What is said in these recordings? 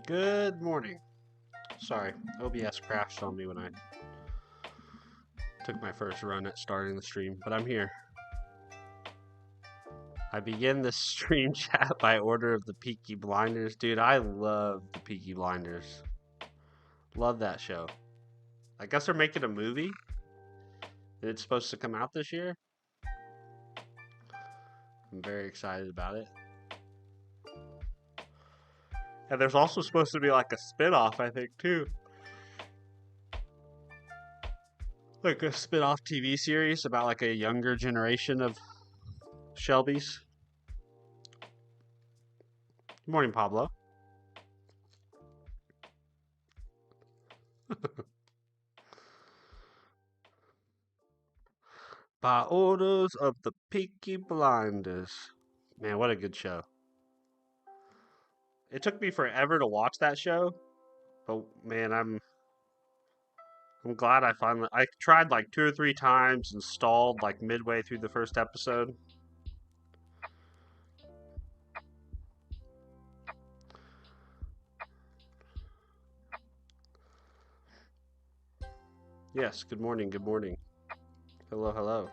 Good morning. Sorry, OBS crashed on me when I took my first run at starting the stream, but I'm here. I begin the stream chat by order of the Peaky Blinders. Dude, I love the Peaky Blinders. Love that show. I guess they're making a movie. And it's supposed to come out this year. I'm very excited about it. And there's also supposed to be like a spin-off, I think, too. Like a spin-off TV series about like a younger generation of Shelbys. Good morning, Pablo. By orders of the Peaky Blinders. Man, what a good show. It took me forever to watch that show, but man, I'm glad I tried like 2 or 3 times and stalled like midway through the first episode. Yes, good morning, good morning. Hello, hello.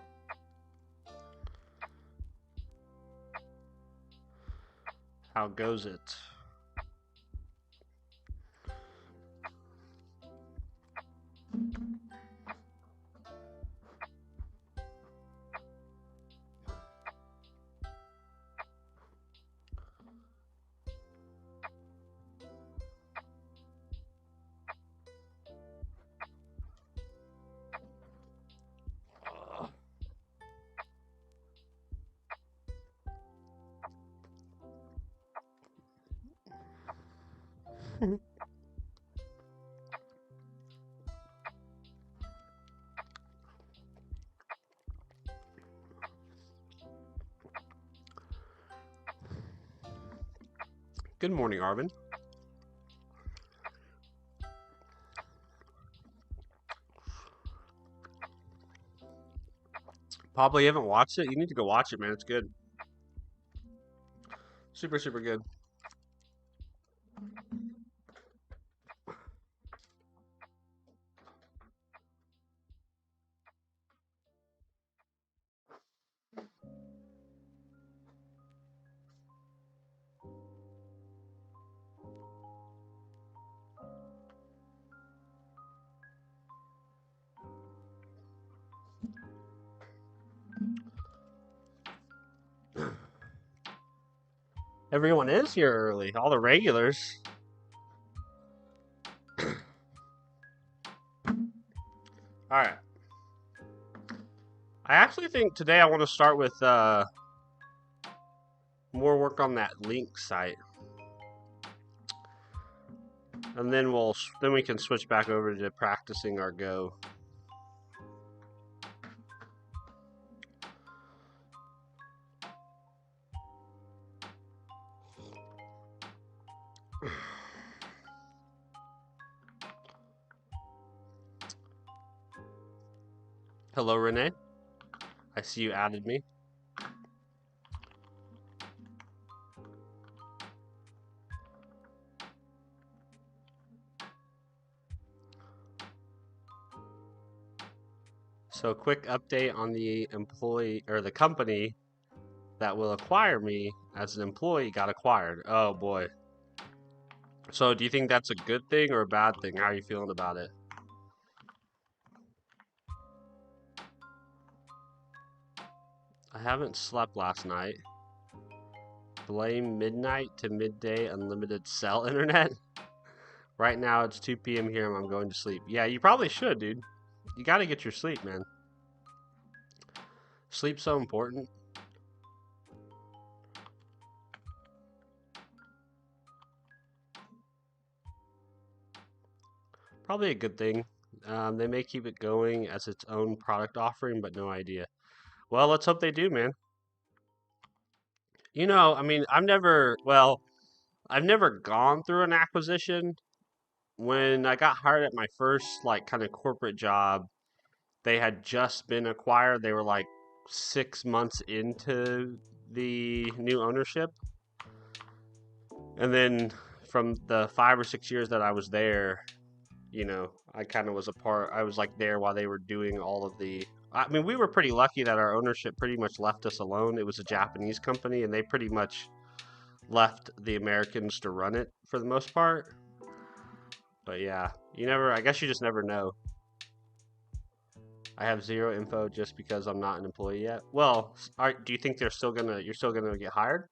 How goes it? Good morning, Arvin. Pablo, you haven't watched it? You need to go watch it, man. It's good. Super, super good. Everyone is here early. All the regulars. Alright. I actually think today I want to start with more work on that link site. And then we can switch back over to practicing our Go. Hello, Renee. I see you added me. So, quick update on the employee or the company that will acquire me as an employee got acquired. Oh boy. So, do you think that's a good thing or a bad thing? How are you feeling about it? I haven't slept last night. Blame midnight to midday unlimited cell internet. Right now it's 2 p.m. here and I'm going to sleep. Yeah, you probably should, dude. You gotta get your sleep, man. Sleep's so important. Probably a good thing. They may keep it going as its own product offering, but no idea. Well, let's hope they do, man. You know, I mean, I've never gone through an acquisition. When I got hired at my first, like, kind of corporate job, they had just been acquired. They were like 6 months into the new ownership. And then from the 5 or 6 years that I was there, you know, I kind of was a part. I was like there while they were doing all of the. I mean, we were pretty lucky that our ownership pretty much left us alone. It was a Japanese company, and they pretty much left the Americans to run it for the most part. But yeah, you never. I guess you just never know. I have zero info just because I'm not an employee yet. Well, do you think they're still gonna? You're still gonna get hired?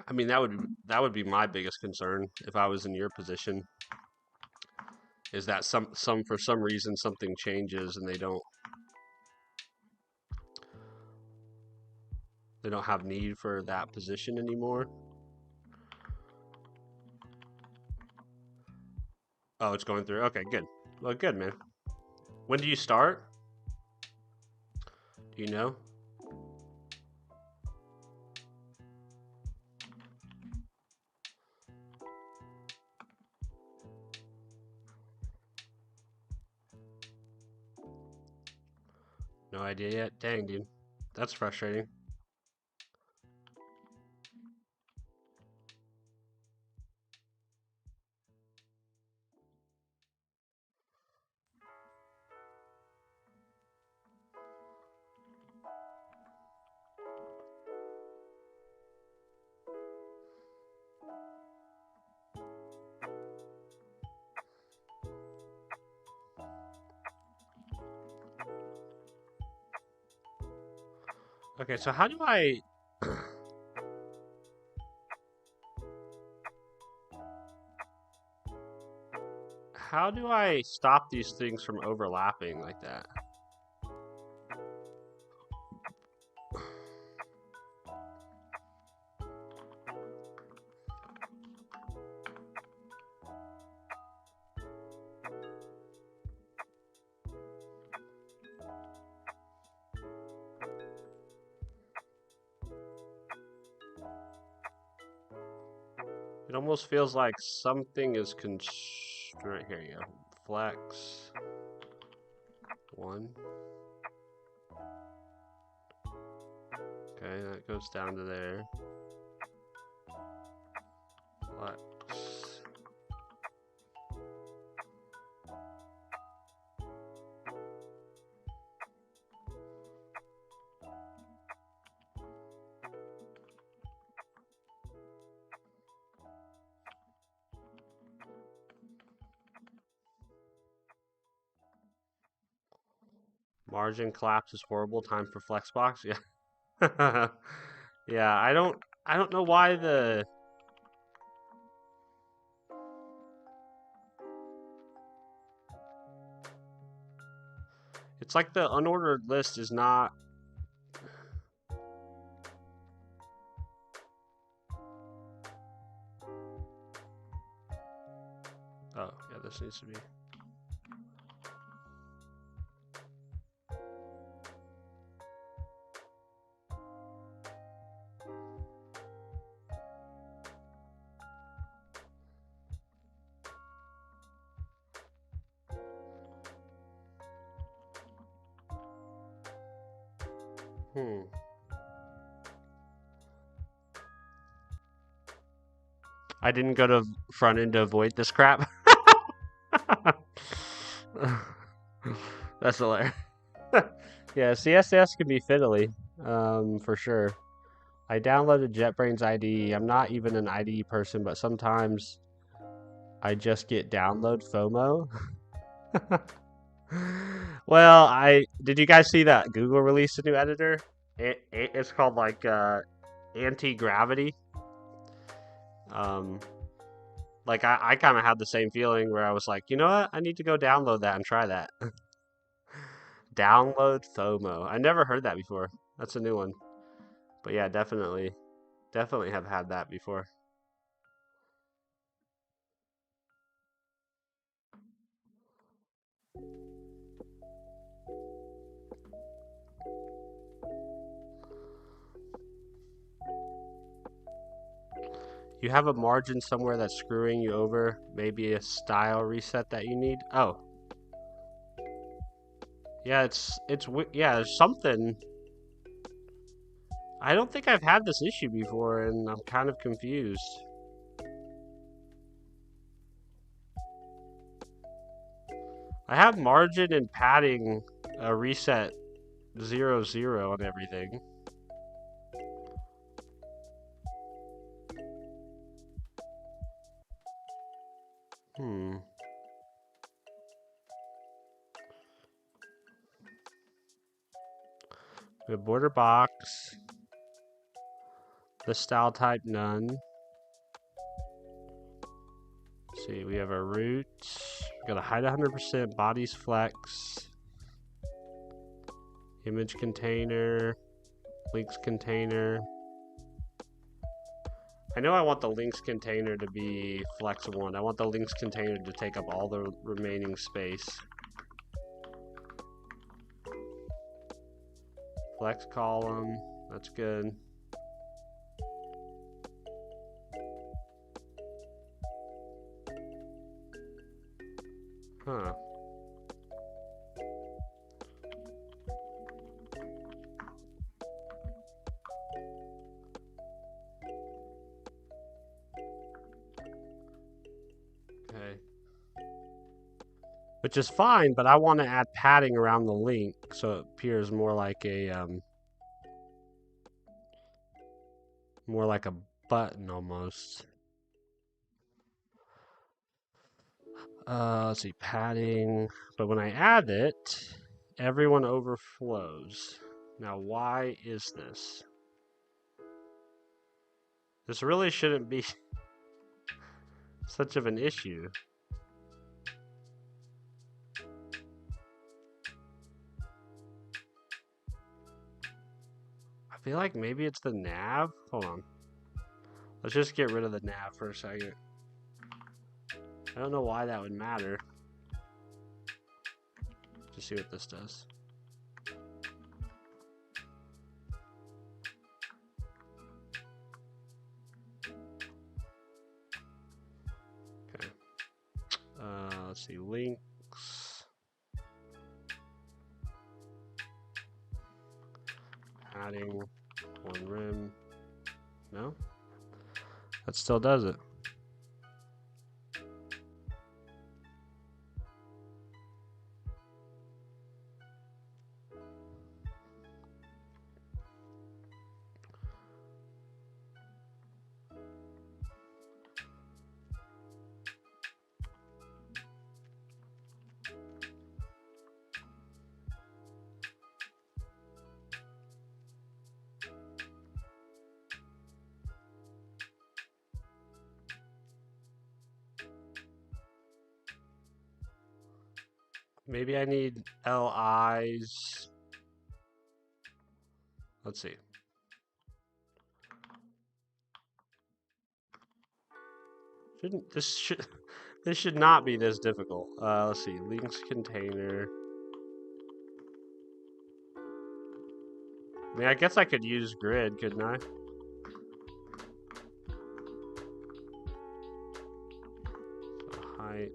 I mean, that would be my biggest concern if I was in your position. Is that some for some reason something changes and they don't have need for that position anymore? Oh, it's going through. Okay, good. Well, good, man. When do you start? Do you know? No idea yet. Dang, dude. That's frustrating. Okay, so how do I stop these things from overlapping like that? It almost feels like something is right here. You go. Flex 1. Okay, that goes down to there. Flex. Margin collapse is horrible. Time for Flexbox. Yeah. Yeah, I don't know why it's like the unordered list is not. Oh, yeah, this needs to be. I didn't go to front end to avoid this crap. That's hilarious. Yeah, CSS can be fiddly, for sure. I downloaded JetBrains IDE. I'm not even an IDE person, but sometimes I just get download FOMO. Well, did you guys see that Google released a new editor? It's called like anti-gravity. Um, like I kind of had the same feeling where I was like, you know what? I need to go download that and try that. Download FOMO. I never heard that before. That's a new one. But yeah, definitely have had that before. You have a margin somewhere that's screwing you over. Maybe a style reset that you need. Oh, yeah, yeah, there's something. I don't think I've had this issue before, and I'm kind of confused. I have margin and padding reset 0, 0 on everything. We have border box. The style type none. Let's see, we have our roots. We got a height 100%, bodies flex. Image container. Links container. I know I want the links container to be flexible, and I want the links container to take up all the remaining space. Flex column, that's good. Huh. Okay. Which is fine, but I want to add padding around the link so it appears more like a button almost. Let's see, padding. But when I add it, everyone overflows. Now, why is this? This really shouldn't be such of an issue. I feel like maybe it's the nav. Hold on. Let's just get rid of the nav for a second. I don't know why that would matter. Just see what this does. Okay. Let's see, links. Adding one rim. No? That still does it. Maybe I need LIs. Let's see. This should not be this difficult. Let's see, links container. I mean, I guess I could use grid, couldn't I? So height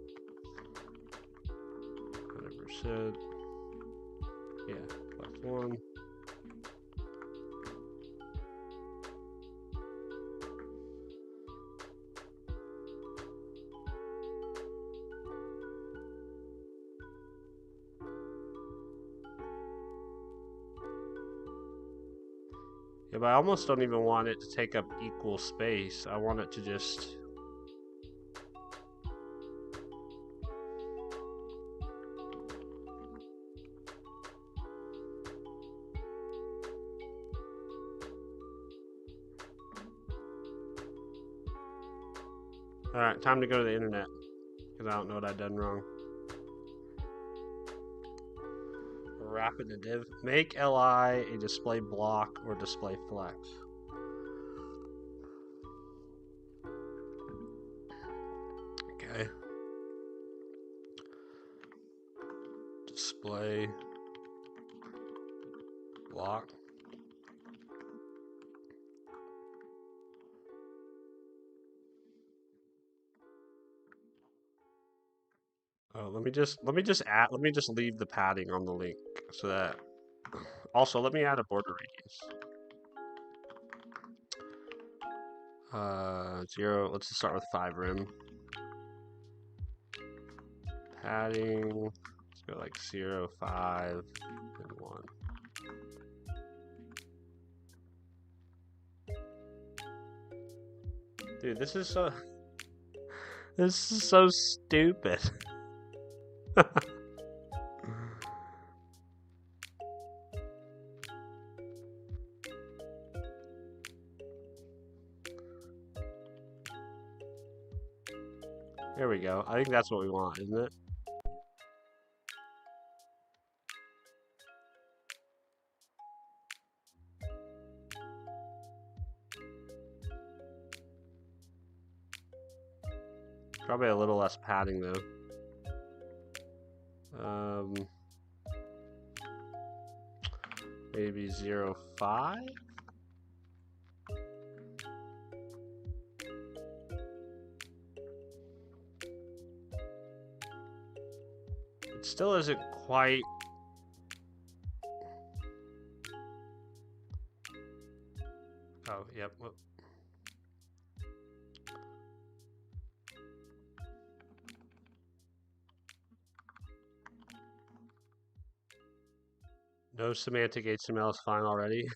100%. Yeah, +1. Yeah, but I almost don't even want it to take up equal space. I want it to just... Alright, time to go to the internet. Because I don't know what I've done wrong. Wrap it in a div. Make LI a display block or display flex. Okay. Display block. Oh, let me just leave the padding on the link so that. Also, let me add a border radius. 0. Let's just start with 5 rim. Padding. Let's go like 0, 5, and 1. Dude, this is so stupid. There we go. I think that's what we want, isn't it? Probably a little less padding though. Maybe 0, 5? It still isn't quite. Oh, yep. Whoop. No semantic HTML is fine already.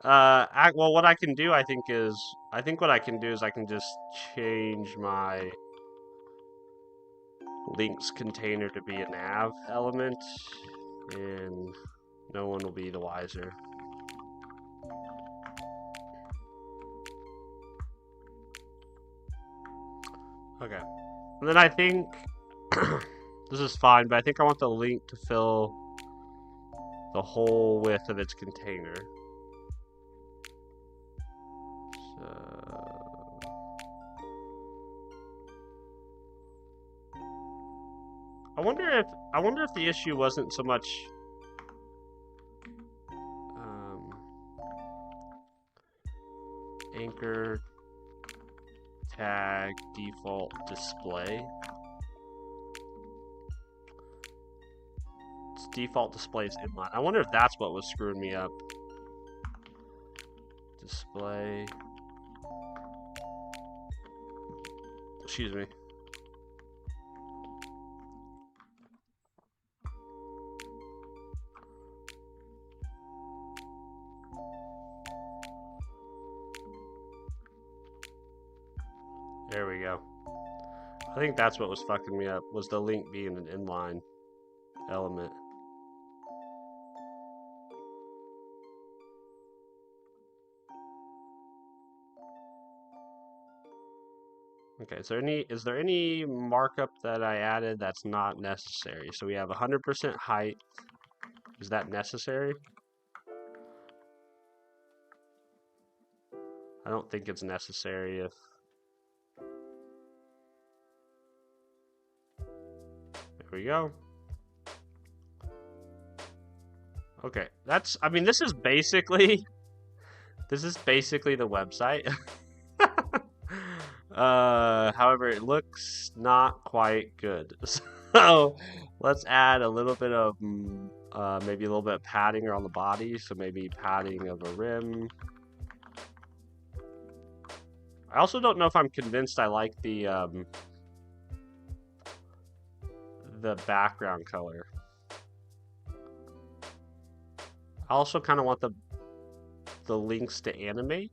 Well, what I can do, I think what I can do is I can just change my links container to be a nav element, and no one will be the wiser. Okay, and then I think this is fine, but I think I want the link to fill the whole width of its container. I wonder if the issue wasn't so much anchor tag default display. Its default displays inline. I wonder if that's what was screwing me up. Display. Excuse me. There we go. I think that's what was fucking me up, was the link being an inline element. Okay, is there any markup that I added that's not necessary? So we have 100% height. Is that necessary? I don't think it's necessary if... There we go. Okay, I mean, this is basically the website. However, it looks not quite good. So let's add a little bit of maybe a little bit of padding around the body. So maybe padding of a rim. I also don't know if I'm convinced I like the background color. I also kind of want the links to animate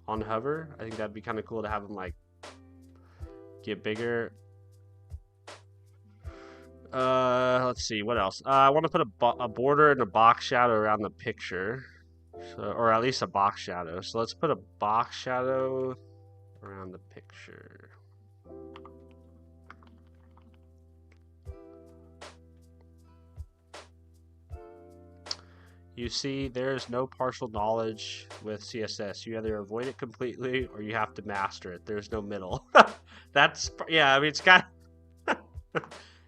on hover. I think that'd be kind of cool to have them like get bigger. Let's see, what else? I want to put a border and a box shadow around the picture, or at least a box shadow. So let's put a box shadow around the picture. You see, there's no partial knowledge with CSS. You either avoid it completely or you have to master it. There's no middle. That's, yeah, I mean, it's kind of,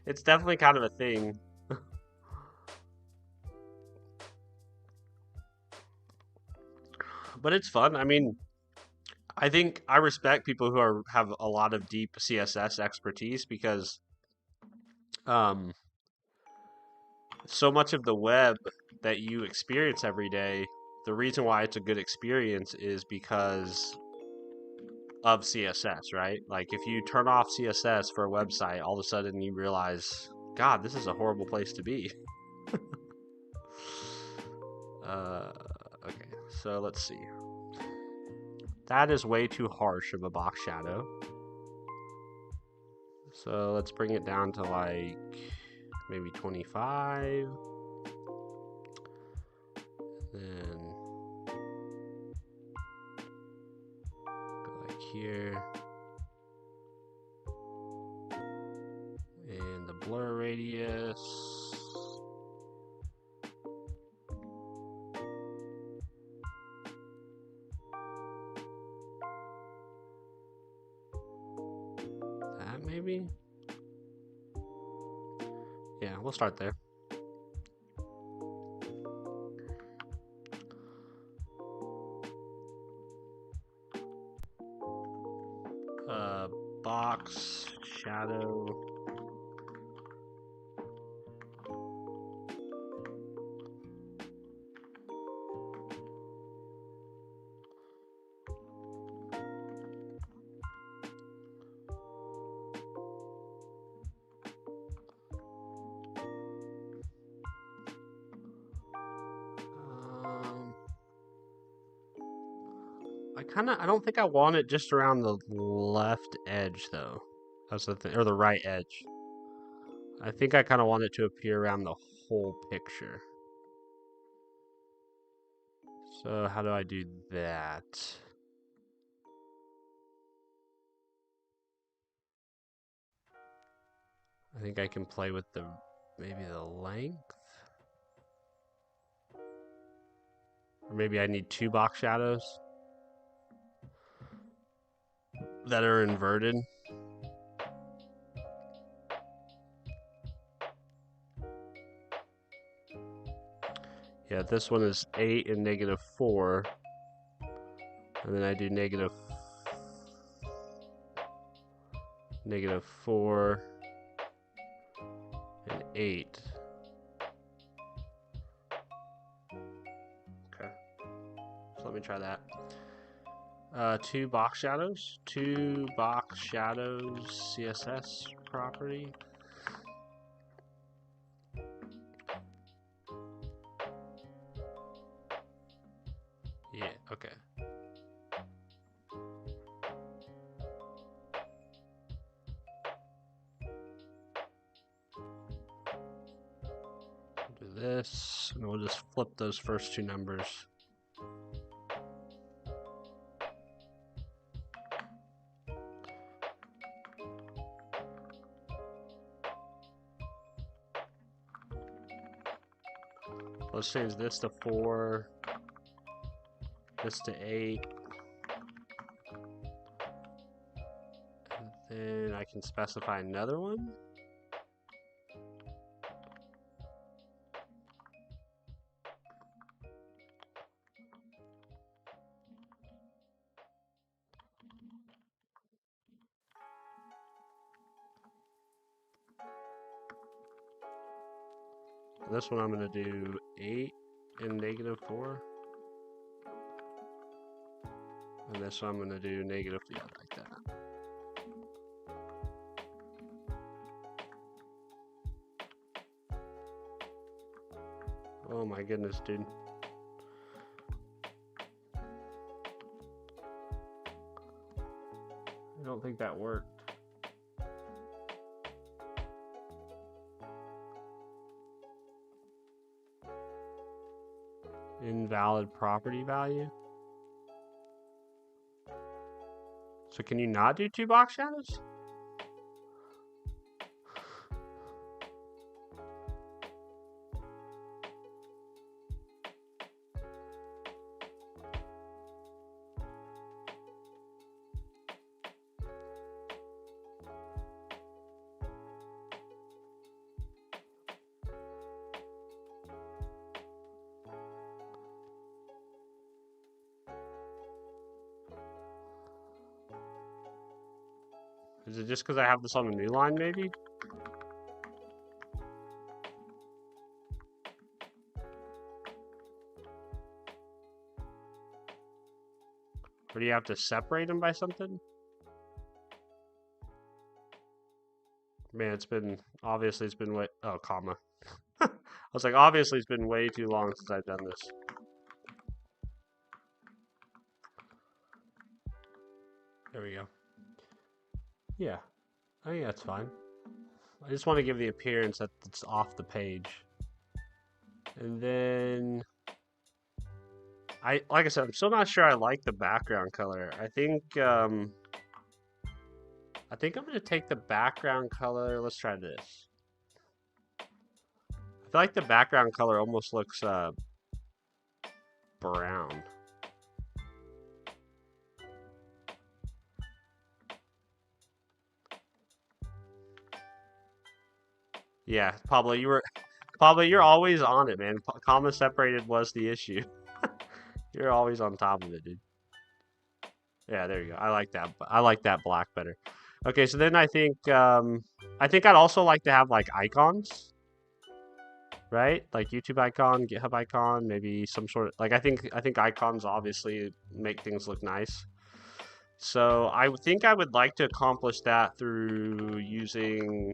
it's definitely kind of a thing. But it's fun. I mean, I think I respect people who have a lot of deep CSS expertise, because so much of the web that you experience every day the reason why it's a good experience is because of CSS, right? Like if you turn off CSS for a website, all of a sudden you realize, God, this is a horrible place to be. Okay, so let's see. That is way too harsh of a box shadow. So let's bring it down to like maybe 25. Then go like here. And the blur radius. That maybe? Yeah, we'll start there. Box shadow. I don't think I want it just around the left edge though. That's the thing, or the right edge. I think I kind of want it to appear around the whole picture. So how do I do that? I think I can play with maybe the length. Or maybe I need 2 box shadows that are inverted. Yeah, this one is 8 and -4. And then I do -4 and 8. Okay. So let me try that. 2 box shadows. 2 box shadows CSS property. Yeah, okay. Do this, and we'll just flip those first 2 numbers. Let's change this to 4, this to 8. And then I can specify another one. This one I'm going to do 8 and -4. And this one I'm going to do negative, yeah, like that. Oh my goodness, dude. I don't think that worked. Invalid property value. So can you not do 2 box shadows? Is it just because I have this on the new line, maybe? Or do you have to separate them by something? Man, obviously it's been way, oh, comma. I was like, obviously it's been way too long since I've done this. There we go. Yeah, I think that's fine. I just want to give the appearance that it's off the page. And then, like I said, I'm still not sure I like the background color. I think I'm gonna take the background color. Let's try this. I feel like the background color almost looks brown. Yeah, Pablo, you're always on it, man. Comma separated was the issue. You're always on top of it, dude. Yeah, there you go. I like that. I like that black better. Okay, so then I think I'd also like to have like icons, right? Like YouTube icon, GitHub icon, maybe some sort of like I think icons obviously make things look nice. So I think I would like to accomplish that through using,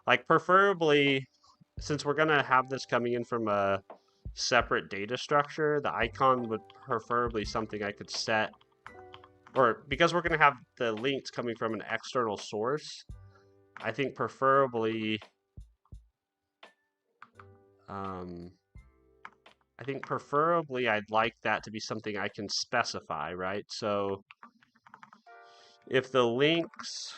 like, preferably, since we're gonna have this coming in from a separate data structure, the icon would preferably something I could set, or because we're gonna have the links coming from an external source, I think preferably I'd like that to be something I can specify, right? So if the links,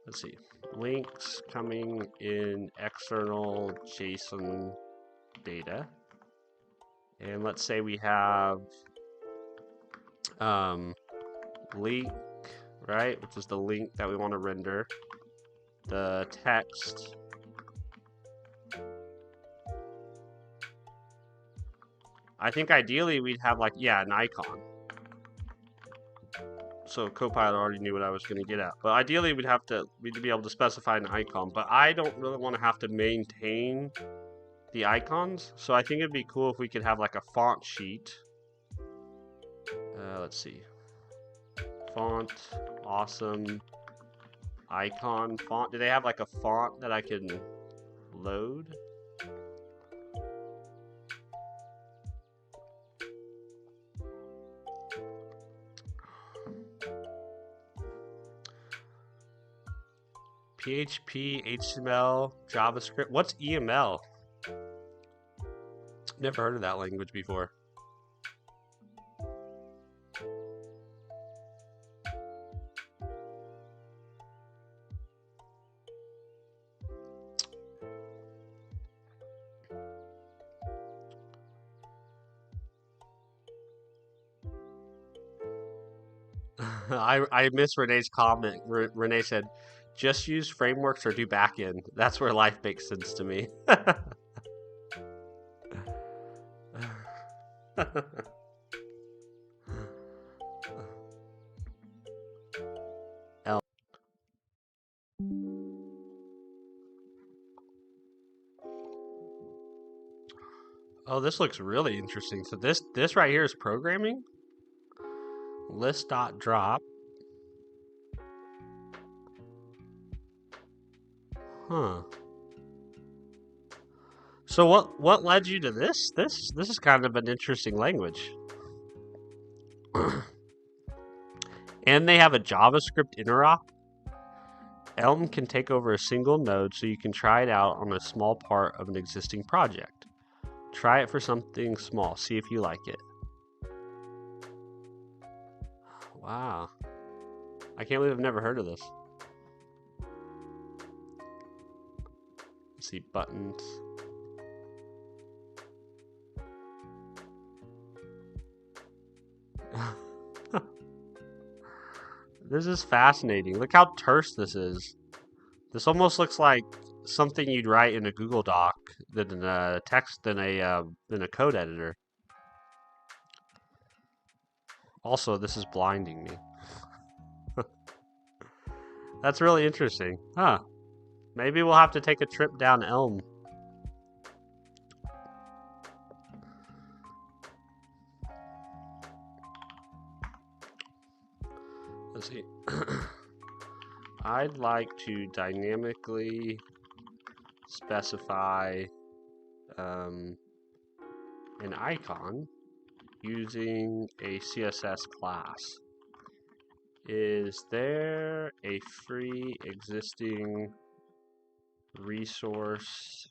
let's see, links coming in external JSON data, and let's say we have link, right, which is the link that we want to render, the text, I think ideally we'd have like, yeah, an icon. So Copilot already knew what I was going to get at. But ideally we'd be able to specify an icon. But I don't really want to have to maintain the icons. So I think it'd be cool if we could have like a font sheet. Let's see. Font, awesome, icon, font. Do they have like a font that I can load? PHP, HTML, JavaScript. What's EML? Never heard of that language before. I missed Renee's comment. Renee said, just use frameworks or do backend. That's where life makes sense to me. Oh, this looks really interesting. So this right here is programming. List.drop. Huh. So what led you to this? This is kind of an interesting language. And they have a JavaScript interop. Elm can take over a single node, so you can try it out on a small part of an existing project. Try it for something small. See if you like it. Wow. I can't believe I've never heard of this. Let's see, buttons. This is fascinating. Look how terse this is. This almost looks like something you'd write in a Google Doc than in a code editor. Also, this is blinding me. That's really interesting. Huh. Maybe we'll have to take a trip down Elm. Let's see. I'd like to dynamically specify an icon using a CSS class. Is there a free existing resource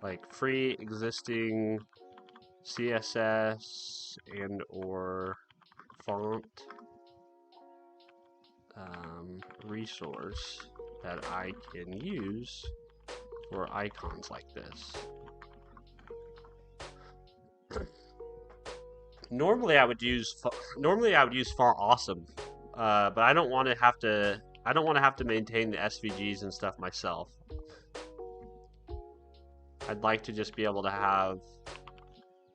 like free existing CSS and or font resource that I can use for icons like this? Normally I would use Font Awesome, but I don't want to have to. I don't want to have to maintain the SVGs and stuff myself. I'd like to just be able to have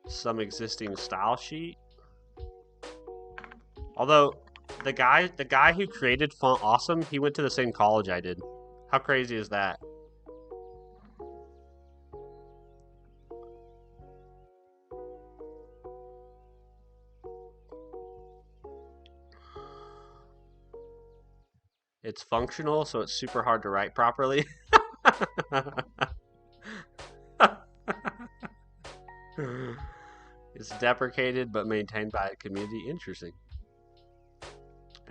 some existing style sheet. Although the guy who created Font Awesome, he went to the same college I did. How crazy is that? It's functional, so it's super hard to write properly. It's deprecated but maintained by a community. Interesting.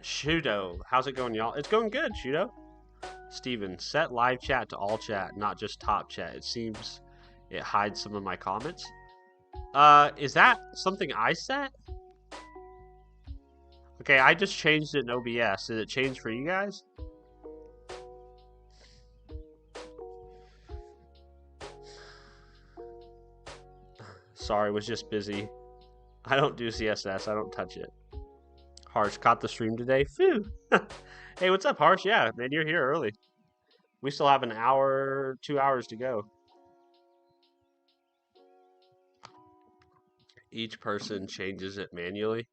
Shudo, how's it going, y'all? It's going good, Shudo. Steven, set live chat to all chat, not just top chat. It seems it hides some of my comments. Is that something I set? Okay, I just changed it in OBS. Did it change for you guys? Sorry, was just busy. I don't do CSS. I don't touch it. Harsh, caught the stream today. Phew. Hey, what's up, Harsh? Yeah, man, you're here early. We still have an hour, 2 hours to go. Each person changes it manually.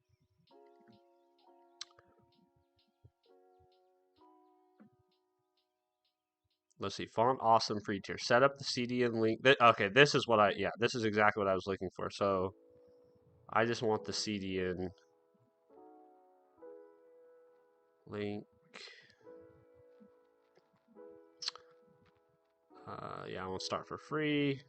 Let's see, Font Awesome free tier. Set up the CDN link. Okay, this is what this is exactly what I was looking for. So I just want the CDN link. Yeah, I want to start for free.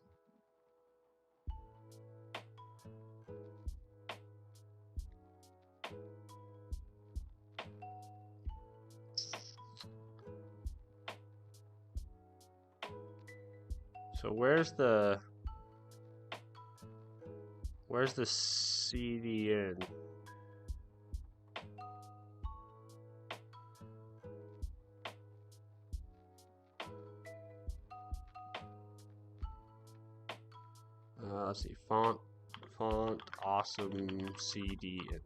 So where's the CDN? Let's see, font awesome CDN.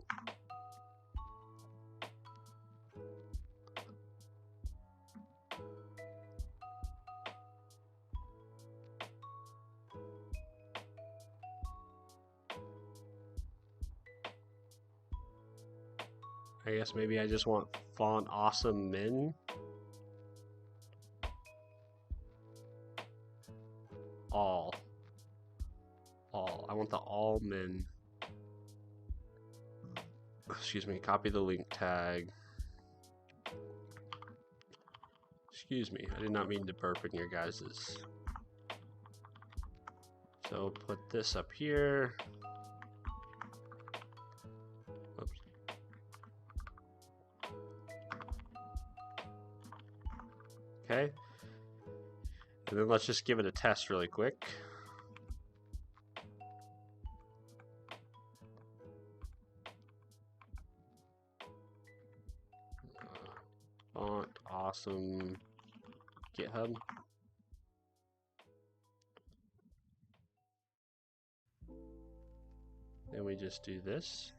I guess maybe I just want font awesome min. All. I want the all min. Excuse me, copy the link tag. Excuse me, I did not mean to burp in your guys's. So put this up here. Oops. Okay. And then let's just give it a test really quick. Font awesome GitHub. Then we just do this.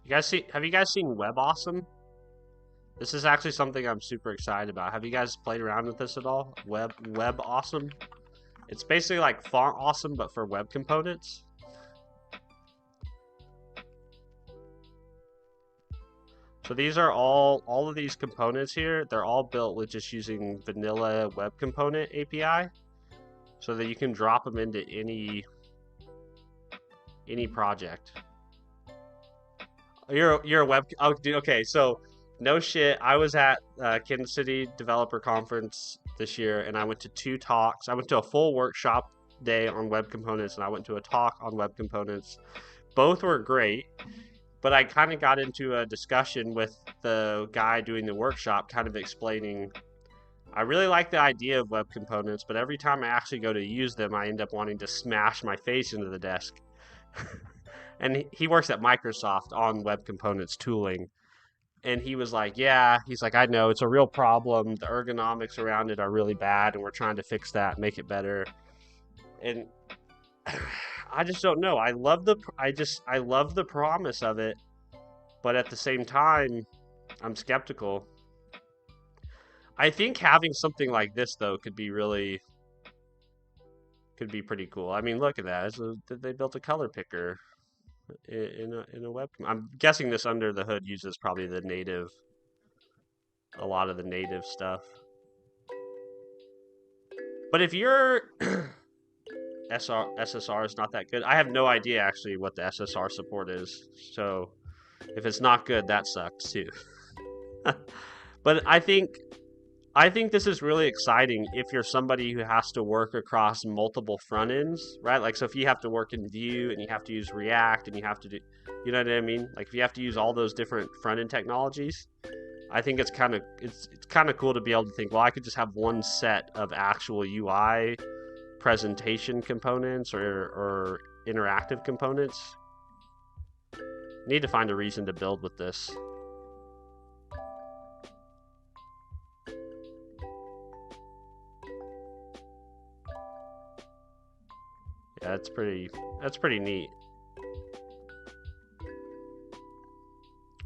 Have you guys seen Web Awesome? This is actually something I'm super excited about. Have you guys played around with this at all? Web Awesome? It's basically like Font Awesome, but for web components. So these are all of these components here, they're all built with just using vanilla web component API. so that you can drop them into any project. You're a web. Oh, dude, okay. So no shit. I was at Kansas City Developer Conference this year, and I went to 2 talks. I went to a full workshop day on web components, and I went to a talk on web components. Both were great, but I kind of got into a discussion with the guy doing the workshop, kind of explaining, I really like the idea of web components, but every time I actually go to use them, I end up wanting to smash my face into the desk. And he works at Microsoft on web components tooling. And he was like, yeah, he's like, I know it's a real problem. The ergonomics around it are really bad, and we're trying to fix that, make it better. And I just don't know. I love the promise of it, but at the same time, I'm skeptical. I think having something like this though could be pretty cool. I mean, look at that. They built a color picker in a web. I'm guessing this under the hood uses probably a lot of the native stuff. But if your SSR is not that good, I have no idea actually what the SSR support is. So if it's not good, that sucks too. But I think this is really exciting if you're somebody who has to work across multiple front ends, right? Like, so if you have to work in Vue and you have to use React and you have to do, you know what I mean? Like, if you have to use all those different front end technologies, I think it's kind of cool to be able to think, well, I could just have one set of actual UI presentation components or interactive components. Need to find a reason to build with this. Yeah, that's pretty neat.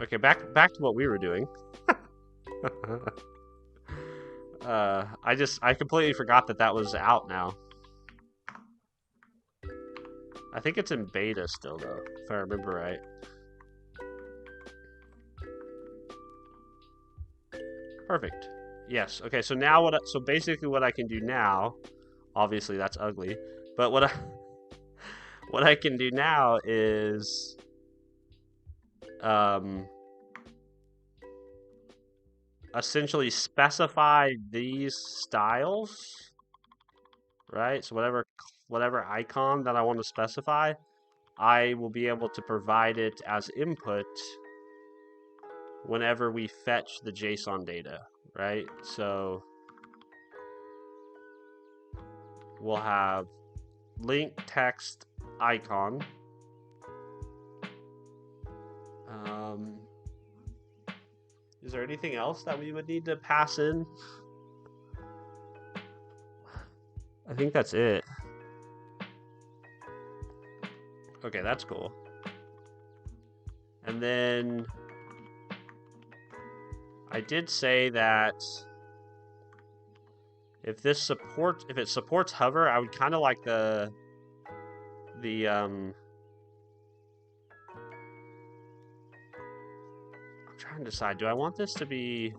Okay, back to what we were doing. I completely forgot that was out now. I think it's in beta still though, if I remember right. Perfect. Yes. Okay, so now so basically what I can do now, obviously that's ugly, but what I can do now is essentially specify these styles, right? So whatever icon that I want to specify, I will be able to provide it as input whenever we fetch the JSON data, right? So we'll have link text icon. Is there anything else that we would need to pass in? I think that's it. Okay, that's cool. And then I did say that if it supports hover, I would kind of like the I'm trying to decide, do I want this to be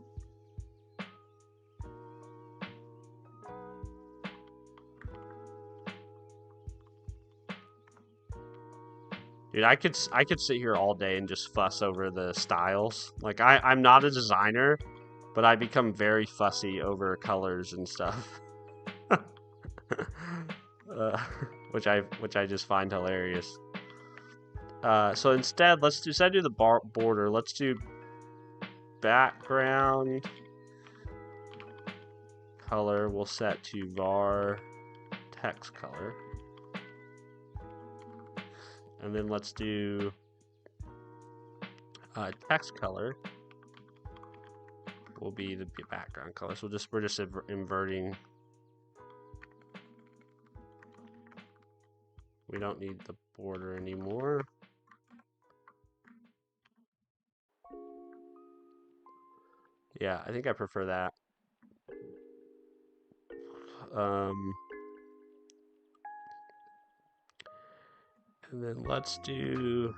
Dude, I could sit here all day and just fuss over the styles. Like I'm not a designer, but I become very fussy over colors and stuff. Which I just find hilarious. So instead of do the border, let's do background color. We'll set to var text color. And then let's do text color will be the background color. So we're just inverting. We don't need the border anymore. Yeah, I think I prefer that. And then let's do.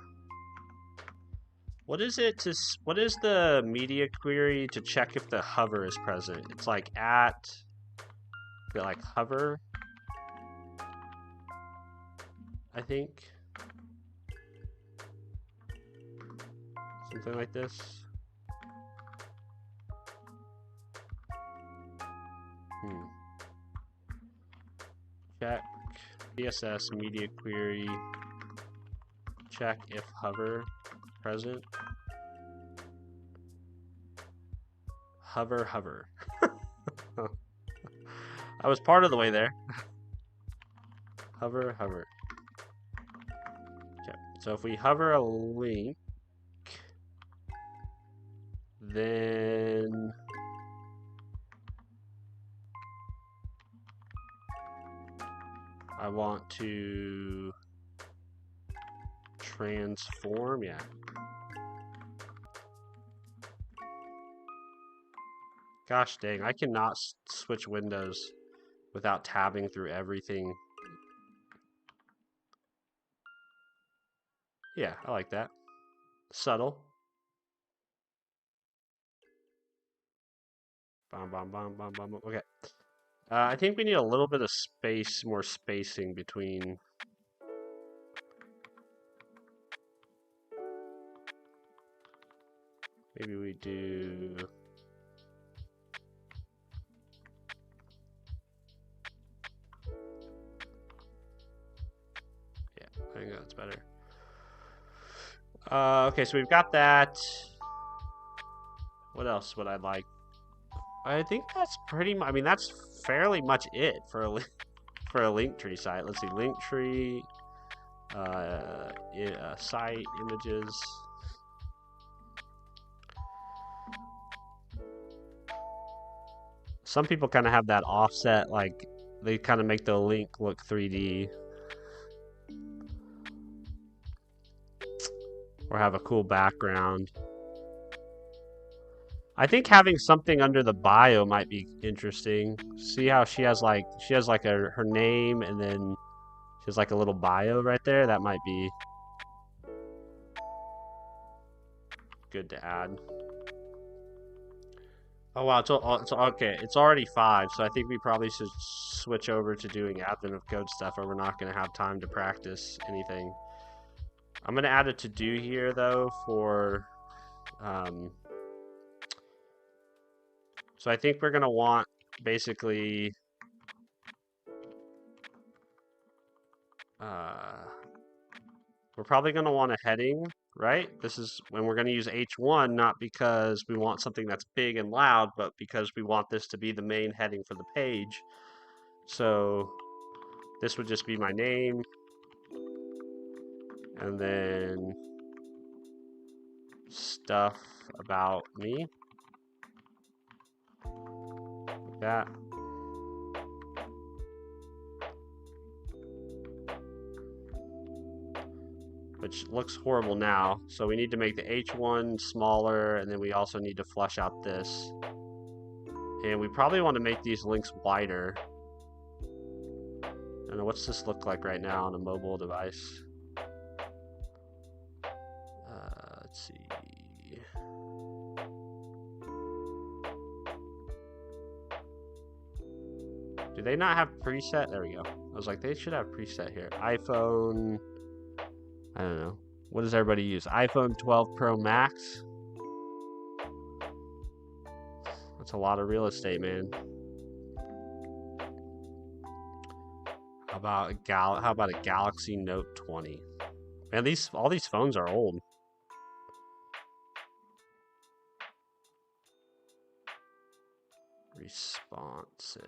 What is the media query to check if the hover is present? It's like hover. I think. Something like this. Check CSS media query. Check if hover present. Hover. I was part of the way there. Hover. Okay. So if we hover a link, then I want to transform, yeah. Gosh dang, I cannot switch windows without tabbing through everything. Yeah, I like that. Subtle. Bam. Okay. I think we need a little bit of space, more spacing between. Maybe we do. Yeah, I think that's better. Okay, so we've got that. What else would I like? I think that's pretty much. I mean, that's fairly much it for a for a Linktree site. Let's see, Linktree, site images. Some people kind of have that offset, like they kind of make the link look 3D. Or have a cool background. I think having something under the bio might be interesting. See how she has like her name and then she has like a little bio right there. That might be good to add. Oh wow, it's okay. It's already 5, so I think we probably should switch over to doing admin of code stuff, or we're not going to have time to practice anything. I'm going to add a to-do here though for. So I think we're going to want basically. We're probably going to want a heading, right? This is when we're going to use H1, not because we want something that's big and loud, but because we want this to be the main heading for the page. So this would just be my name. And then stuff about me. Like that. Which looks horrible now. So we need to make the H1 smaller, and then we also need to flush out this. And we probably want to make these links wider. I don't know, what's this look like right now on a mobile device? Let's see. Do they not have preset? There we go. I was like, they should have preset here. iPhone. I don't know. What does everybody use? iPhone 12 Pro Max? That's a lot of real estate, man. How about a Galaxy Note 20? Man, all these phones are old. Responsive.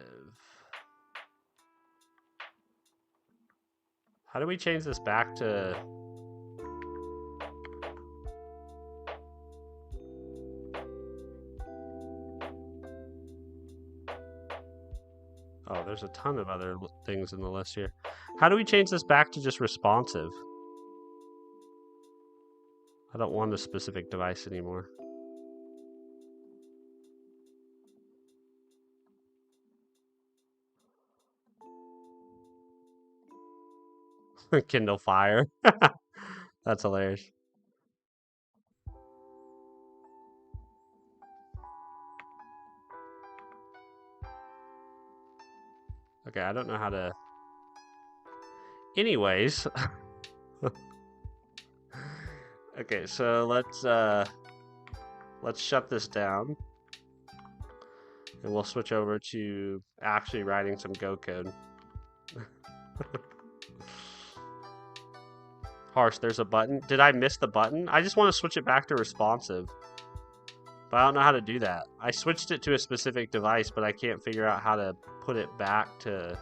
How do we change this back to... Oh, there's a ton of other things in the list here. How do we change this back to just responsive? I don't want a specific device anymore. Kindle Fire. That's hilarious. Okay, I don't know how to... Anyways. Okay, so let's shut this down. And we'll switch over to actually writing some Go code. Harsh, there's a button. Did I miss the button? I just want to switch it back to responsive. But I don't know how to do that. I switched it to a specific device, but I can't figure out how to put it back to...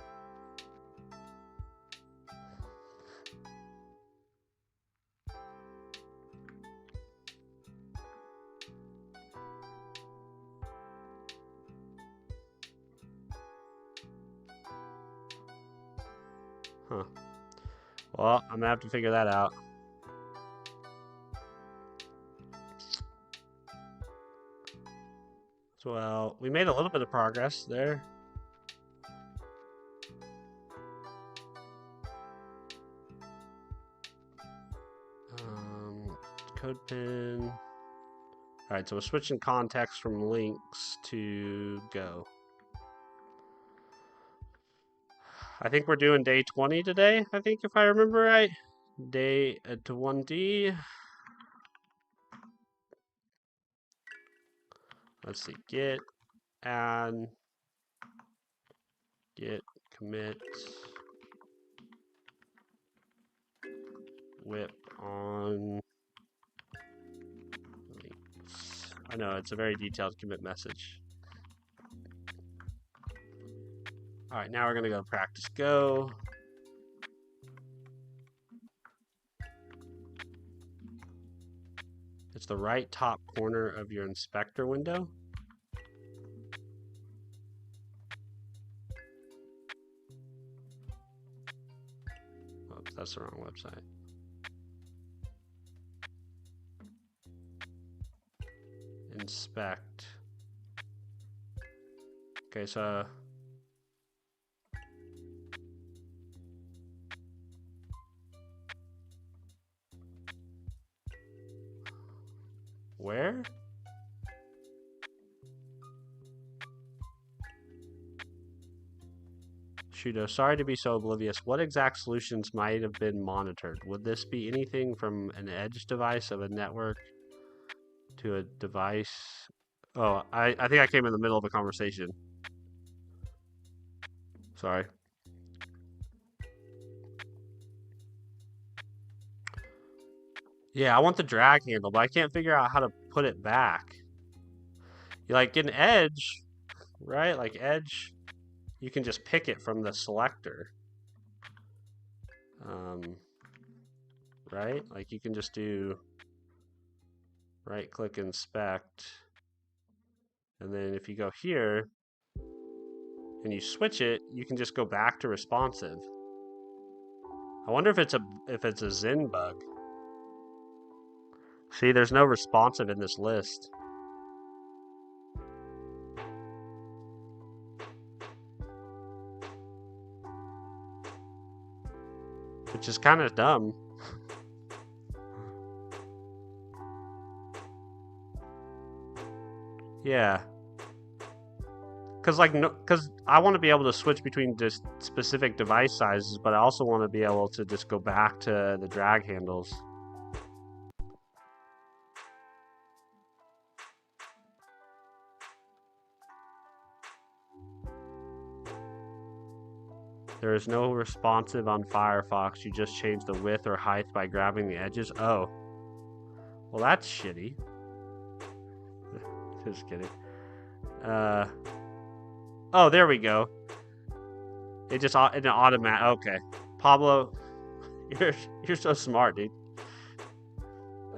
Huh. Well, I'm gonna have to figure that out. Well, we made a little bit of progress there. Code pin. Alright, so we're switching context from links to Go. I think we're doing day 20 today, I think, if I remember right. Day 20. Let's see, git add, git commit, whip on links. I know, it's a very detailed commit message. Alright, now we're going to go practice Go. It's the right top corner of your inspector window. Oops, that's the wrong website. Inspect. Okay, so where? Shudo, sorry to be so oblivious. What exact solutions might have been monitored? Would this be anything from an edge device of a network to a device? Oh, I think I came in the middle of a conversation. Sorry. Yeah, I want the drag handle, but I can't figure out how to put it back. Like in Edge, right? Like Edge, you can just pick it from the selector. Right? Like you can just do right click inspect. And then if you go here and you switch it, you can just go back to responsive. I wonder if it's a Zen bug. See, there's no responsive in this list. Which is kind of dumb. Yeah. Because I want to be able to switch between just specific device sizes, but I also want to be able to just go back to the drag handles. There is no responsive on Firefox. You just change the width or height by grabbing the edges. Oh. Well, that's shitty. Just kidding. Oh, there we go. It just an automatic. Okay, Pablo, you're so smart, dude.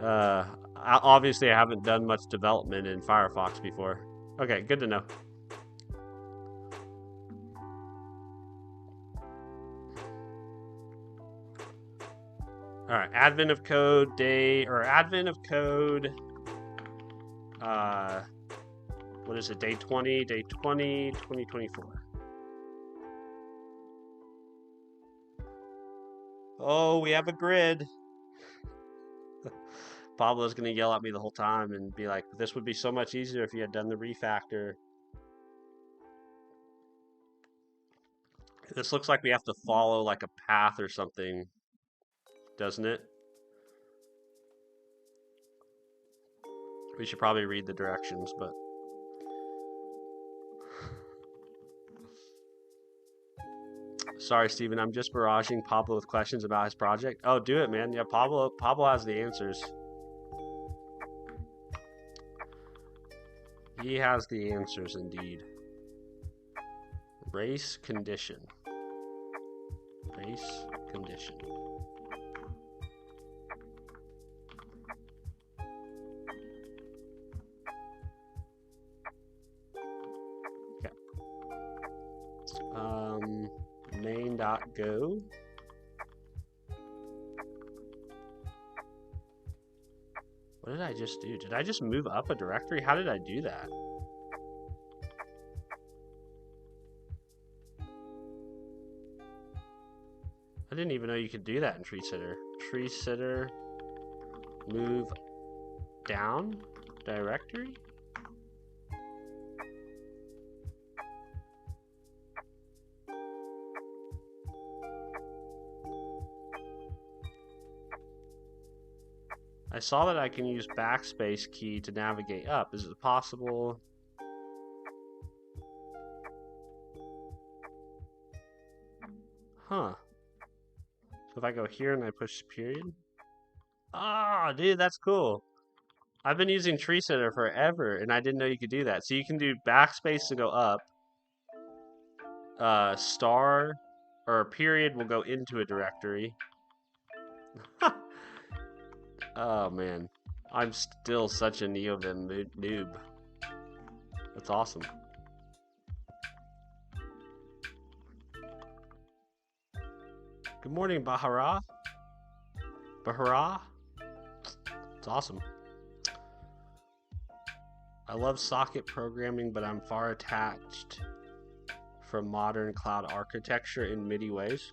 Obviously, I haven't done much development in Firefox before. Okay, good to know. All right, advent of code day or advent of code. What is it? Day 20, 2024. Oh, we have a grid. Pablo's gonna yell at me the whole time and be like, "This would be so much easier if you had done the refactor." This looks like we have to follow like a path or something, doesn't it? We should probably read the directions, but... Sorry, Steven, I'm just barraging Pablo with questions about his project. Oh, do it, man. Yeah, Pablo has the answers. He has the answers, indeed. Race condition. Race condition. Okay. Main.go. What did I just do? Did I just move up a directory? How did I do that? I didn't even know you could do that in Tree Sitter. Tree Sitter, move down directory? I saw that I can use backspace key to navigate up. Is it possible? Huh. So if I go here and I push period? Ah, dude, that's cool. I've been using Tree Sitter forever, and I didn't know you could do that. So you can do backspace to go up. Star or period will go into a directory. Oh, man. I'm still such a NeoVim noob. That's awesome. Good morning, Bahara. Bahara? It's awesome. I love socket programming, but I'm far attached from modern cloud architecture in MIDI ways.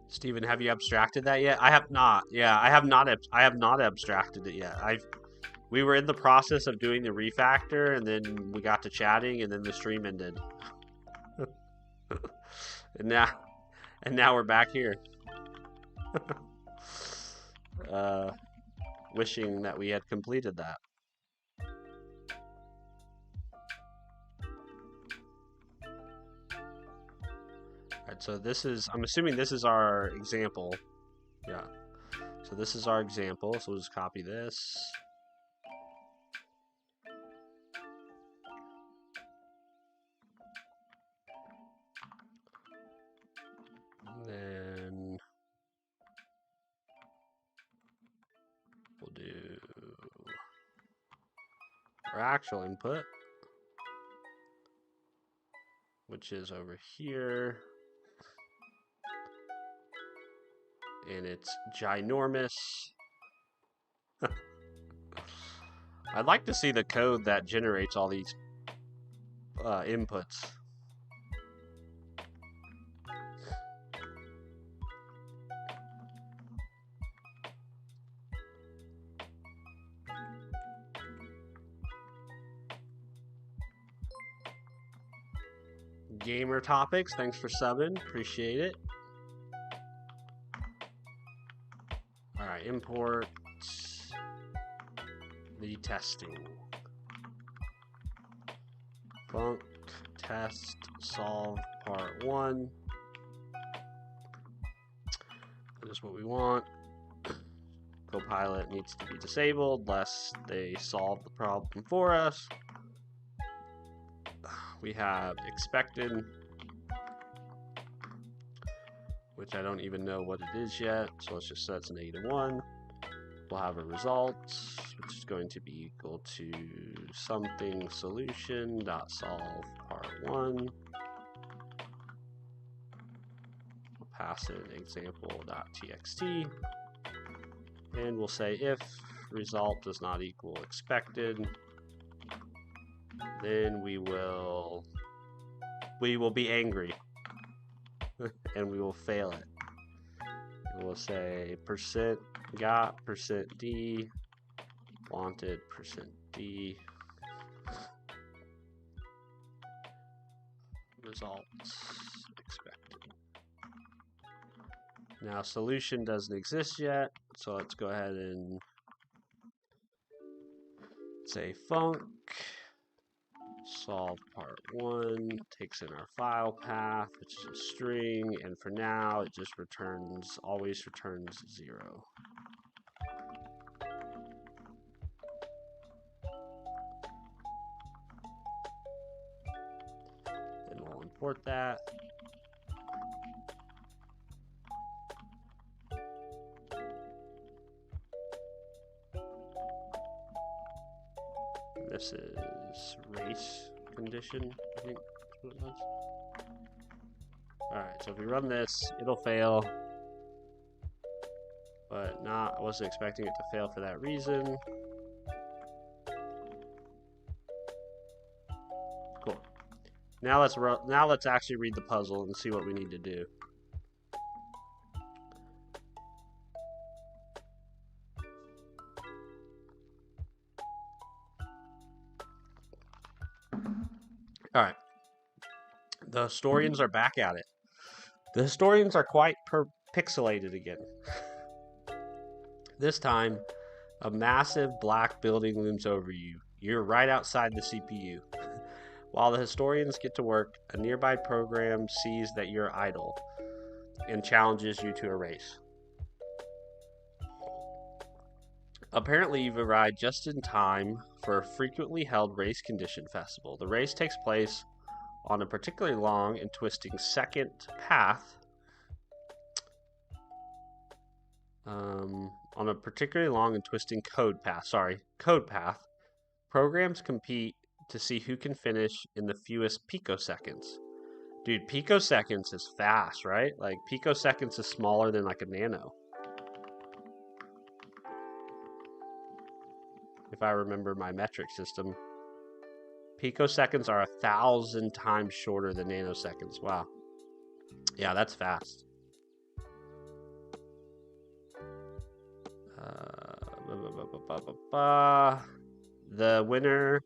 Steven, have you abstracted that yet? I have not. Yeah, I have not abstracted it yet. We were in the process of doing the refactor, and then we got to chatting, and then the stream ended. and now we're back here. Wishing that we had completed that. Alright, so this is, I'm assuming this is our example. Yeah. So this is our example, so we'll just copy this. And then we'll do our actual input, which is over here. And it's ginormous. I'd like to see the code that generates all these inputs. Gamer Topics, thanks for subbing, appreciate it. Alright, import the testing. Func test solve part 1. That is what we want. Copilot needs to be disabled lest they solve the problem for us. We have expected, which I don't even know what it is yet, so let's just set it to -1. We'll have a result, which is going to be equal to something solution.solve part 1. We'll pass it example.txt, and we'll say if result does not equal expected, then we will be angry and we will fail it. We'll say %got %d wanted %d results expected. Now solution doesn't exist yet, so let's go ahead and say func solve part 1, takes in our file path, which is a string, and for now it just always returns 0. Then we'll import that. This is race condition, I think that's what it was. Alright, so if we run this, it'll fail. But I wasn't expecting it to fail for that reason. Cool. Now let's actually read the puzzle and see what we need to do. Alright. The historians are back at it. The historians are quite pixelated again. This time, a massive black building looms over you. You're right outside the CPU. While the historians get to work, a nearby program sees that you're idle and challenges you to a race. Apparently, you've arrived just in time for a frequently held race condition festival. The race takes place on a particularly long and twisting second path. On a particularly long and twisting code path. Programs compete to see who can finish in the fewest picoseconds. Dude, picoseconds is fast, right? Like, picoseconds is smaller than like a nano. If I remember my metric system. Picoseconds are 1,000 times shorter than nanoseconds. Wow. Yeah, that's fast. The winner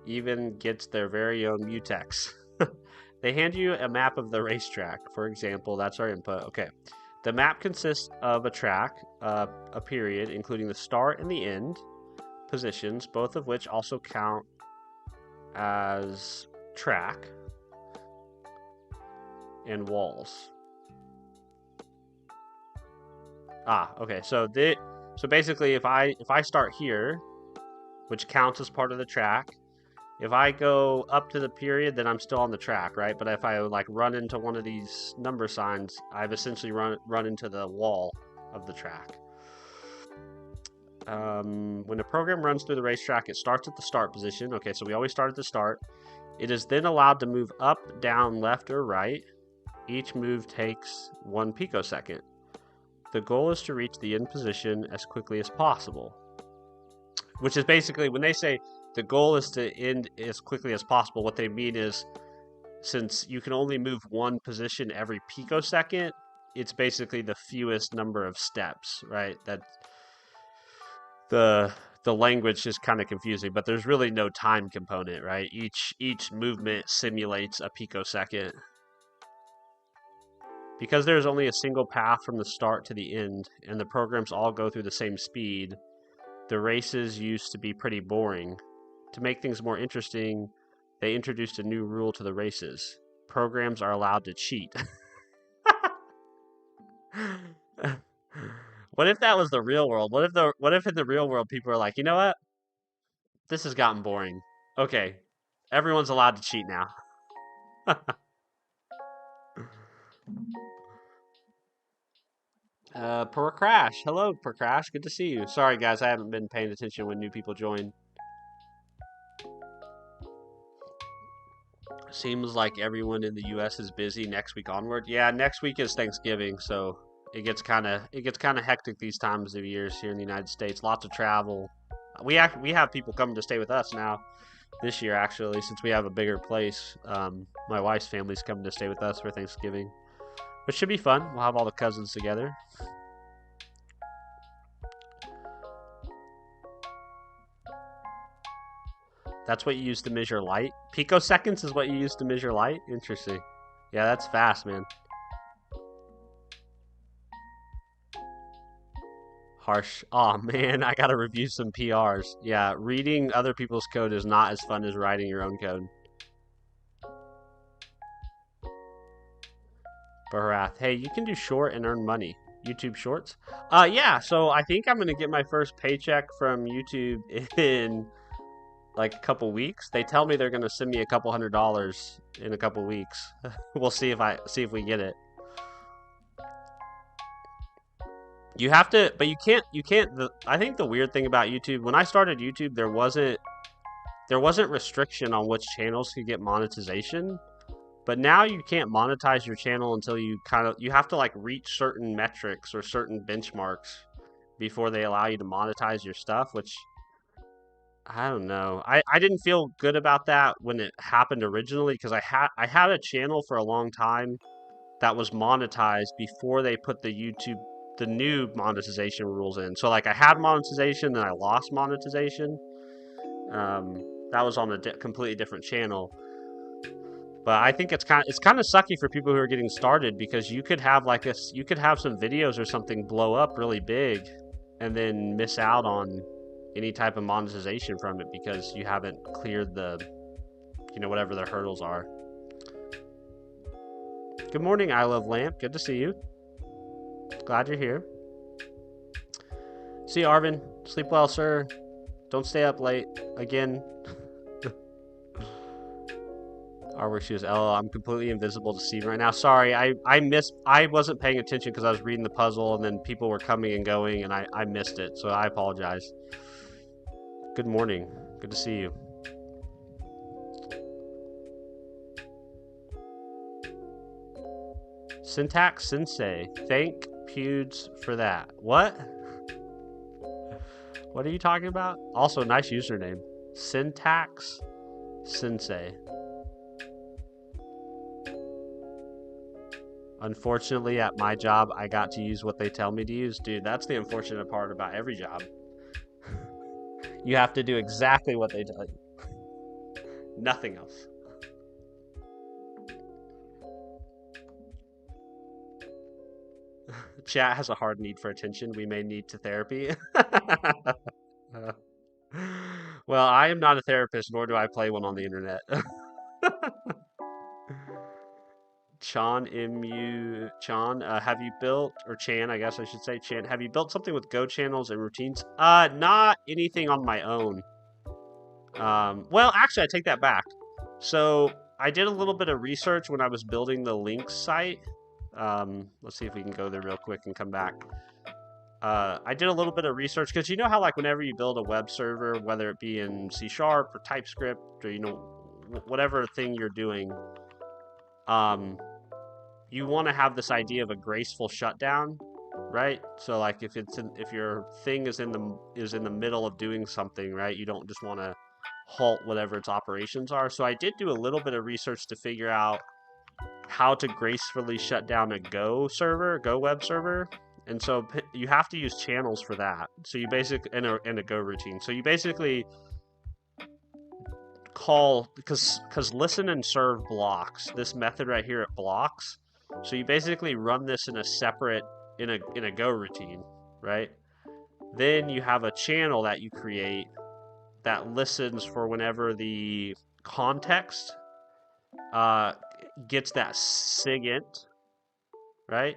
even gets their very own mutex. They hand you a map of the racetrack. For example, that's our input. Okay. The map consists of a track, a period, including the start and the end positions, both of which also count as track, and walls. Okay. So basically, if I start here, which counts as part of the track, if I go up to the period, then I'm still on the track, right? But if I like run into one of these number signs, I've essentially run into the wall of the track. When a program runs through the racetrack, it starts at the start position. Okay, so we always start at the start. It is then allowed to move up, down, left, or right. Each move takes 1 picosecond. The goal is to reach the end position as quickly as possible. Which is basically, when they say the goal is to end as quickly as possible, what they mean is, since you can only move 1 position every picosecond, it's basically the fewest number of steps, right? That the language is kind of confusing, but there's really no time component, right? Each movement simulates a picosecond. Because there's only a single path from the start to the end, and the programs all go through the same speed, the races used to be pretty boring. To make things more interesting, they introduced a new rule to the races. Programs are allowed to cheat. What if that was the real world? What if in the real world people are like, you know what? This has gotten boring. Okay, everyone's allowed to cheat now. Per Crash. Hello, Per Crash. Good to see you. Sorry, guys, I haven't been paying attention when new people join. Seems like everyone in the U.S. is busy next week onward. Yeah, next week is Thanksgiving, so it gets kind of hectic these times of years here in the United States. Lots of travel. We have people coming to stay with us now this year, actually, since we have a bigger place. My wife's family's coming to stay with us for Thanksgiving, which should be fun. We'll have all the cousins together. That's what you use to measure light? Picoseconds is what you use to measure light? Interesting. Yeah, that's fast, man. Harsh. Oh man, I gotta review some PRs. Yeah, reading other people's code is not as fun as writing your own code. Barath. Hey, you can do short and earn money. YouTube Shorts? Yeah, so I think I'm gonna get my first paycheck from YouTube in like a couple weeks. They tell me they're gonna send me a couple $100 in a couple weeks. We'll see if we get it. You have to, but you can't. I think the weird thing about YouTube, when I started YouTube, there wasn't restriction on which channels could get monetization. But now you can't monetize your channel until you have to like reach certain metrics or certain benchmarks before they allow you to monetize your stuff, which I don't know. I didn't feel good about that when it happened originally because I had a channel for a long time that was monetized before they put the new monetization rules in. So like I had monetization, then I lost monetization. That was on a completely different channel. But I think it's kind of sucky for people who are getting started because you could have you could have some videos or something blow up really big and then miss out on any type of monetization from it because you haven't cleared the whatever the hurdles are. Good morning, I Love Lamp. Good to see you. Glad you're here. See you, Arvin. Sleep well, sir. Don't stay up late again. Artwork shoes. Oh, I'm completely invisible to Steven right now. Sorry, I wasn't paying attention because I was reading the puzzle and then people were coming and going and I missed it, so I apologize. Good morning. Good to see you. Syntax Sensei. Thank Pewds for that. What? What are you talking about? Also, nice username. Syntax Sensei. Unfortunately, at my job, I got to use what they tell me to use. Dude, that's the unfortunate part about every job. You have to do exactly what they tell you. Nothing else. Chat has a hard need for attention. We may need to therapy. Well, I am not a therapist, nor do I play one on the internet. Chan, have you built, or Chan, I guess I should say, Chan, have you built something with Go channels and routines? Not anything on my own. Well, actually, I take that back. So, I did a little bit of research when I was building the Links site. Let's see if we can go there real quick and come back. I did a little bit of research, because you know how, like, whenever you build a web server, whether it be in C# or TypeScript, or, whatever thing you're doing, you want to have this idea of a graceful shutdown, right? So like if your thing is in the middle of doing something, right? You don't just want to halt whatever its operations are. So I did do a little bit of research to figure out how to gracefully shut down a Go web server. And so you have to use channels for that. So you basically in a Go routine. So you basically call, because listen and serve blocks. This method right here, it blocks. So you basically run this in a separate, in a Go routine, right? Then you have a channel that you create that listens for whenever the context gets that SIGINT, right?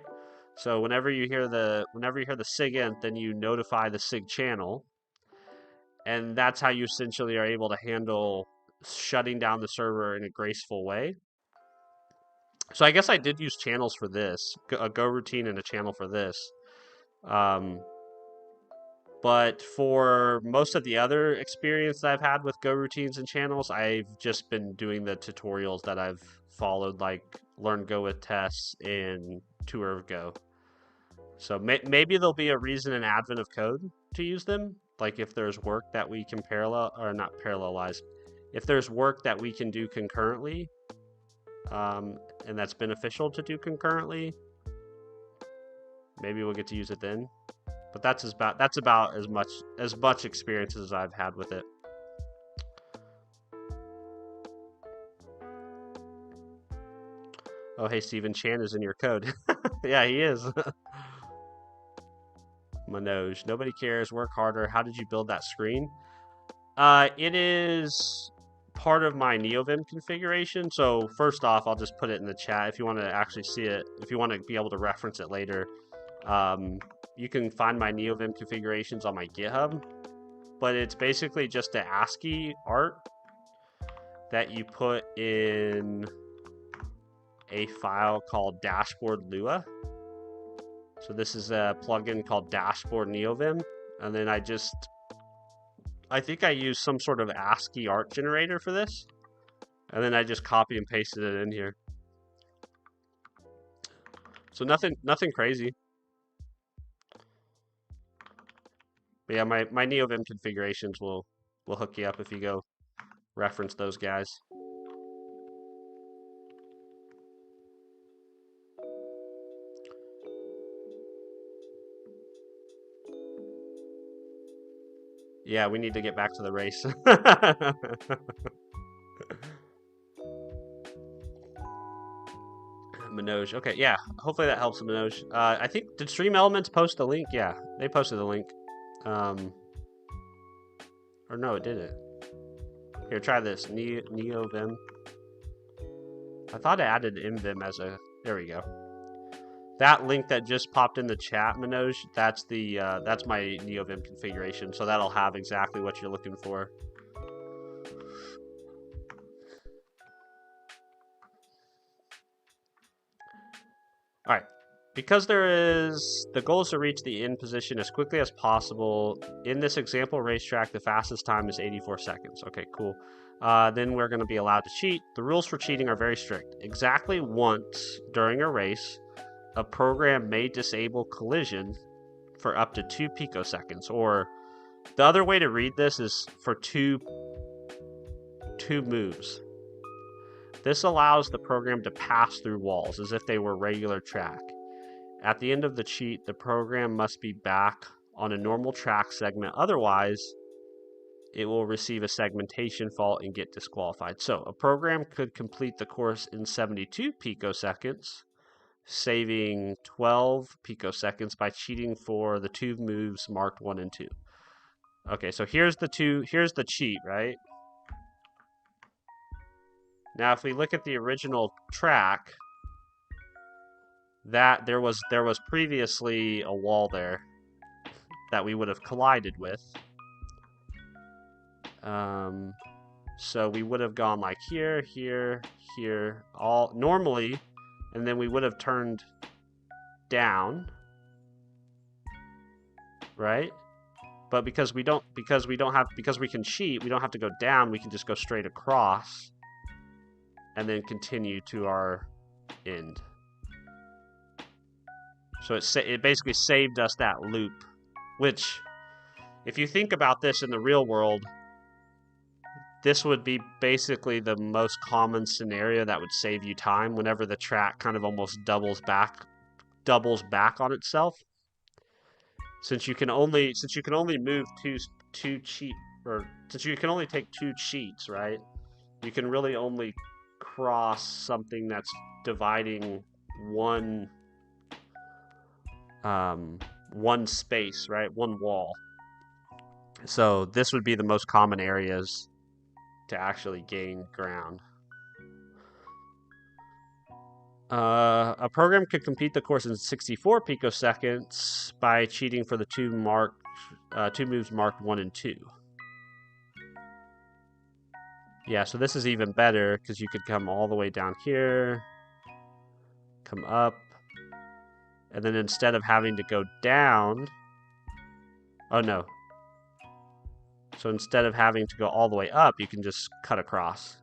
So whenever you hear the SIGINT, then you notify the SIG channel, and that's how you essentially are able to handle shutting down the server in a graceful way. So I guess I did use channels for this, a Go routine and a channel for this. But for most of the other experience that I've had with Go routines and channels, I've just been doing the tutorials that I've followed, like Learn Go with Tests and Tour of Go. So maybe there'll be a reason in Advent of Code to use them. Like if there's work that we can not parallelize, if there's work that we can do concurrently, and that's beneficial to do concurrently, maybe we'll get to use it then. But that's about as much experience as I've had with it. Oh, hey, Steven, Chan is in your code. Yeah, he is. Manoj, nobody cares. Work harder. How did you build that screen? It is part of my NeoVim configuration. So first off, I'll just put it in the chat if you want to actually see it. If you want to be able to reference it later, you can find my NeoVim configurations on my GitHub. But it's basically just an ASCII art that you put in a file called dashboard Lua. So this is a plugin called Dashboard NeoVim, and then I think I used some sort of ASCII art generator for this, and then I just copy and pasted it in here. So nothing crazy. But yeah, my NeoVim configurations will hook you up if you go reference those guys. Yeah, we need to get back to the race. Manoj. Okay, yeah. Hopefully that helps, Manoj. I think, did Stream Elements post the link? Yeah, they posted the link. Or no, it didn't. Here, try this. NeoVim. I thought I added MVim as a... There we go. That link that just popped in the chat, Manoj, that's my NeoVim configuration. So that'll have exactly what you're looking for. All right. Because the goal is to reach the in position as quickly as possible. In this example racetrack, the fastest time is 84 seconds. Okay, cool. Then we're going to be allowed to cheat. The rules for cheating are very strict. Exactly once during a race, a program may disable collision for up to 2 picoseconds. Or the other way to read this is for two moves. This allows the program to pass through walls as if they were regular track. At the end of the cheat, the program must be back on a normal track segment. Otherwise, it will receive a segmentation fault and get disqualified. So a program could complete the course in 72 picoseconds, saving 12 picoseconds by cheating for the 2 moves marked 1 and 2. Okay, so here's the cheat, right? Now, if we look at the original track, that there was previously a wall there that we would have collided with. So we would have gone like here, here, here, all normally, and then we would have turned down, right? But because we can cheat, we don't have to go down, we can just go straight across and then continue to our end. So it basically saved us that loop, which, if you think about this in the real world, this would be basically the most common scenario that would save you time whenever the track kind of almost doubles back on itself. Since you can only move two cheat, or since you can only take 2 cheats, right? You can really only cross something that's dividing one space, right? One wall. So this would be the most common areas to actually gain ground. A program could complete the course in 64 picoseconds by cheating for the 2 moves marked 1 and 2. Yeah, so this is even better because you could come all the way down here, come up, and then instead of having to go down, oh no. So instead of having to go all the way up, you can just cut across.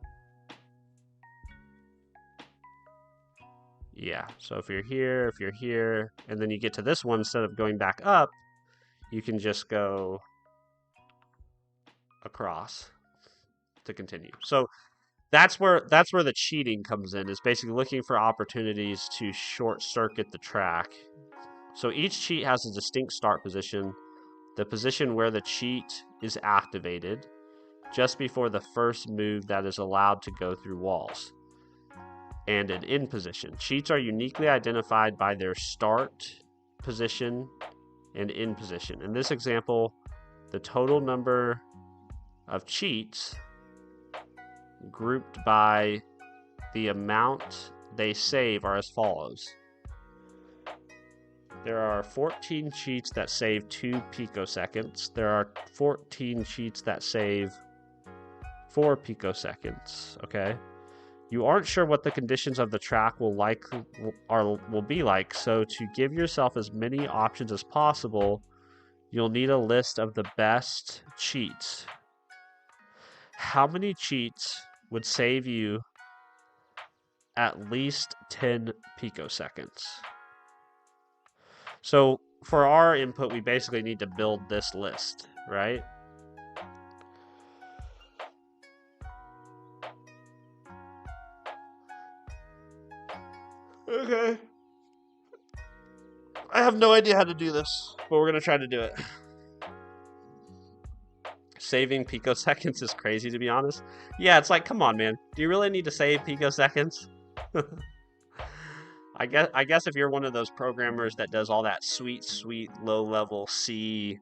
Yeah, so if you're here, and then you get to this one, instead of going back up, you can just go across to continue. So that's where the cheating comes in, is basically looking for opportunities to short circuit the track. So each cheat has a distinct start position, the position where the cheat is activated, just before the first move that is allowed to go through walls. and an end position. Cheats are uniquely identified by their start position and end position. In this example, the total number of cheats grouped by the amount they save are as follows. There are 14 cheats that save 2 picoseconds. There are 14 cheats that save 4 picoseconds, okay? You aren't sure what the conditions of the track will be like, so to give yourself as many options as possible, you'll need a list of the best cheats. How many cheats would save you at least 10 picoseconds? So for our input, we basically need to build this list, right? Okay. I have no idea how to do this, but we're going to try to do it. Saving picoseconds is crazy, to be honest. Yeah, it's like, come on, man. Do you really need to save picoseconds? I guess if you're one of those programmers that does all that sweet low-level C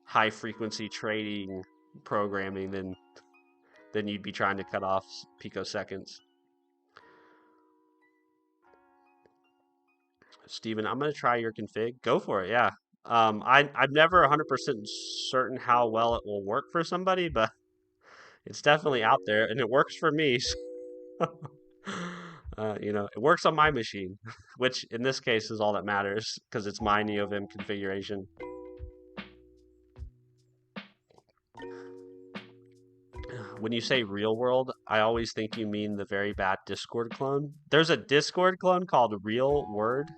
high-frequency trading programming, then you'd be trying to cut off picoseconds. Steven, I'm going to try your config. Go for it, yeah. I'm never 100% certain how well it will work for somebody, but it's definitely out there, and it works for me. It works on my machine, which in this case is all that matters because it's my NeoVim configuration. When you say real world, I always think you mean the very bad Discord clone. There's a Discord clone called Real Word.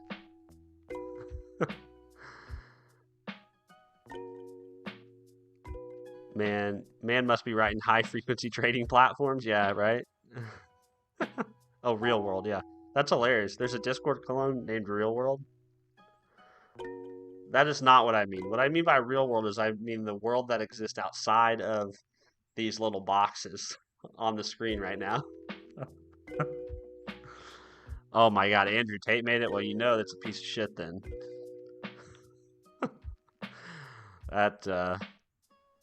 Man must be writing high frequency trading platforms. Yeah, right? Oh, Real World, yeah. That's hilarious. There's a Discord clone named Real World. That is not what I mean. What I mean by real world is I mean the world that exists outside of these little boxes on the screen right now. Oh my god, Andrew Tate made it? Well, you know that's a piece of shit then.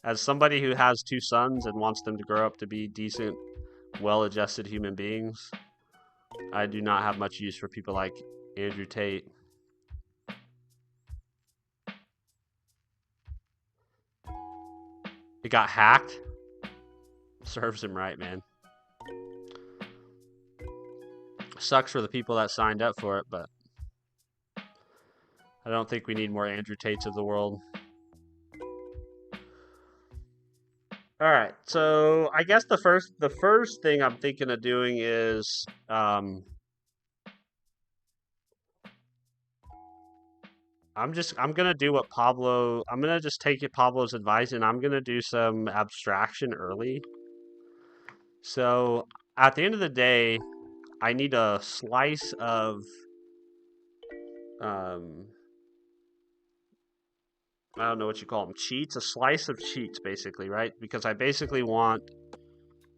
As somebody who has 2 sons and wants them to grow up to be decent, well-adjusted human beings, I do not have much use for people like Andrew Tate. It got hacked? Serves him right, man. Sucks for the people that signed up for it, but I don't think we need more Andrew Tates of the world. All right, so I guess the first thing I'm thinking of doing is I'm gonna do what I'm gonna just take Pablo's advice and I'm gonna do some abstraction early. So at the end of the day, I need a slice of I don't know what you call them, cheats, a slice of cheats basically, right? Because I basically want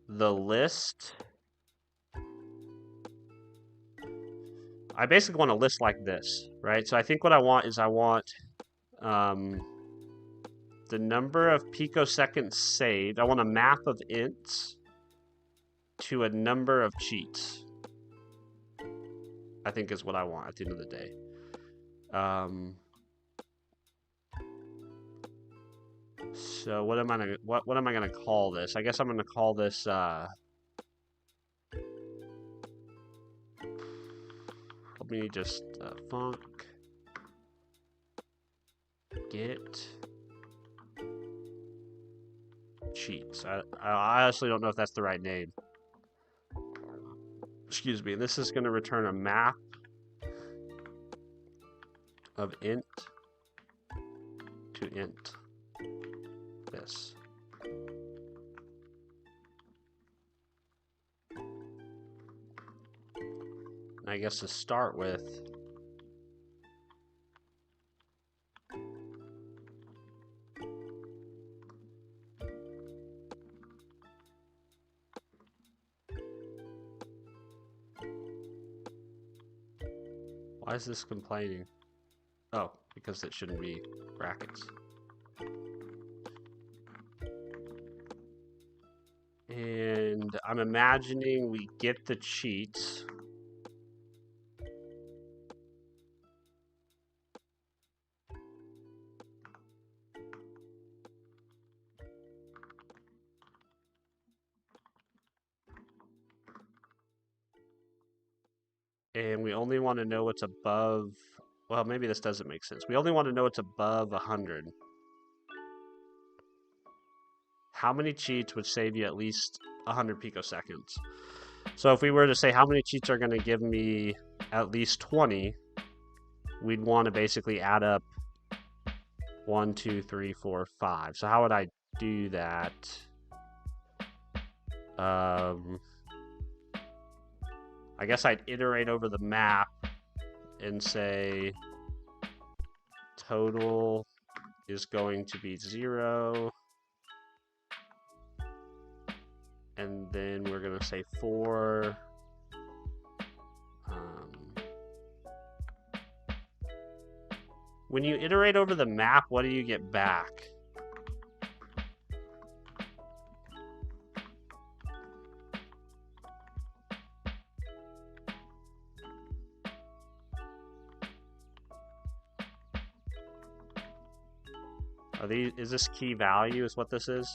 the list. I basically want a list like this, right? So I think what I want is the number of picoseconds saved. I want a map of ints to a number of cheats. I think is what I want at the end of the day. So what am I gonna call this? I guess I'm gonna call this let me just func get cheats. I honestly don't know if that's the right name. Excuse me. This is gonna return a map of int to int. This. I guess to start with, Why is this complaining? Oh, because it shouldn't be brackets. And I'm imagining we get the cheats. And we only want to know what's above. Well, maybe this doesn't make sense. We only want to know what's above 100. How many cheats would save you at least 100 picoseconds? So if we were to say how many cheats are going to give me at least 20, we'd want to basically add up 1, 2, 3, 4, 5. So how would I do that? I guess I'd iterate over the map and say total is going to be 0. And then we're going to say 4. When you iterate over the map, what do you get back? Is this key value is what this is?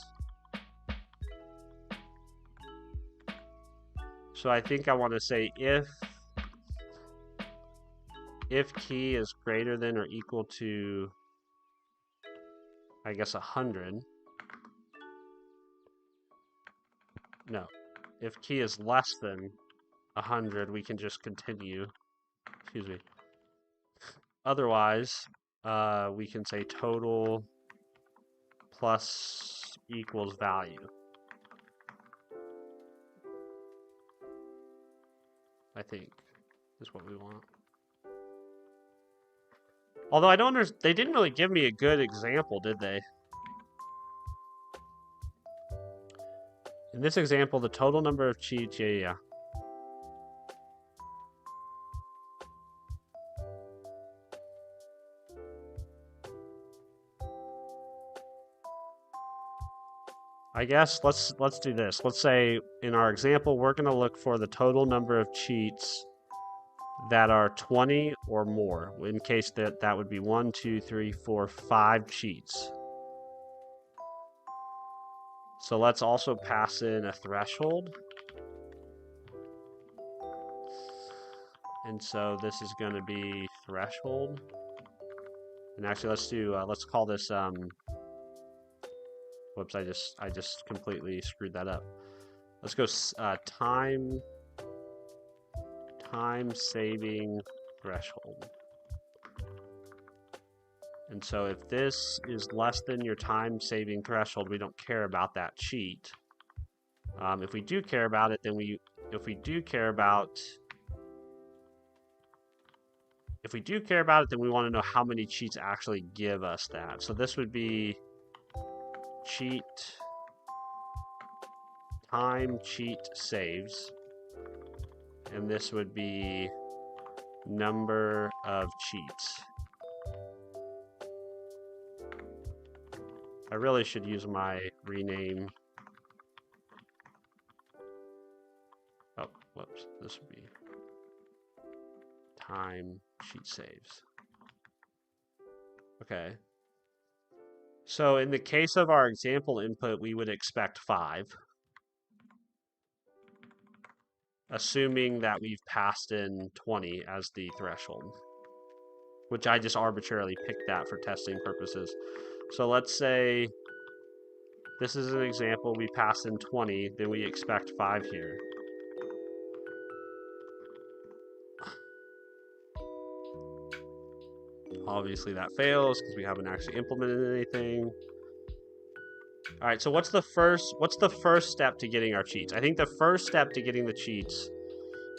So I think I want to say if key is greater than or equal to, I guess, 100. No. If key is less than 100, we can just continue. Excuse me. Otherwise, we can say total plus equals value. I think is what we want. Although I don't understand, they didn't really give me a good example, did they? In this example, the total number of cheats, yeah. I guess let's do this. Let's say in our example, we're going to look for the total number of cheats that are 20 or more. In case that would be 1, 2, 3, 4, 5 cheats. So let's also pass in a threshold. And so this is going to be threshold. And actually, let's call this whoops, I just completely screwed that up. Let's go time saving threshold. And so if this is less than your time saving threshold, we don't care about that cheat. If we do care about it, then we want to know how many cheats actually give us that. So this would be cheat saves, and this would be number of cheats. I really should use my rename. Oh, whoops. This would be time cheat saves. Okay. So in the case of our example input, we would expect 5. Assuming that we've passed in 20 as the threshold, which I just arbitrarily picked that for testing purposes. So let's say this is an example, we pass in 20, then we expect 5 here. Obviously that fails because we haven't actually implemented anything. All right, so what's the first step to getting our cheats? I think the first step to getting the cheats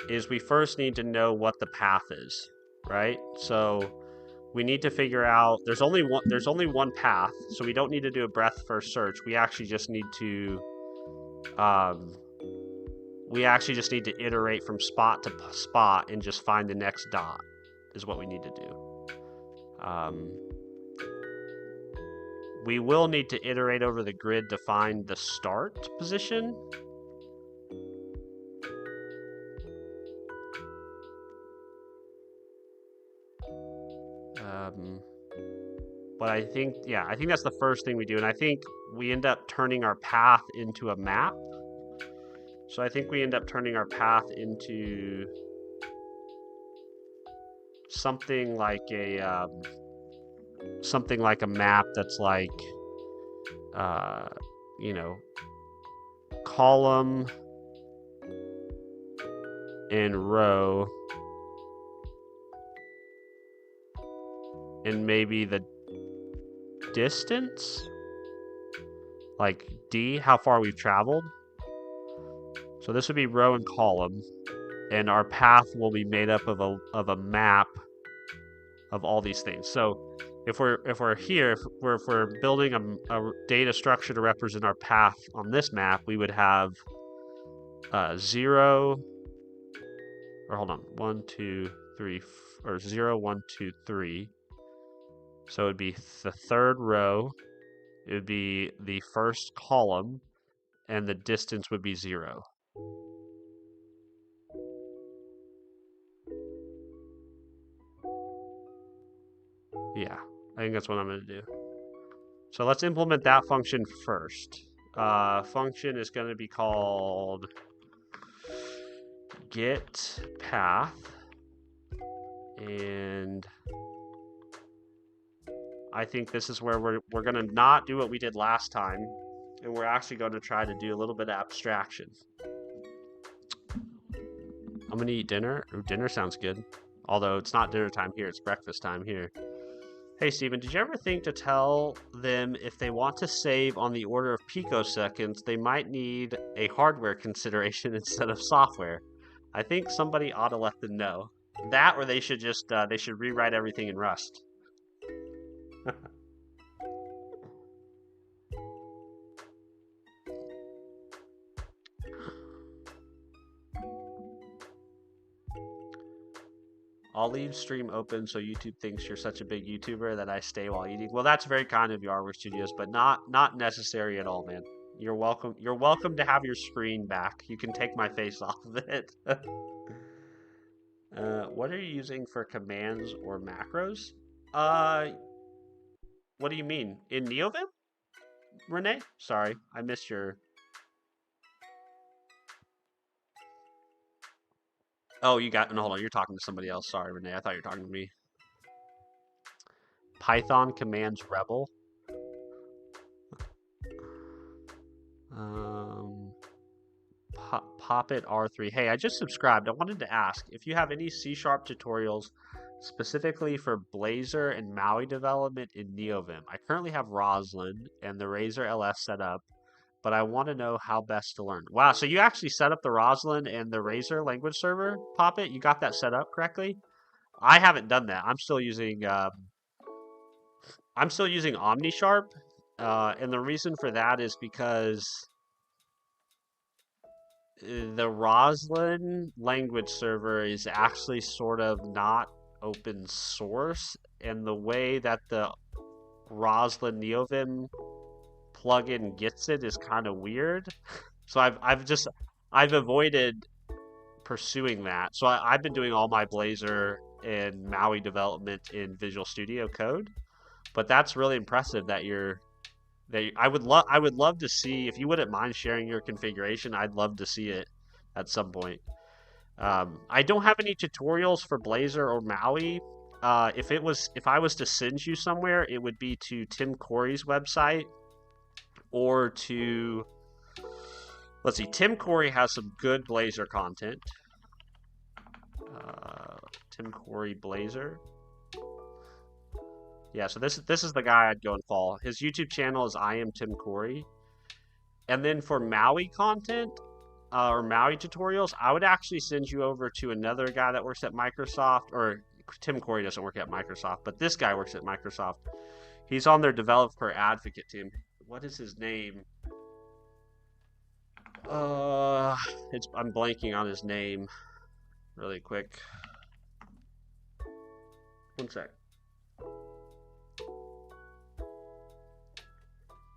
is we first need to know what the path is, right? So we need to figure out there's only one path, so we don't need to do a breadth first search. We actually just need to iterate from spot to spot and just find the next dot. is what we need to do. We will need to iterate over the grid to find the start position. But I think that's the first thing we do. And I think we end up turning our path into a map. So I think we end up turning our path into something like a map that's like, you know, column and row, and maybe the distance, like D, how far we've traveled. So this would be row and column, and our path will be made up of a map of all these things. So if we're here, if we're building a data structure to represent our path on this map, we would have 0, or hold on, 1, 2, 3, or 0, 1, 2, 3. So it would be the third row, it would be the first column, and the distance would be 0. Yeah, I think that's what I'm going to do. So let's implement that function first. Function is going to be called get path, and I think this is where we're going to not do what we did last time, and we're actually going to try to do a little bit of abstraction. I'm going to eat dinner. Ooh, dinner sounds good. Although it's not dinner time here, it's breakfast time here. Hey, Steven, did you ever think to tell them if they want to save on the order of picoseconds, they might need a hardware consideration instead of software? I think somebody ought to let them know. That, or they should just, they should rewrite everything in Rust. I'll leave stream open so YouTube thinks you're such a big YouTuber that I stay while eating. Well, that's very kind of you, Artwork Studios, but not necessary at all, man. You're welcome. You're welcome to have your screen back. You can take my face off of it. What are you using for commands or macros? What do you mean? In NeoVim? Renee? Sorry, I missed your... Oh, you got... No, hold on, you're talking to somebody else. Sorry, Renee, I thought you were talking to me. Python commands rebel. Pop it R3. Hey, I just subscribed. I wanted to ask if you have any C# tutorials specifically for Blazor and Maui development in NeoVim. I currently have Roslyn and the Razor LS set up, but I want to know how best to learn. Wow, so you actually set up the Roslyn and the Razor language server, Pop It? You got that set up correctly? I haven't done that. I'm still using OmniSharp, and the reason for that is because the Roslyn language server is actually sort of not open source, and the way that the Roslyn NeoVim plugin gets it is kind of weird. So I've avoided pursuing that. So I've been doing all my Blazor and Maui development in Visual Studio Code, but that's really impressive that I would love to see, if you wouldn't mind sharing your configuration. I'd love to see it at some point. I don't have any tutorials for Blazor or Maui. If I was to send you somewhere, it would be to Tim Corey's website, or to, let's see, Tim Corey has some good Blazor content. Tim Corey Blazor. Yeah, so this is the guy I'd go and follow. His YouTube channel is I Am Tim Corey. And then for Maui content, or Maui tutorials, I would actually send you over to another guy that works at Microsoft, or Tim Corey doesn't work at Microsoft, but this guy works at Microsoft. He's on their developer advocate team. What is his name? I'm blanking on his name really quick. One sec.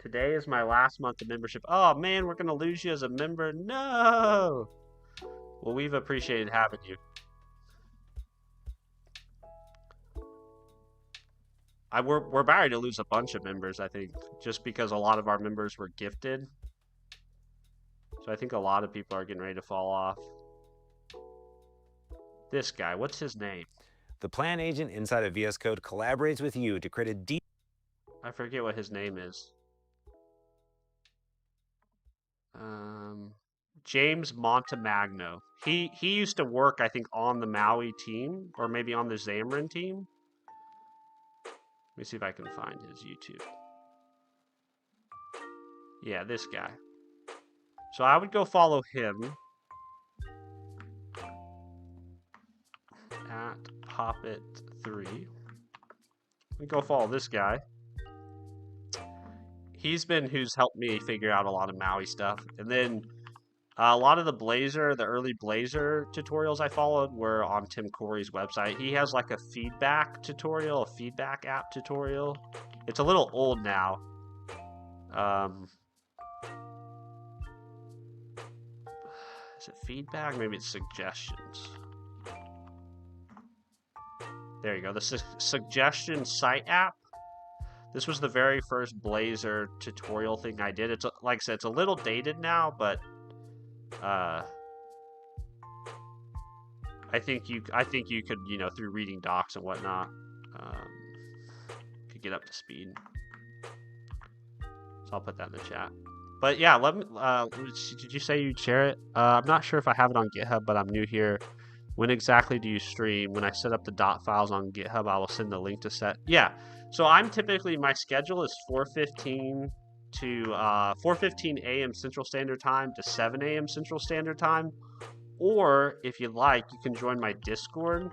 Today is my last month of membership. Oh man, we're gonna lose you as a member. No. Well, we've appreciated having you. We're about to lose a bunch of members, I think, just because a lot of our members were gifted. So I think a lot of people are getting ready to fall off. This guy, what's his name? The plan agent inside of VS Code collaborates with you to create a deep... I forget what his name is. James Montemagno. He used to work, I think, on the Maui team, or maybe on the Xamarin team. Let me see if I can find his YouTube. Yeah, this guy. So I would go follow him at Poppet3. We go follow this guy. He's been who's helped me figure out a lot of Maui stuff. And then a lot of the early Blazor tutorials I followed were on Tim Corey's website. He has like a feedback tutorial, a feedback app tutorial. It's a little old now. Is it feedback? Maybe it's suggestions. There you go. The suggestion site app. This was the very first Blazor tutorial thing I did. It's like I said, it's a little dated now, but I think you could, you know, through reading docs and whatnot, could get up to speed. So I'll put that in the chat. But yeah, let me. Did you say you'd share it? I'm not sure if I have it on GitHub, but I'm new here. When exactly do you stream? When I set up the dot files on GitHub, I will send the link to set. Yeah. So I'm typically, my schedule is 4:15 to 4:15 a.m. Central Standard Time to 7 a.m. Central Standard Time. Or if you like, you can join my Discord,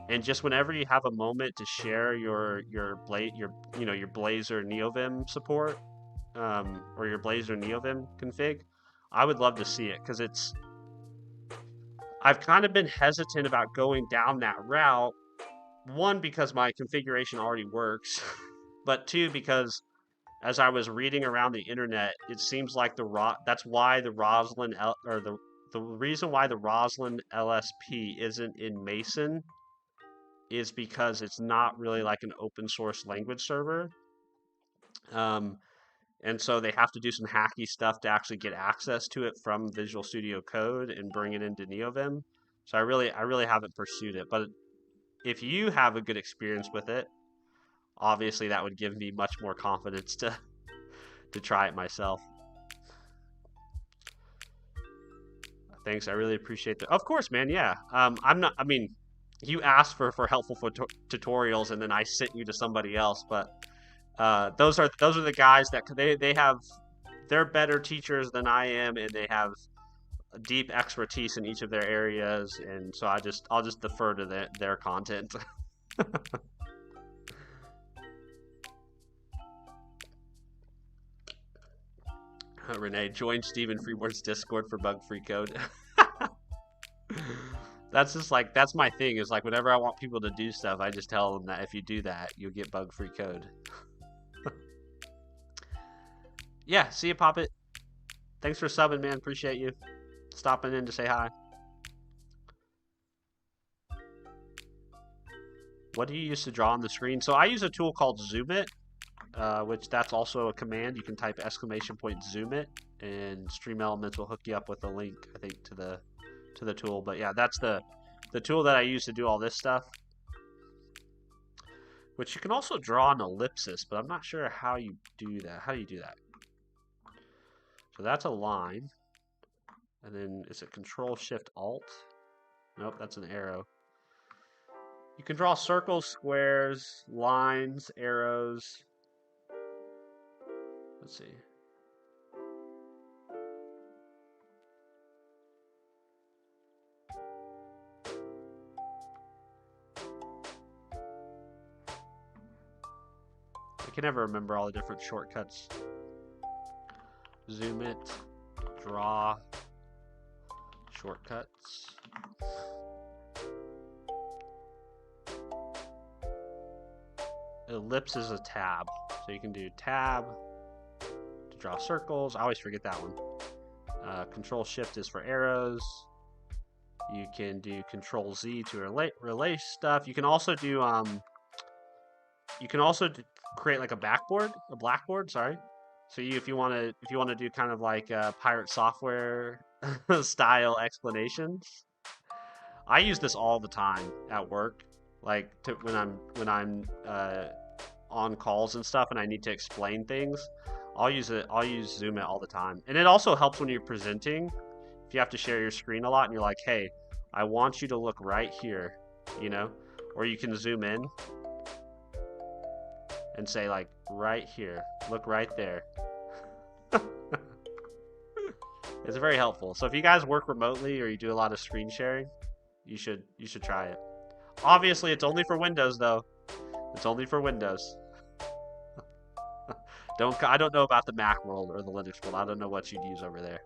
and just whenever you have a moment to share your Blazor NeoVim support, or your Blazor NeoVim config, I would love to see it, because I've kind of been hesitant about going down that route. One, because my configuration already works, but two, because as I was reading around the internet, it seems like that's why the Roslyn the reason why the Roslyn LSP isn't in Mason is because it's not really like an open source language server. And so they have to do some hacky stuff to actually get access to it from Visual Studio Code and bring it into NeoVim. So I really haven't pursued it. But if you have a good experience with it, obviously that would give me much more confidence to try it myself. Thanks, I really appreciate that. Of course, man. Yeah. You asked for helpful tutorials, and then I sent you to somebody else. But those are the guys that they're better teachers than I am, and they have deep expertise in each of their areas, and so I'll just defer to their content. Renee, join Stephen Freeborn's Discord for bug-free code. That's just like, that's my thing, is like whenever I want people to do stuff, I just tell them that if you do that, you'll get bug-free code. Yeah, see you, Poppet. Thanks for subbing, man. Appreciate you stopping in to say hi. What do you use to draw on the screen? So I use a tool called Zoom It, which that's also a command. You can type !zoom it, and Stream Elements will hook you up with a link, I think, to the tool. But yeah, that's the tool that I use to do all this stuff. Which you can also draw an ellipsis, but I'm not sure how you do that. How do you do that? So that's a line. And then is it Control-Shift-Alt? Nope, that's an arrow. You can draw circles, squares, lines, arrows. Let's see. I can never remember all the different shortcuts. Zoom it, draw, shortcuts. ellipse is a tab. So you can do tab to draw circles. I always forget that one. Control Shift is for arrows. You can do Control Z to relay stuff. You can also do create like a blackboard. Sorry. So if you want to do kind of like pirate software style explanations. I use this all the time at work, like when I'm on calls and stuff, and I need to explain things. I'll use Zoom it all the time, and it also helps when you're presenting. If you have to share your screen a lot, and you're like, "Hey, I want you to look right here," you know, or you can zoom in and say like, "Right here, look right there." It's very helpful. So if you guys work remotely or you do a lot of screen sharing, you should try it. Obviously, it's only for Windows though. It's only for Windows. I don't know about the Mac world or the Linux world. I don't know what you'd use over there.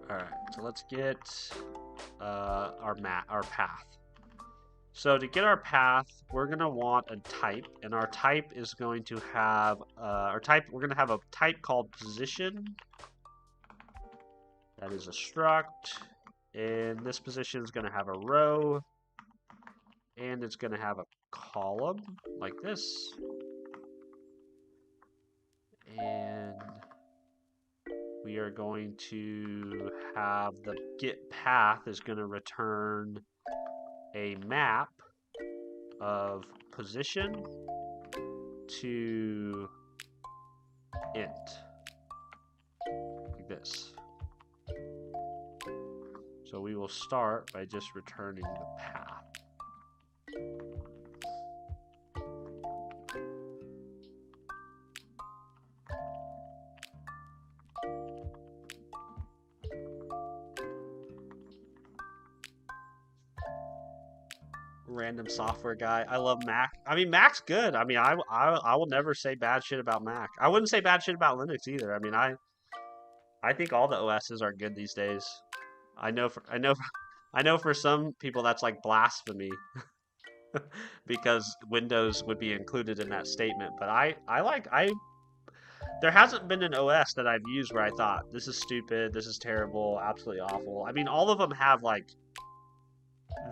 All right, so let's get our path. So to get our path, we're gonna want a type, and our type is going to have we're gonna have a type called position. That is a struct, and this position is gonna have a row, and it's gonna have a column like this, and we are going to have the get path is going to return a map of position to int, like this. So we will start by just returning the path. Random software guy. I love Mac. I mean, Mac's good. I mean, I will never say bad shit about Mac. I wouldn't say bad shit about Linux either. I mean, I think all the OSs are good these days. I know for some people that's like blasphemy because Windows would be included in that statement. But there hasn't been an OS that I've used where I thought this is stupid, this is terrible, absolutely awful. I mean, all of them have like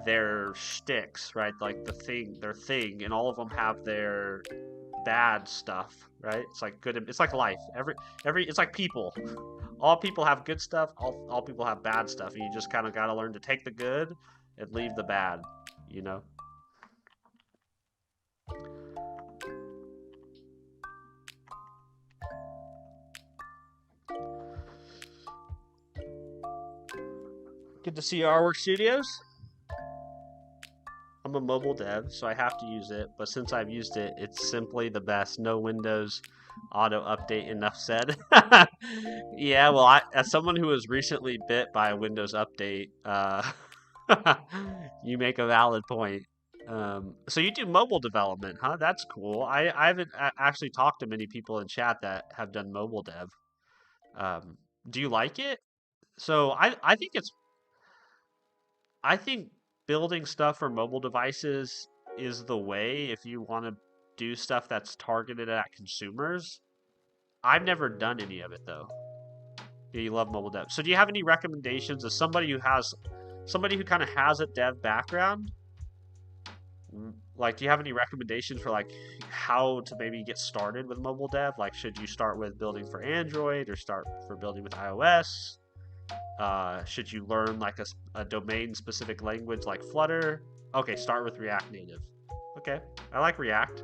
their shticks, right? Like their thing, and all of them have their bad stuff, right? It's like good. It's like life. It's like people. All people have good stuff. All people have bad stuff, and you just kind of got to learn to take the good and leave the bad, you know. Good to see you, Our Work Studios. I'm a mobile dev, so I have to use it, but since I've used it, it's simply the best. No Windows auto update, enough said. Yeah, well, as someone who was recently bit by a Windows update, you make a valid point. So you do mobile development, huh? That's cool. I haven't actually talked to many people in chat that have done mobile dev. Do you like it? So I think building stuff for mobile devices is the way if you want to do stuff that's targeted at consumers. I've never done any of it though. Yeah, you love mobile dev. So do you have any recommendations as somebody who kind of has a dev background? Like, do you have any recommendations for like how to maybe get started with mobile dev? Like, should you start with building for Android or start for building with iOS? Should you learn like a domain-specific language like Flutter? Okay, start with React Native. Okay, I like React.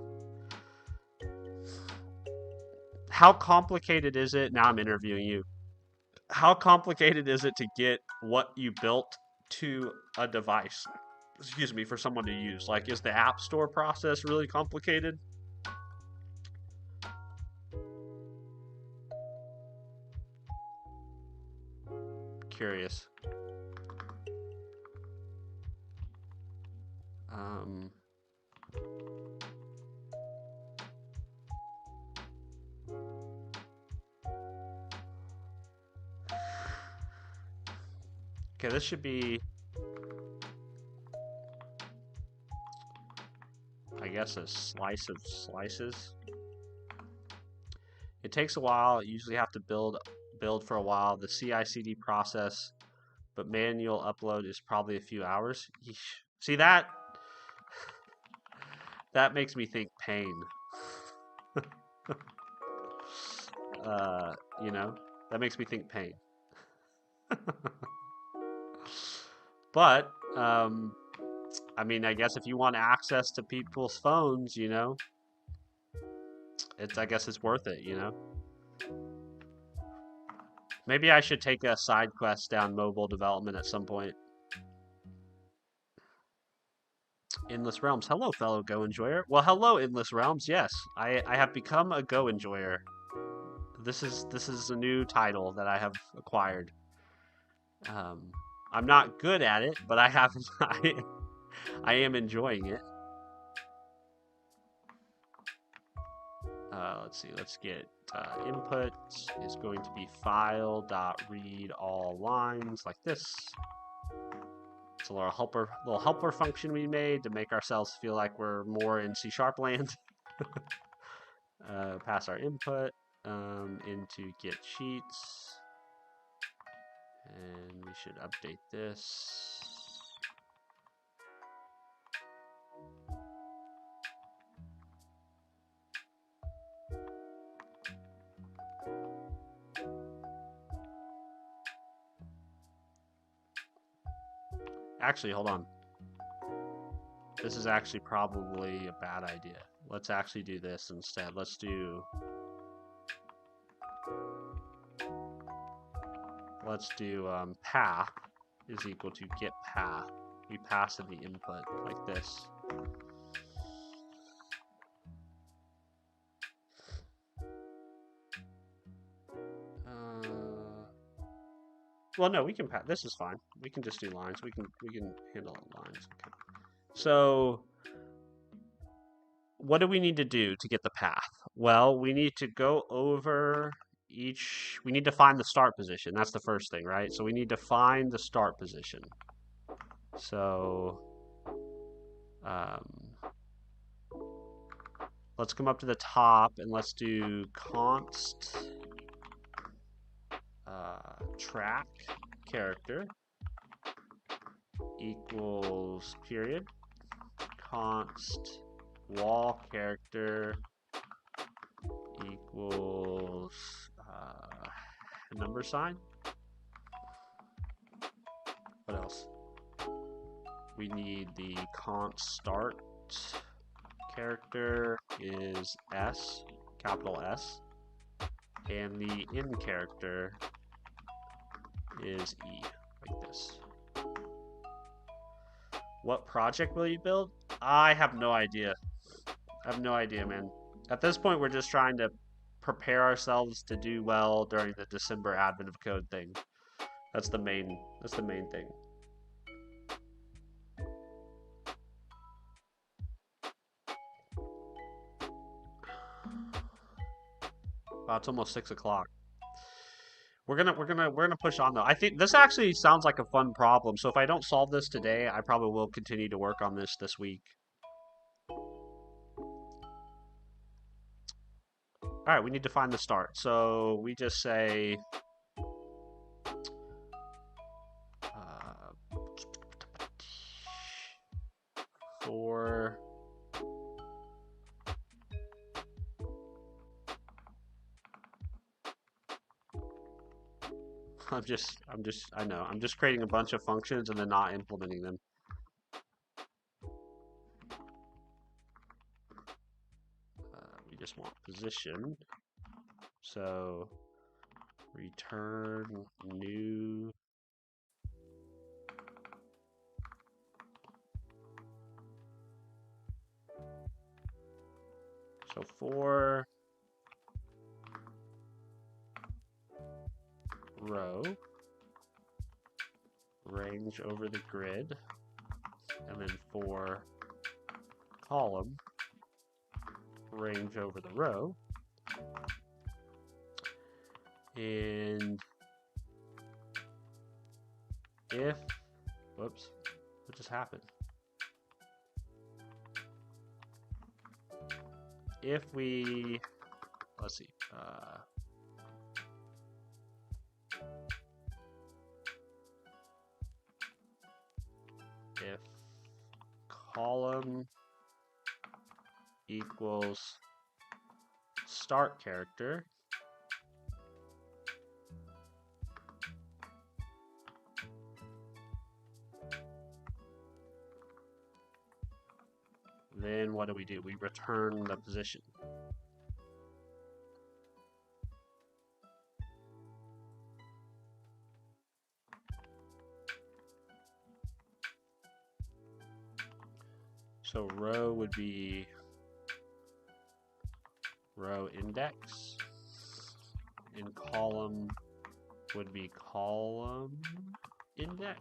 How complicated is it? Now I'm interviewing you. How complicated is it to get what you built to a device? Excuse me, for someone to use. Like, is the App Store process really complicated? Curious. Okay, this should be guess, a slice of slices. It takes a while. You usually have to build for a while. The CI/CD process, but manual upload is probably a few hours. Yeesh. See that? That makes me think pain. You know, that makes me think pain. But, I mean, I guess if you want access to people's phones, you know, I guess it's worth it, you know? Maybe I should take a side quest down mobile development at some point. Endless Realms. Hello, fellow Go enjoyer. Well, hello, Endless Realms. Yes, I have become a Go enjoyer. This is a new title that I have acquired. I'm not good at it, but I have I am enjoying it. Let's see. Let's get input is going to be file.read all lines like this. It's a little helper function we made to make ourselves feel like we're more in C# land. Pass our input into get sheets, and we should update this. Actually, hold on. This is actually probably a bad idea. Let's actually do this instead. Let's do path is equal to get path. We pass in the input like this. Well, no, we can pass. This is fine. We can just do lines. We can handle lines. Okay. So, what do we need to do to get the path? Well, we need to go over each. We need to find the start position. That's the first thing, right? So we need to find the start position. So, let's come up to the top and let's do const track character equals period const wall character equals number sign. What else? We need the const start character is S, capital S, and the end character is E, like this. What project will you build? I have no idea. I have no idea, man. At this point, we're just trying to prepare ourselves to do well during the December Advent of Code thing. That's the main thing. Wow, it's almost 6 o'clock. We're gonna push on though. I think this actually sounds like a fun problem. So if I don't solve this today, I probably will continue to work on this week. All right, we need to find the start. So we just say for I know. I'm just creating a bunch of functions and then not implementing them. We just want position. So return new. So for row, range over the grid, and then for column, range over the row, and if, whoops, what just happened? if we, let's see, if column equals start character, then what do? We return the position. So row would be row index, and column would be column index.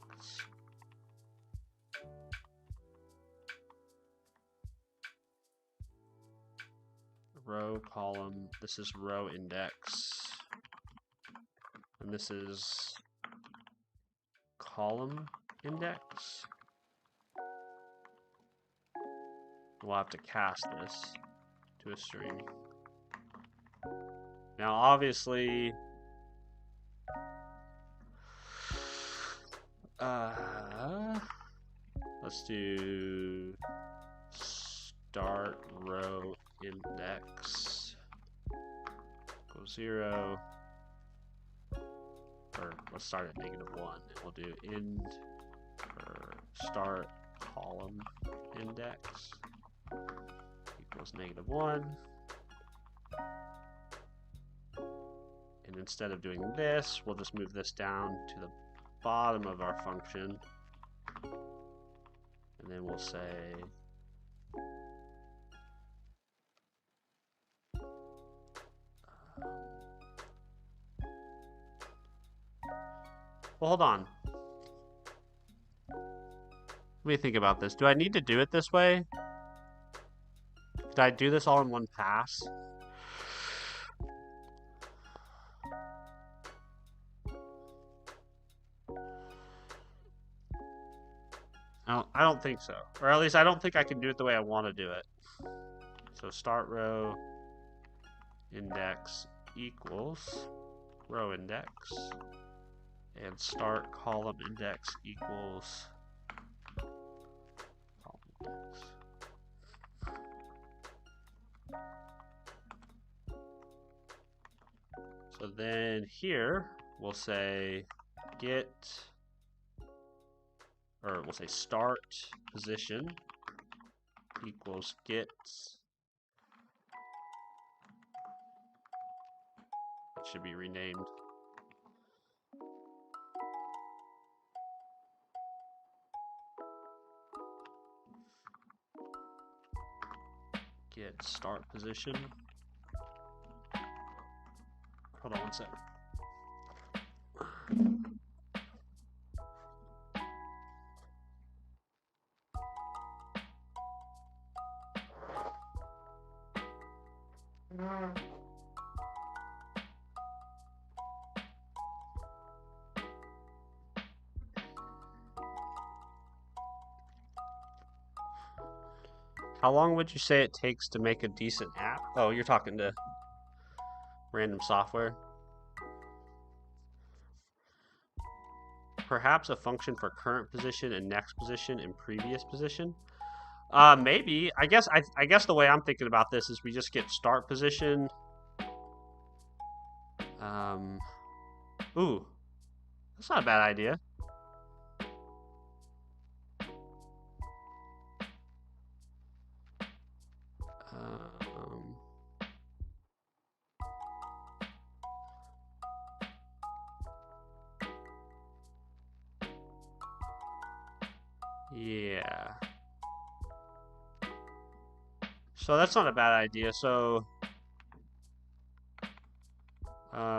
Row, column, this is row index, and this is column index. We'll have to cast this to a string. Now, obviously, let's do start row index equals 0, or let's start at -1. We'll do end or start column index equals -1. And instead of doing this, we'll just move this down to the bottom of our function. And then we'll say well, hold on. Let me think about this. Do I need to do it this way? Did I do this all in one pass? I don't think so. Or at least I don't think I can do it the way I want to do it. So start row index equals row index, and start column index equals column index. So then here we'll say get, or we'll say start position equals get, it should be renamed, get start position. Hold on one sec. How long would you say it takes to make a decent app? Oh, you're talking to random software. Perhaps a function for current position and next position and previous position. Maybe. I guess the way I'm thinking about this is we just get start position. Ooh, that's not a bad idea. Yeah. So that's not a bad idea. So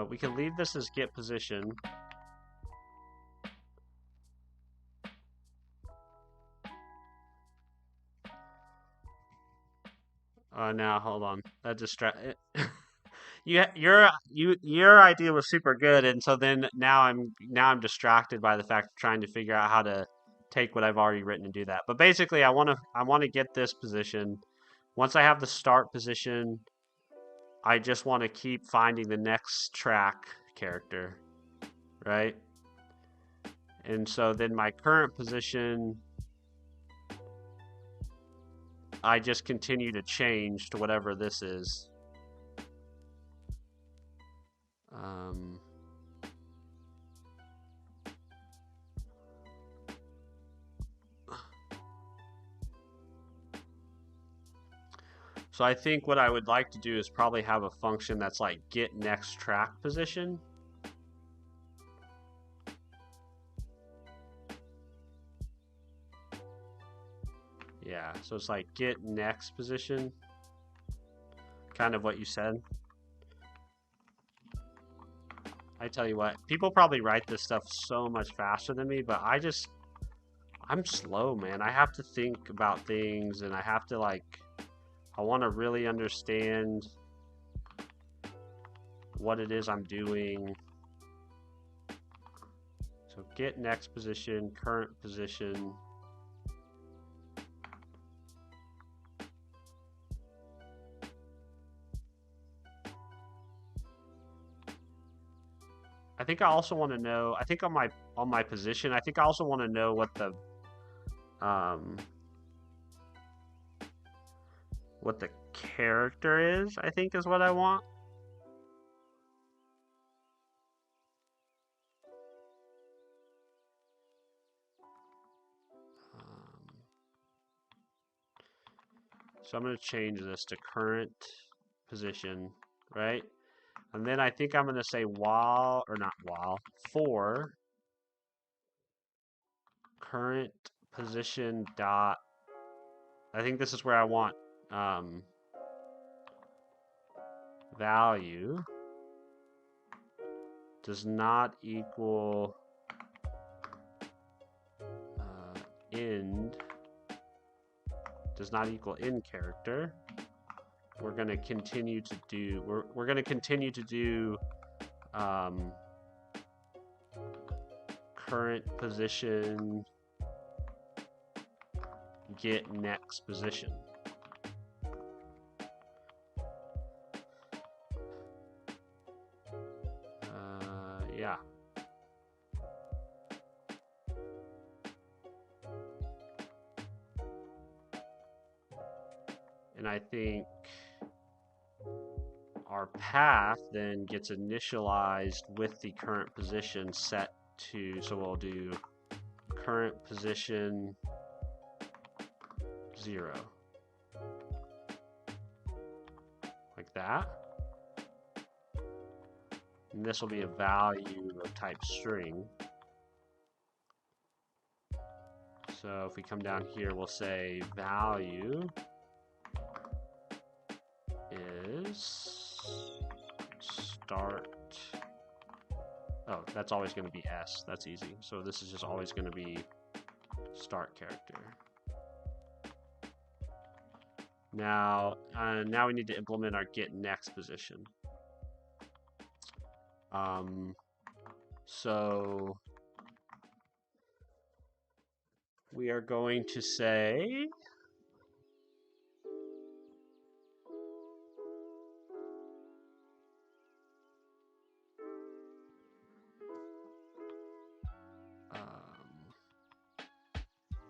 we can leave this as get position. Now hold on. That your idea was super good, and so then now I'm distracted by the fact of trying to figure out how to take what I've already written and do that. But basically, I want to get this position. once I have the start position, I just want to keep finding the next track character, right? And so then my current position, I just continue to change to whatever this is. So I think what I would like to do is probably have a function that's like get next track position. Yeah, so it's like get next position. Kind of what you said. I tell you what, people probably write this stuff so much faster than me, but I'm slow, man. I have to think about things, and I have to I want to really understand what it is I'm doing. So get next position, current position. I think I also want to know, I think on my position, I think I also want to know what the character is, I think is what I want. So I'm going to change this to current position, right? And then I think I'm going to say for current position dot, I think this is where I want value does not equal end, does not equal end character. We're going to continue to do, we're going to continue to do current position get next position. Yeah. And I think our path then gets initialized with the current position set to, so we'll do current position 0. Like that. And this will be a value of type string. So if we come down here, we'll say value is start. Oh, that's always going to be S. That's easy. So this is just always going to be start character. Now we need to implement our get next position. So we are going to say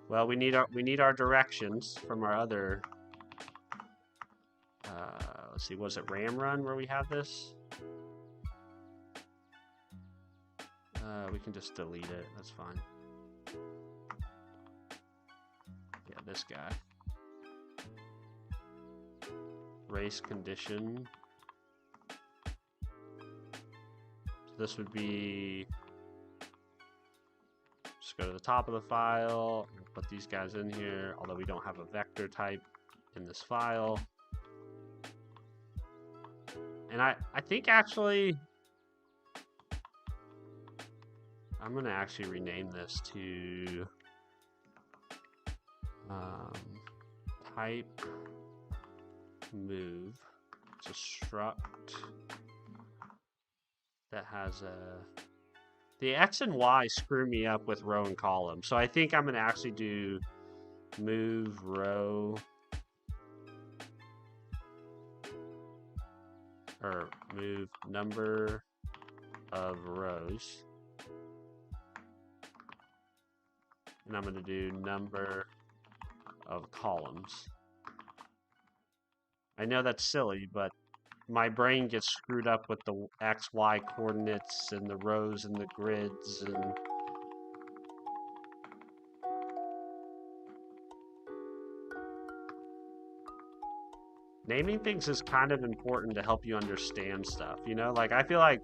well, we need our directions from our other let's see, was it RAM run where we have this? We can just delete it, that's fine. Yeah, this guy. Race condition. So this would be, just go to the top of the file, and put these guys in here, although we don't have a vector type in this file. And I think actually, I'm going to actually rename this to type move. It's a struct that has the X and Y screw me up with row and column. So I think I'm going to actually do move row or move number of rows. And I'm going to do number of columns. I know that's silly, but my brain gets screwed up with the X, Y coordinates and the rows and the grids and naming things is kind of important to help you understand stuff, you know? Like I feel like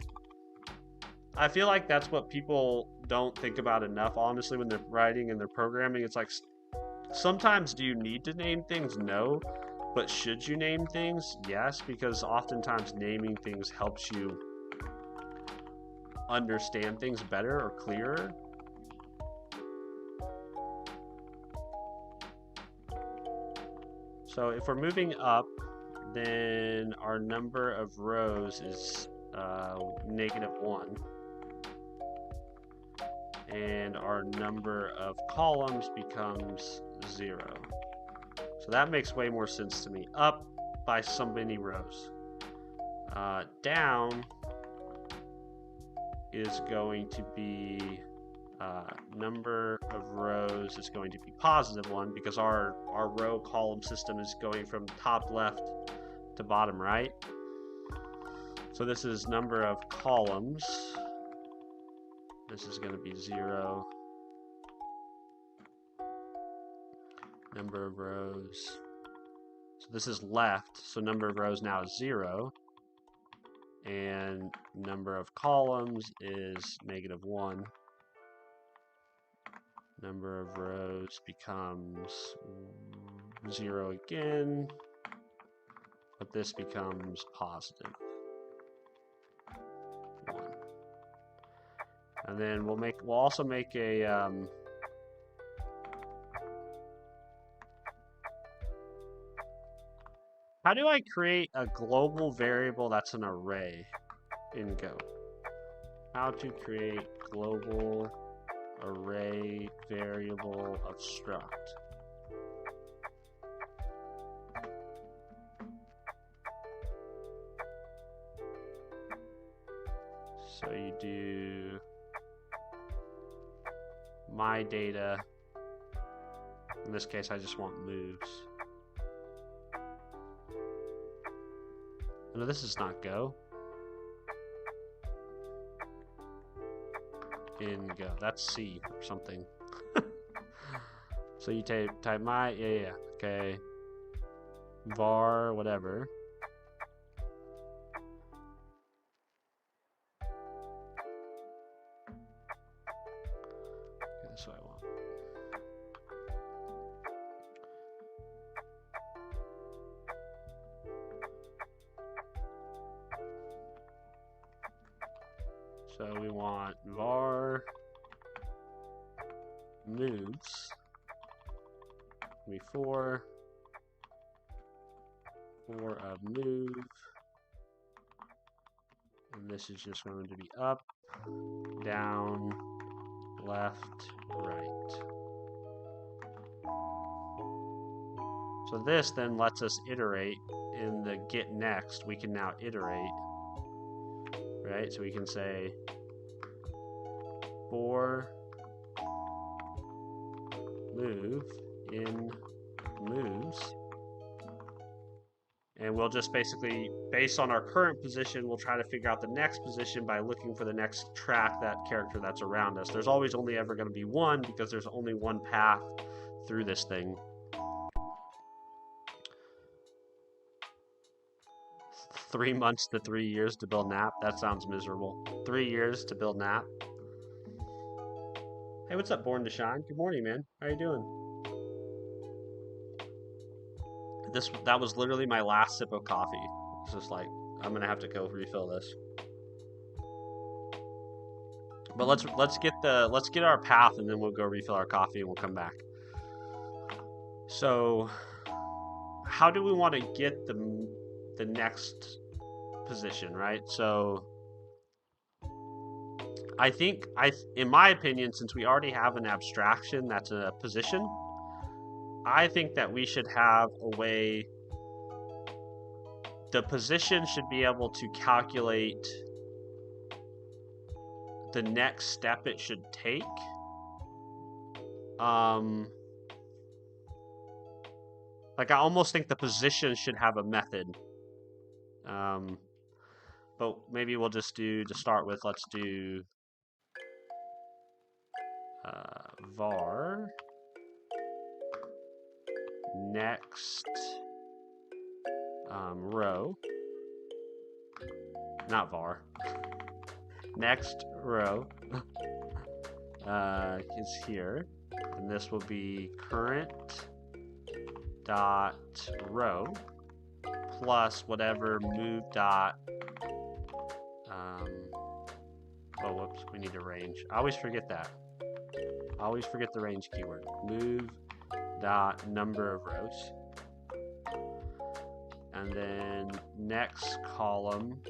that's what people don't think about enough, honestly, when they're writing and they're programming. It's like sometimes do you need to name things? No. But should you name things? Yes, because oftentimes naming things helps you understand things better or clearer. So if we're moving up, then our number of rows is -1. And our number of columns becomes 0. So that makes way more sense to me. Up by so many rows. Down is going to be number of rows is going to be +1 because our row column system is going from top left to bottom right. So this is number of columns. This is going to be 0. Number of rows. So this is left, so number of rows now is 0. And number of columns is -1. Number of rows becomes 0 again, but this becomes +1. And then we'll also make a how do I create a global variable that's an array in Go? How to create global array variable of struct. So you do my data. In this case, I just want moves. No, this is not Go. In Go. That's C or something. So you type my, yeah, okay. Var, whatever. Okay, that's what I want. So we want var moves be 4 of move, and this is just going to be up, down, left, right. So this then lets us iterate in the get next. We can now iterate, right? So we can say for move in moves, and we'll just basically, based on our current position, we'll try to figure out the next position by looking for the next track, that character that's around us. There's always only ever going to be one because there's only one path through this thing. Three months to 3 years to build an app. That sounds miserable. 3 years to build an app. Hey, what's up, Born to Shine? Good morning, man. How you doing? That was literally my last sip of coffee. It's just like, I'm gonna have to go refill this. But let's get our path, and then we'll go refill our coffee and we'll come back. So how do we want to get the next position, right? So I think, in my opinion, since we already have an abstraction that's a position, I think that we should have a way the position should be able to calculate the next step it should take. Like, I almost think the position should have a method. But maybe we'll just do, to start with, let's do var next row, not var, next row is here, and this will be current dot row plus whatever move dot oh whoops, we need a range. I always forget that. I always forget the range keyword. Move dot number of rows. And then next column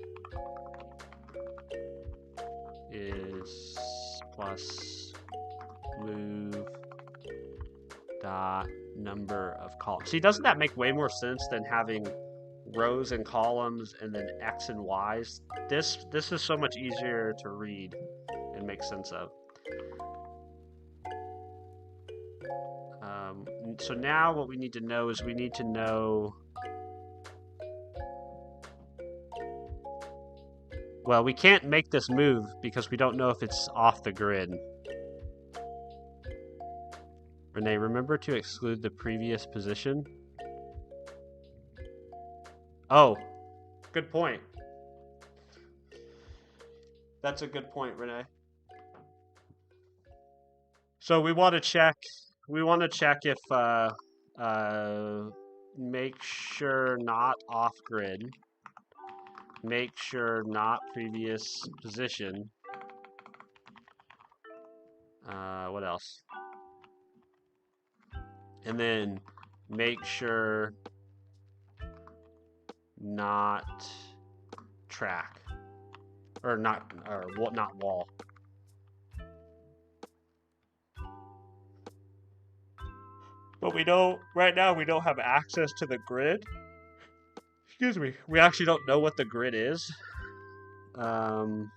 is plus move dot number of columns. See, doesn't that make way more sense than having rows and columns and then X and Y's? This is so much easier to read and make sense of. So now what we need to know is we need to know, well, we can't make this move because we don't know if it's off the grid. Renee, remember to exclude the previous position. Oh, good point. That's a good point, Renee. So we want to check if make sure not off grid, make sure not previous position. What else? And then make sure not track, or not wall. But we don't, right now we don't have access to the grid. Excuse me. We actually don't know what the grid is. So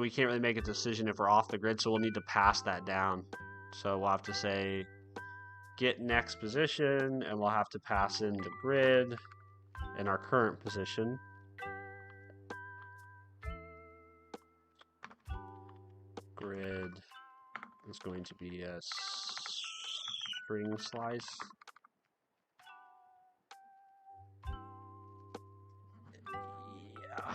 we can't really make a decision if we're off the grid, so we'll need to pass that down. So we'll have to say get next position, and we'll have to pass in the grid and our current position. Grid is going to be a string slice. Yeah.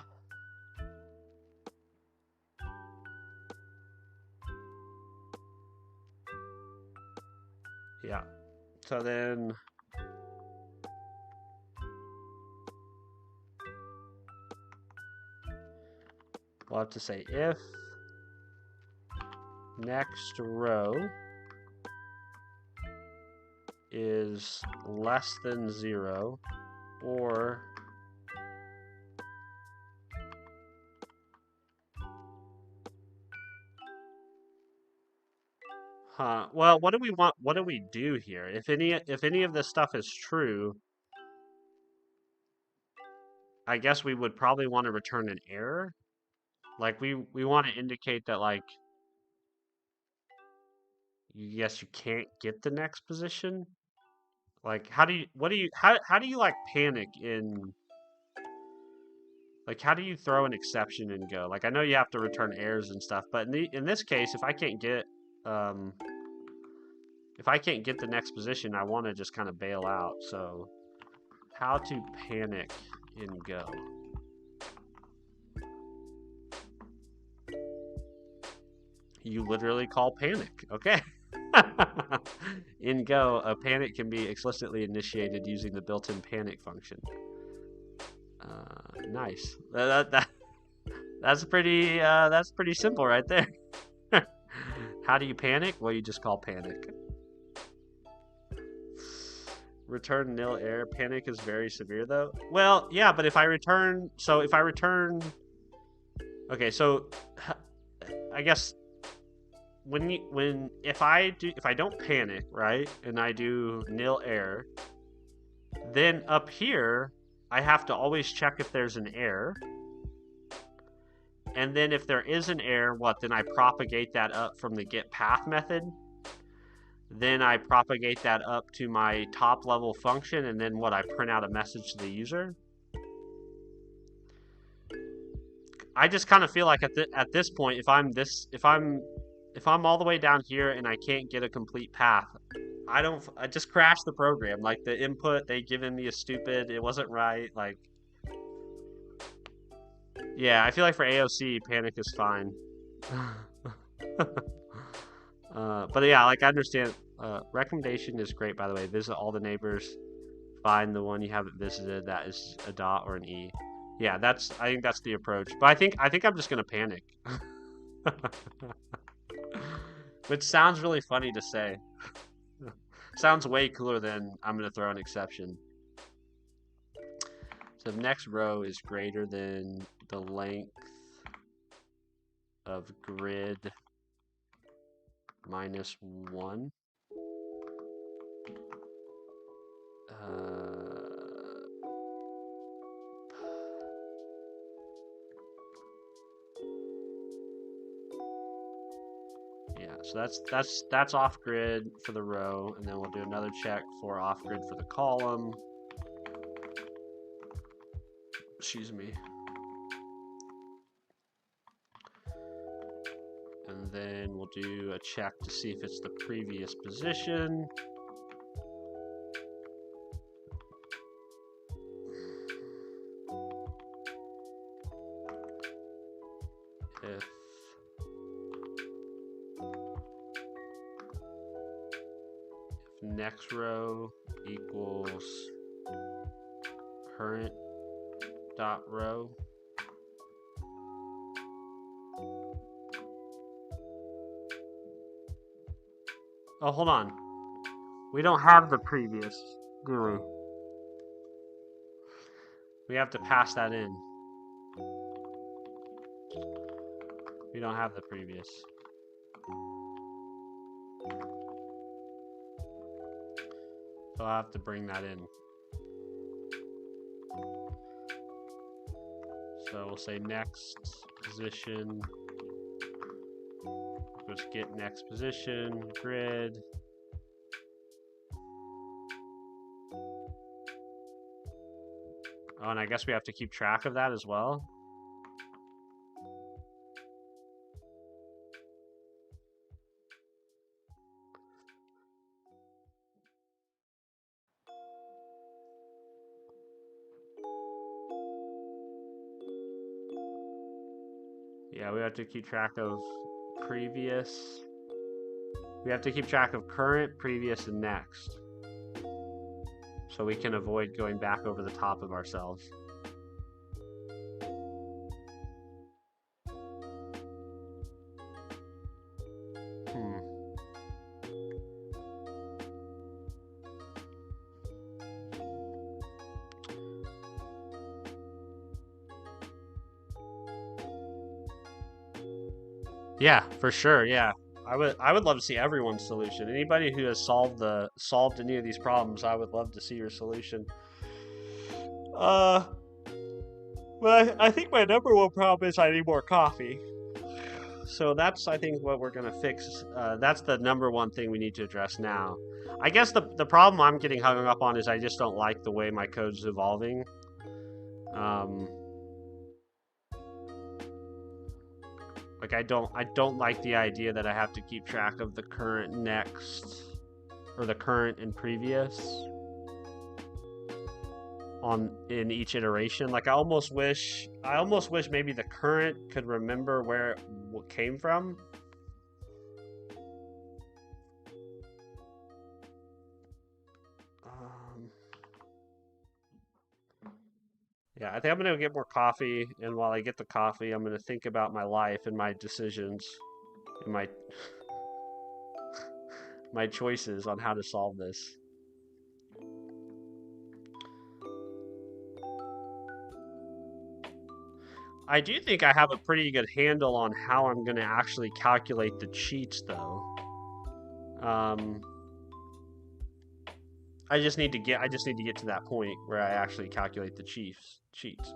Yeah. So then we'll have to say if next row is less than 0 or well, what do we want? What do we do here? If any of this stuff is true, I guess we would probably want to return an error. Like we want to indicate that, like, yes, you can't get the next position. Like, how do you like panic in, like, how do you throw an exception in Go? Like, I know you have to return errors and stuff, but in this case, if I can't get the next position, I want to just kind of bail out. So, how to panic in Go? You literally call panic. Okay. In Go, a panic can be explicitly initiated using the built-in panic function. Nice. That's pretty simple right there. How do you panic? Well, you just call panic. Return nil error. Panic is very severe though. Well, yeah, but if I return, okay, so I guess if I don't panic, right, and I do nil error, Then up here, I have to always check if there's an error. And then if there is an error, then I propagate that up from the get path method. Then I propagate that up to my top level function, and then I print out a message to the user. I just kind of feel like at this point, if I'm all the way down here and I can't get a complete path, I just crash the program. Like the input they given me is stupid. It wasn't right. Like, yeah, I feel like for AOC, panic is fine. But yeah, like I understand. Recommendation is great, by the way. Visit all the neighbors. Find the one you haven't visited. That is a dot or an E. Yeah, I think that's the approach. But I think I'm just gonna panic. Which sounds really funny to say. Sounds way cooler than I'm gonna throw an exception. So the next row is greater than the length of grid minus 1. Yeah, so that's off grid for the row, and then we'll do another check for off grid for the column. Excuse me. And then we'll do a check to see if it's the previous position. If next row equals current dot row. Oh, hold on. We don't have the previous, do we? We have to pass that in. We don't have the previous. So I'll have to bring that in. So we'll say next position. Let's get next position, grid. Oh, and I guess we have to keep track of that as well. Yeah, we have to keep track of previous. We have to keep track of current, previous, and next. So we can avoid going back over the top of ourselves. Yeah, for sure. Yeah, I would love to see everyone's solution. Anybody who has solved any of these problems, I would love to see your solution. Well, I think my number one problem is I need more coffee. So that's, I think, what we're gonna fix. That's the number one thing we need to address now. I guess the problem I'm getting hung up on is I just don't like the way my code's evolving. Like I don't like the idea that I have to keep track of the current, next, or the current and previous in each iteration. Like I almost wish maybe the current could remember where it came from. Yeah, I think I'm gonna get more coffee, and while I get the coffee, I'm gonna think about my life and my decisions and my choices on how to solve this. I do think I have a pretty good handle on how I'm gonna actually calculate the cheats, though. I just need to get to that point where I actually calculate the cheats.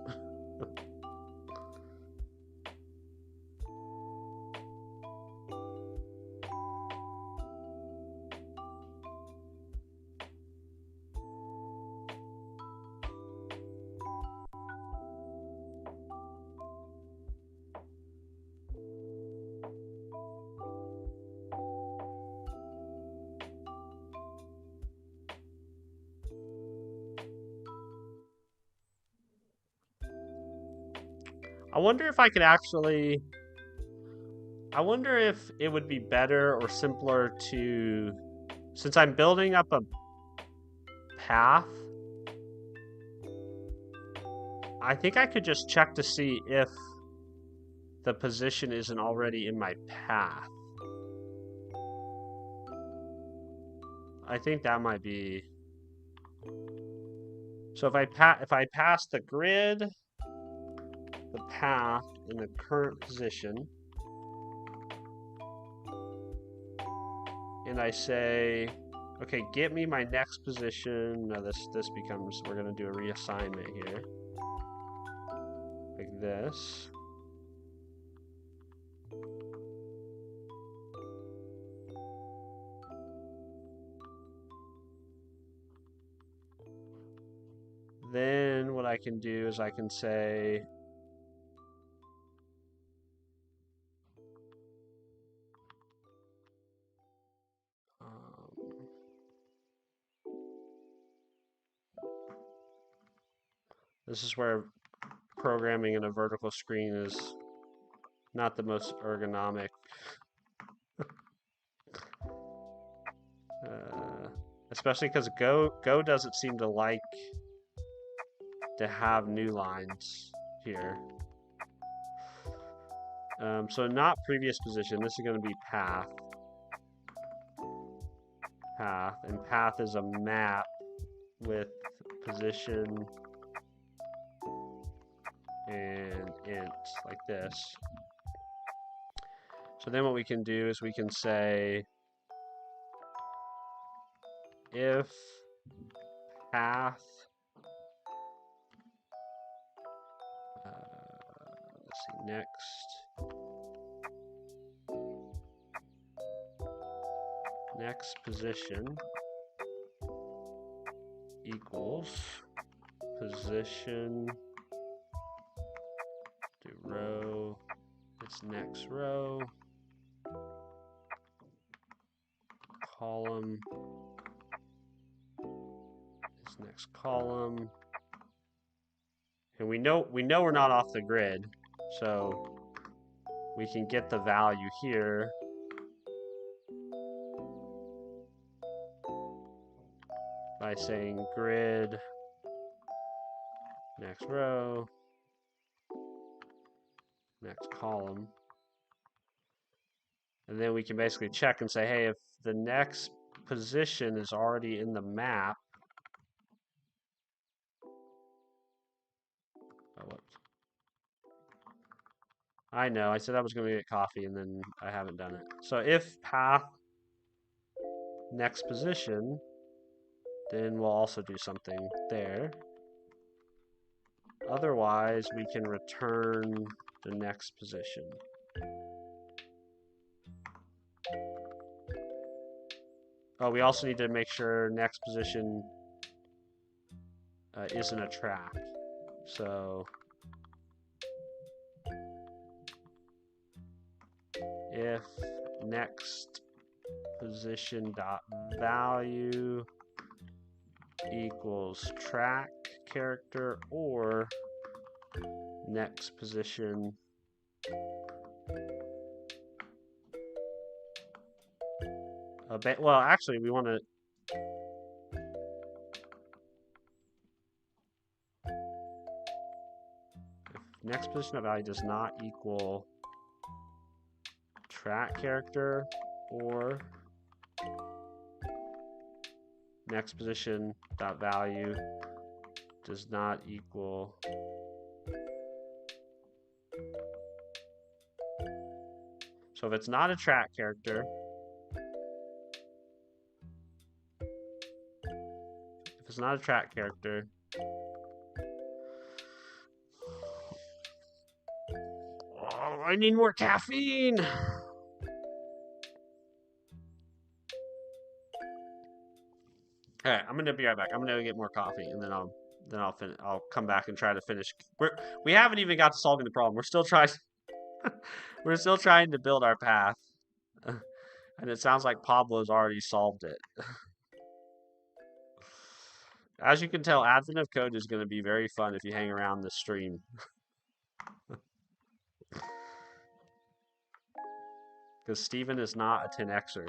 I wonder if I could actually. I wonder if it would be better or simpler to, since I'm building up a path, I think I could just check to see if the position isn't already in my path. I think that might be. So if I pass the grid, the path, in the current position, and I say, okay, get me my next position. Now this becomes, we're gonna do a reassignment here, like this. Then what I can do is I can say, this is where programming in a vertical screen is not the most ergonomic. Especially because Go doesn't seem to like to have new lines here. So not previous position. This is going to be path. Path. And path is a map with position and int, like this. So then what we can do is we can say if path, let's see, next position equals position to row, it's next row, column is next column, and we know we're not off the grid, so we can get the value here. By saying grid, next row, next column. And then we can basically check and say, hey, if the next position is already in the map. Oh, whoops. I know, I said I was going to get coffee and then I haven't done it. So if path next position, then we'll also do something there. Otherwise, we can return the next position. Oh, we also need to make sure next position isn't a track. So if next position dot value equals track character or next position well, actually, we want to. If next position of value does not equal track character or next position dot value does not equal so if it's not a track character, It's not a track character. Oh, I need more caffeine. All right, I'm gonna be right back. I'm gonna go get more coffee, and then I'll come back and try to finish. We haven't even got to solving the problem. We're still trying. We're still trying to build our path, and it sounds like Pablo's already solved it. As you can tell, Advent of Code is going to be very fun if you hang around this stream. Because Steven is not a 10xer.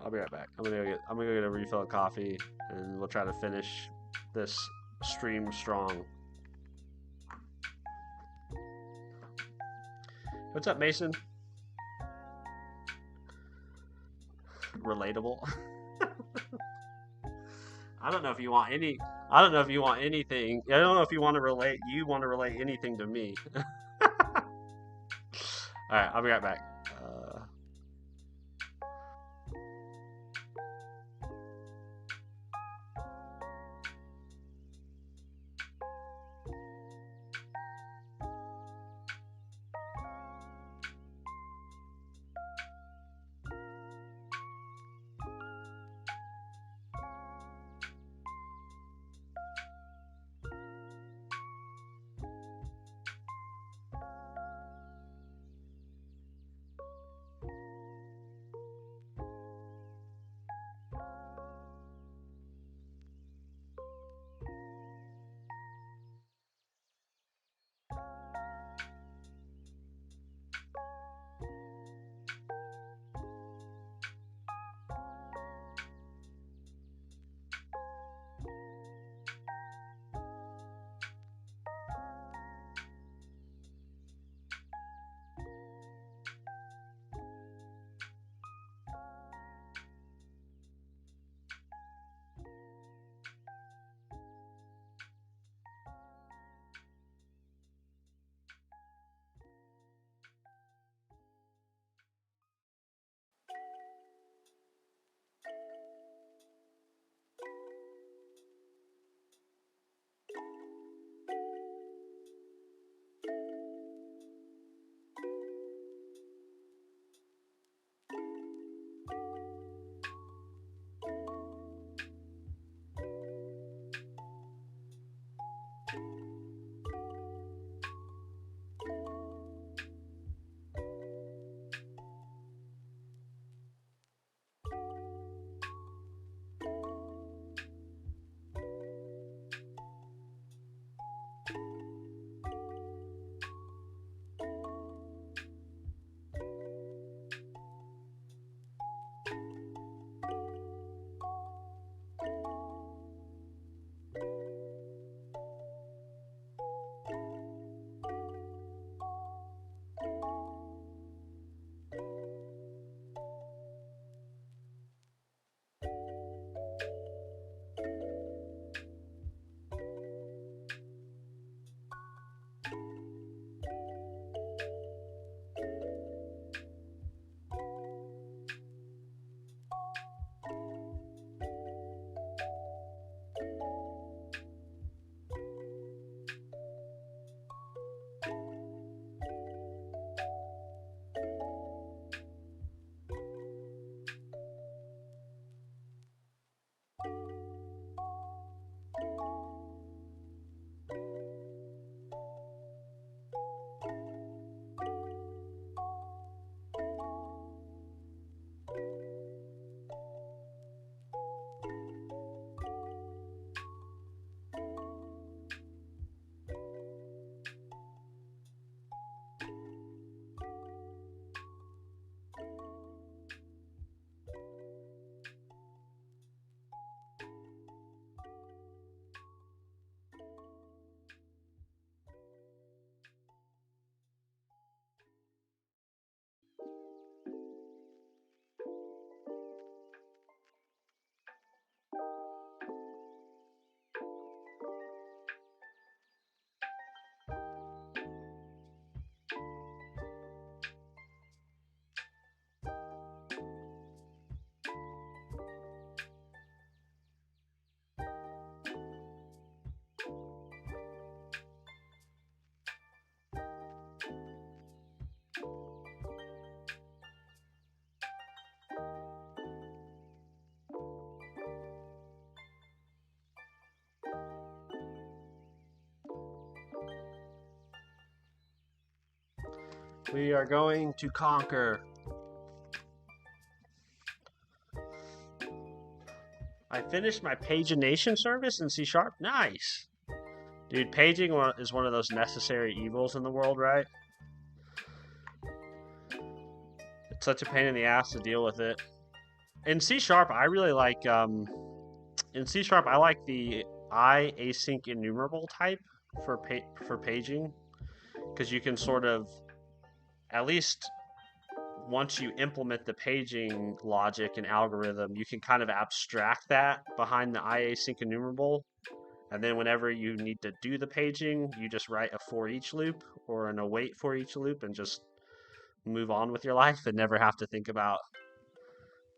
I'll be right back. I'm gonna go get a refill of coffee, and we'll try to finish this stream strong. What's up, Mason? Relatable. I don't know if you want any. I don't know if you want anything. I don't know if you want to relate. You want to relate anything to me. All right, I'll be right back. We are going to conquer. I finished my pagination service in C#. Nice. Dude, paging is one of those necessary evils in the world, right? It's such a pain in the ass to deal with it. In C#, I really like, in C#, I like the I async enumerable type for paging, because you can sort of, at least once you implement the paging logic and algorithm, you can kind of abstract that behind the I async enumerable. And then whenever you need to do the paging, you just write a for each loop or an await for each loop and just move on with your life and never have to think about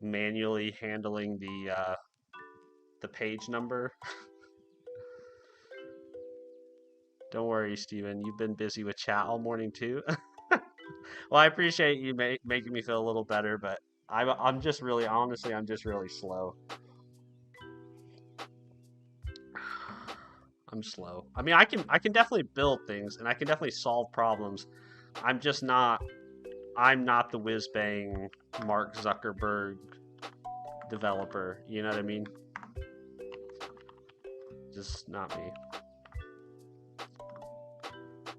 manually handling the page number. Don't worry, Steven. You've been busy with chat all morning too. Well, I appreciate you making me feel a little better, but I'm just really, honestly, I'm just really slow. I'm slow. I mean, I can definitely build things and I can definitely solve problems. I'm just not. I'm not the whiz bang Mark Zuckerberg developer. You know what I mean? Just not me.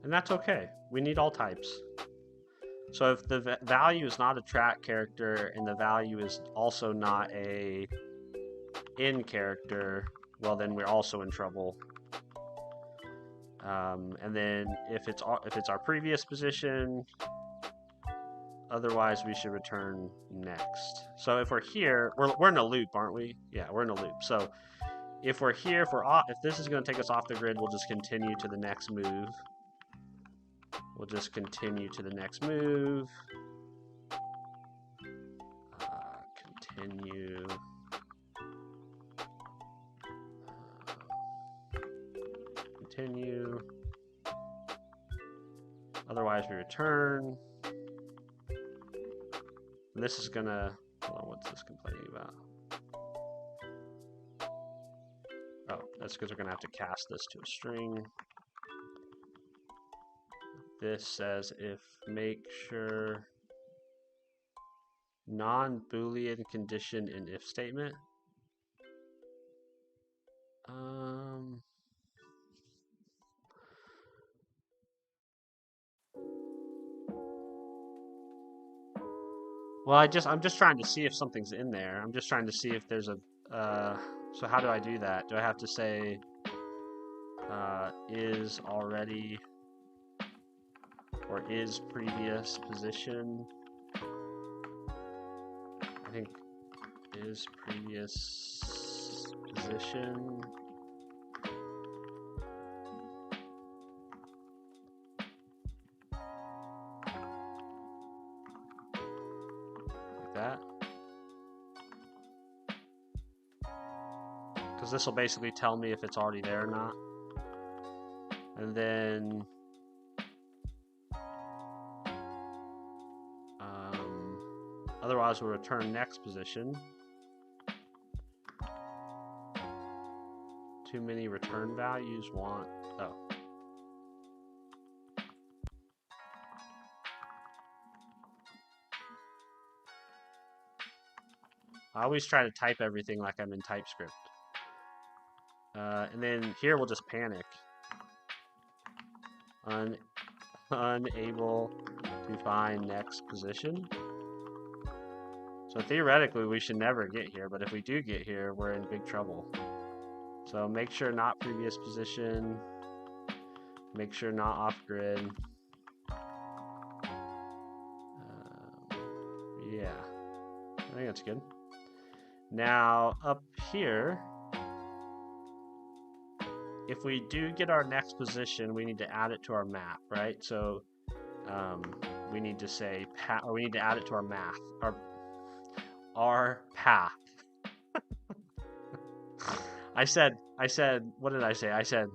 And that's okay. We need all types. So if the value is not a track character and the value is also not a in character, well then we're also in trouble. And then if it's our previous position, otherwise we should return next. So if we're here, we're in a loop, aren't we? Yeah, we're in a loop. So if we're here, if this is going to take us off the grid, we'll just continue to the next move. We'll just continue to the next move. Continue. Continue. Otherwise, we return. And this is gonna. Hold on, what's this complaining about? Oh, that's because we're gonna have to cast this to a string. This says if make sure non-Boolean condition in if statement. Well, I'm just trying to see if something's in there. I'm just trying to see if there's a, so how do I do that? Do I have to say, is already, or is previous position? I think is previous position. That, because this will basically tell me if it's already there or not. And then otherwise we'll return next position. Too many return values want, oh. I always try to type everything like I'm in TypeScript. And then here we'll just panic. Unable to find next position. So theoretically we should never get here, but if we do get here, we're in big trouble. So make sure not previous position. Make sure not off grid. Yeah, I think that's good. Now up here, if we do get our next position, we need to add it to our map, right? So we need to say or we need to add it to our math, our path. I said, what did I say? I said,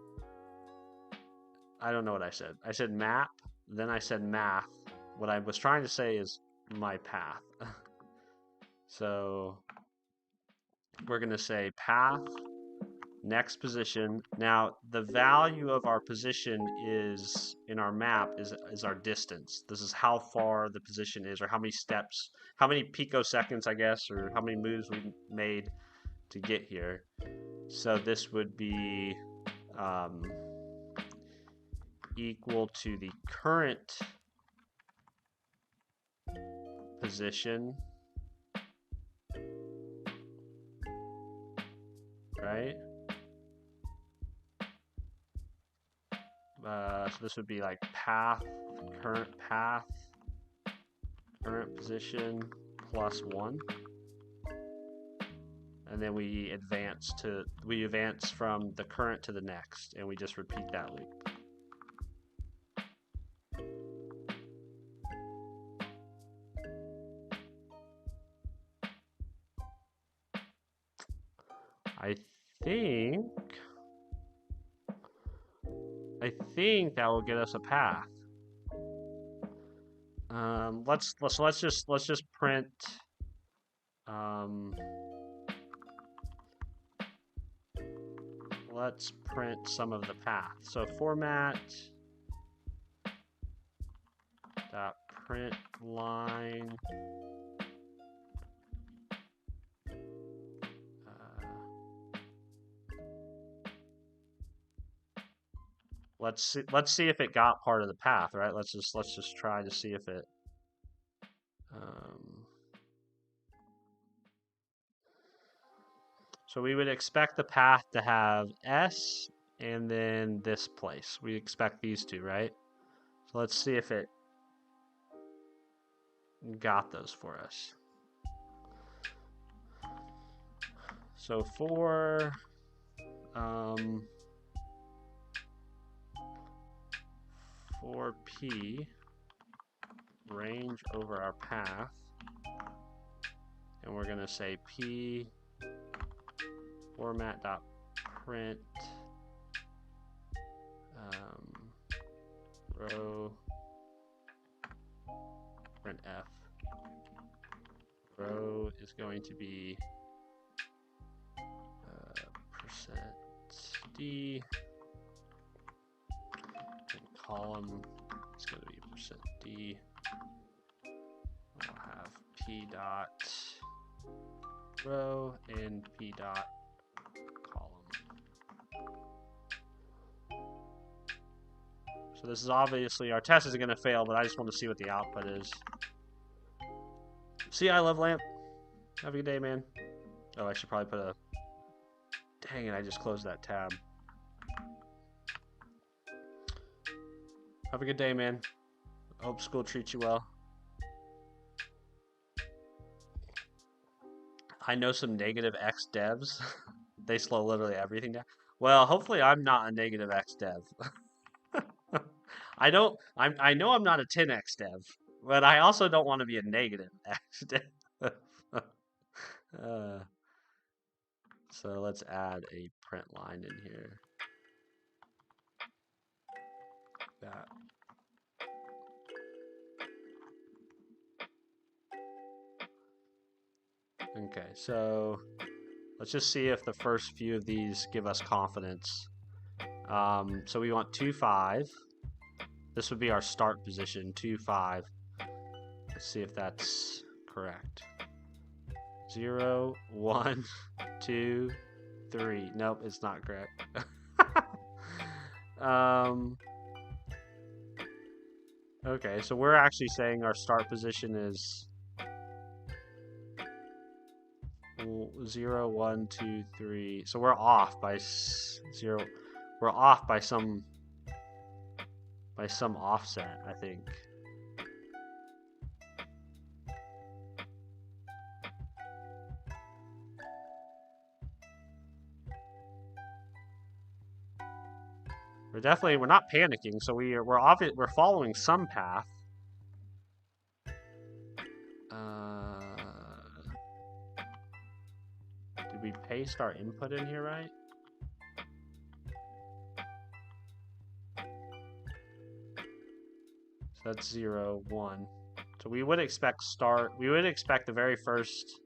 I don't know what I said. I said map, then I said math. What I was trying to say is my path. So we're going to say path next position. Now, the value of our position is in our map is our distance. This is how far the position is, or how many steps, how many picoseconds, I guess, or how many moves we made to get here. So this would be equal to the current position, right? So this would be like path, current position plus 1. And then we advance from the current to the next, and we just repeat that loop. I think that will get us a path. Let's just print. Let's print some of the path. So format dot print line. Let's see if it got part of the path, right? Let's just try to see if it. So we would expect the path to have S and then this place. We expect these two, right? So let's see if it got those for us. So for P, range over our path, and we're going to say P format dot print row print F. Row is going to be %D, and column is going to be %D. We'll have P dot row and P dot column. So this is obviously, our test is going to fail, but I just want to see what the output is. See, I love lamp. Have a good day, man. Oh, I should probably put a... Dang it, I just closed that tab. Have a good day, man. Hope school treats you well. I know some negative X devs. They slow literally everything down. Well, hopefully I'm not a negative X dev. I know I'm not a 10X dev, but I also don't want to be a negative X dev. So let's add a print line in here. That. Okay, so let's just see if the first few of these give us confidence. So we want 2, 5. This would be our start position, 2, 5. Let's see if that's correct. 0, 1, 2, 3. Nope, it's not correct. Okay, so we're actually saying our start position is 0, 1, 2, 3. So we're off by 0. We're off by some offset, I think. We're not panicking, so we're following some path. Did we paste our input in here right? So that's 0, 1. So we would expect we would expect the very first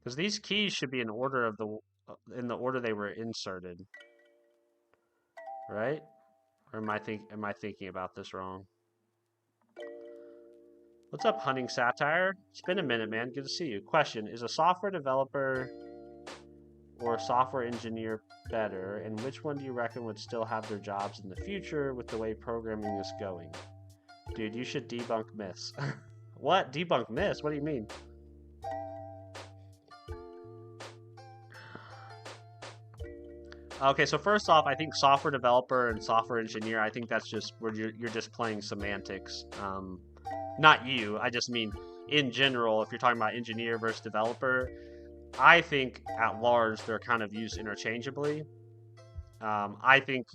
Because these keys should be in order of in the order they were inserted, right? Or am I thinking about this wrong? What's up, Hunting Satire? It's been a minute, man. Good to see you. Question: is a software developer or a software engineer better, and which one do you reckon would still have their jobs in the future with the way programming is going? Dude, you should debunk myths. What? Debunk myths? What do you mean? Okay, so first off, I think software developer and software engineer, I think that's just where you're just playing semantics. Not you, I just mean in general, if you're talking about engineer versus developer, I think at large they're kind of used interchangeably. I think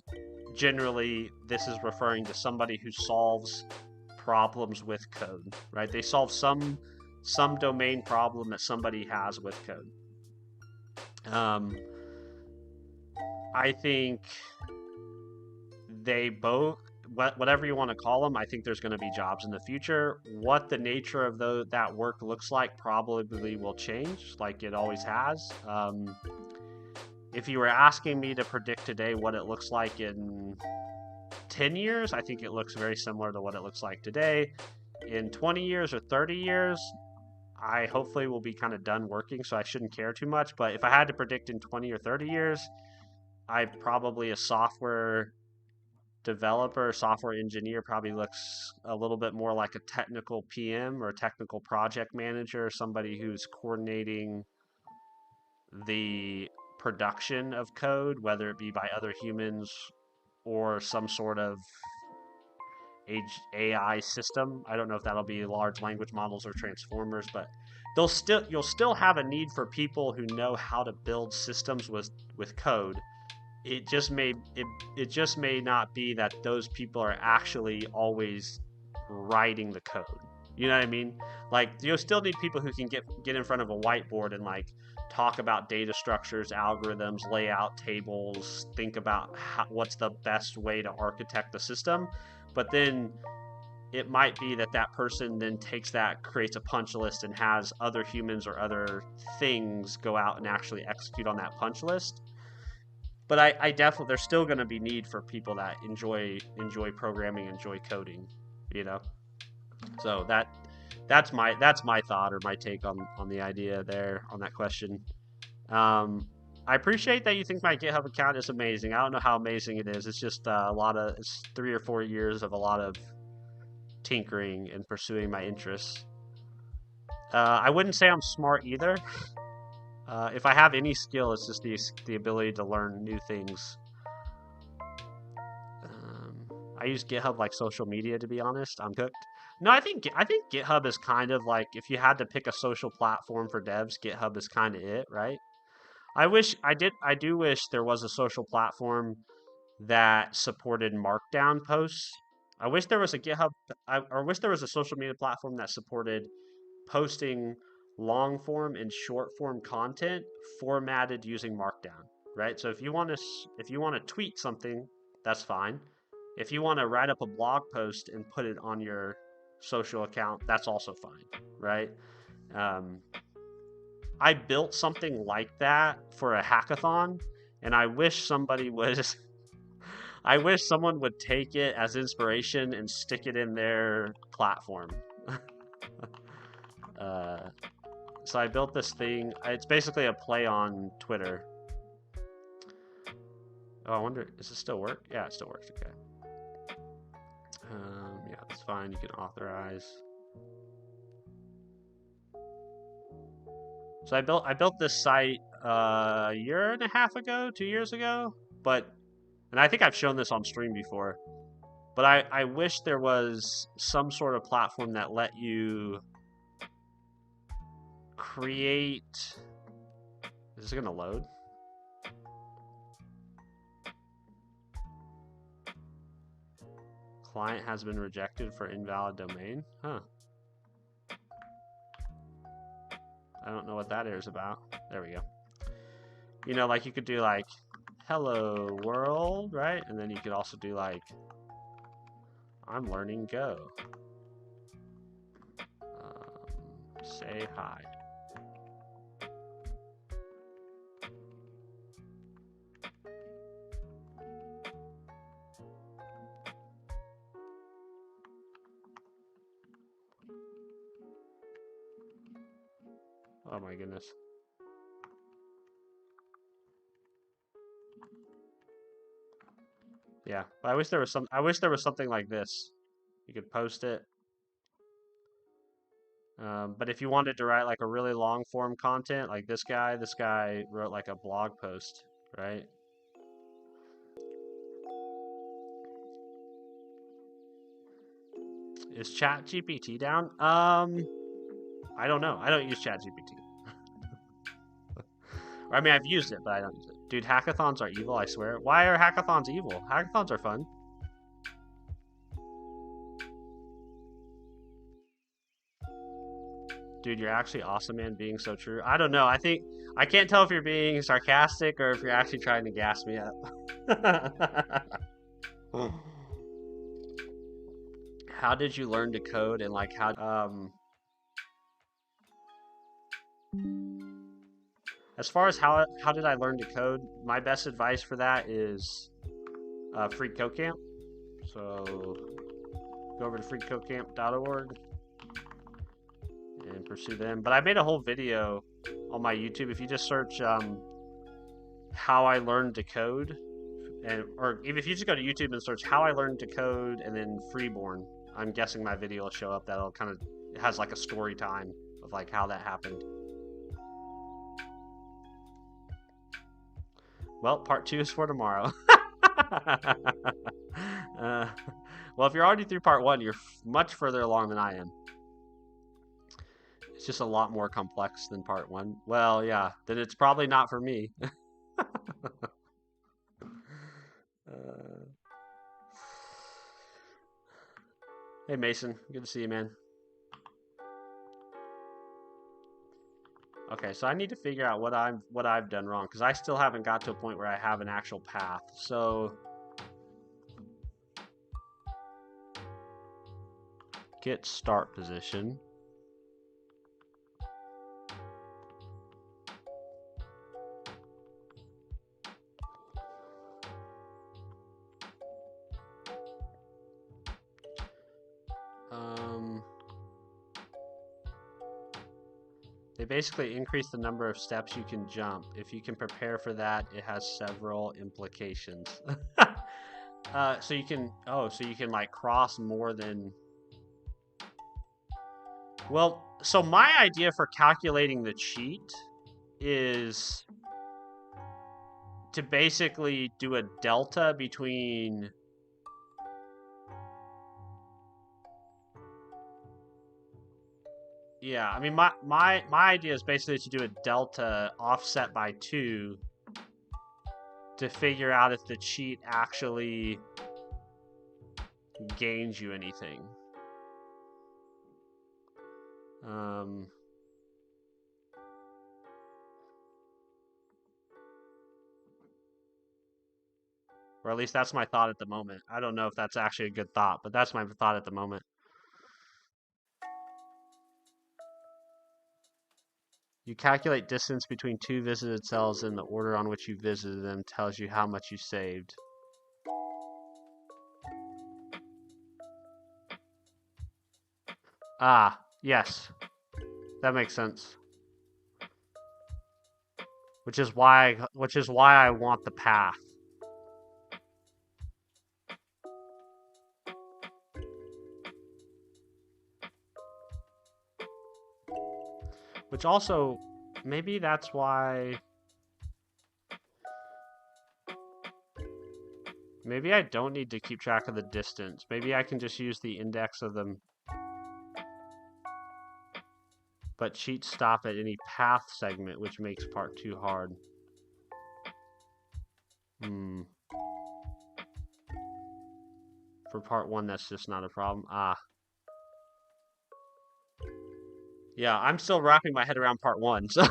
generally this is referring to somebody who solves problems with code, right? They solve some domain problem that somebody has with code. I think they both, whatever you want to call them, I think there's going to be jobs in the future. What the nature of that work looks like probably will change, like it always has. If you were asking me to predict today what it looks like in 10 years, I think it looks very similar to what it looks like today. In 20 years or 30 years, I hopefully will be kind of done working, so I shouldn't care too much. But if I had to predict in 20 or 30 years, I probably a software developer, software engineer probably looks a little bit more like a technical PM or a technical project manager, somebody who's coordinating the production of code, whether it be by other humans or some sort of AI system. I don't know if that'll be large language models or transformers, but you'll still have a need for people who know how to build systems with code. It just may not be that those people are actually always writing the code. You know what I mean? Like you'll still need people who can get in front of a whiteboard and like talk about data structures, algorithms, lay out tables, think about what's the best way to architect the system. But then it might be that person then takes that, creates a punch list, and has other humans or other things go out and actually execute on that punch list. But I definitely, there's still going to be need for people that enjoy programming, enjoy coding, you know. So that's my thought or my take on the idea there on that question. I appreciate that you think my GitHub account is amazing. I don't know how amazing it is. It's just it's 3 or 4 years of a lot of tinkering and pursuing my interests. I wouldn't say I'm smart either. If I have any skill, it's just the ability to learn new things. I use GitHub like social media, to be honest. I'm cooked. No, I think GitHub is kind of like, if you had to pick a social platform for devs, GitHub is kind of it, right? I do wish there was a social platform that supported Markdown posts. I wish there was a or wish there was a social media platform that supported posting long form and short form content formatted using Markdown, right? So if you want to tweet something, that's fine. If you want to write up a blog post and put it on your social account, that's also fine, right? I built something like that for a hackathon, and I wish somebody was I wish someone would take it as inspiration and stick it in their platform. So I built this thing. It's basically a play on Twitter. Oh, I wonder, does it still work? Yeah, it still works. Okay. Yeah, that's fine. You can authorize. So I built this site a year and a half ago, 2 years ago, and I think I've shown this on stream before. But I wish there was some sort of platform that let you create. Is this gonna load? Client has been rejected for invalid domain. Huh. I don't know what that is about. There we go. You know, like you could do like, hello world, right? And then you could also do like, I'm learning Go. Say hi. Oh my goodness. Yeah, I wish there was something like this. You could post it. But if you wanted to write like a really long form content, like this guy wrote like a blog post, right? Is ChatGPT down? I don't know. I don't use ChatGPT. I mean, I've used it, but I don't use it. Dude, hackathons are evil, I swear. Why are hackathons evil? Hackathons are fun. Dude, you're actually awesome, man, being so true. I don't know. I can't tell if you're being sarcastic or if you're actually trying to gas me up. How did you learn to code and like as far as how did I learn to code, my best advice for that is Free Code Camp. So go over to freecodecamp.org and pursue them. But I made a whole video on my YouTube. If you just search how I learned to code, or even if you just go to YouTube and search how I learned to code and then Freeborn, I'm guessing my video will show up. That'll kind of, it has like a story time of like how that happened. Well, part 2 is for tomorrow. Well, if you're already through part 1, you're much further along than I am. It's just a lot more complex than part 1. Well, yeah, then it's probably not for me. Hey, Mason. Good to see you, man. Okay, so I need to figure out what I've done wrong, because I still haven't got to a point where I have an actual path. So get start position. They basically increase the number of steps you can jump. If you can prepare for that, it has several implications. So you can like cross more than. Well, so my idea for calculating the cheat is to basically do a delta between yeah, I mean my idea is basically to do a delta offset by 2 to figure out if the cheat actually gains you anything. Or at least that's my thought at the moment. I don't know if that's actually a good thought, but that's my thought at the moment. You calculate distance between 2 visited cells, and the order on which you visited them tells you how much you saved. Ah, yes. That makes sense. Which is why I want the path. Which also, maybe that's why. Maybe I don't need to keep track of the distance. Maybe I can just use the index of them. But cheats stop at any path segment, which makes part 2 hard. For part 1, that's just not a problem. Ah. Yeah, I'm still wrapping my head around part 1, so.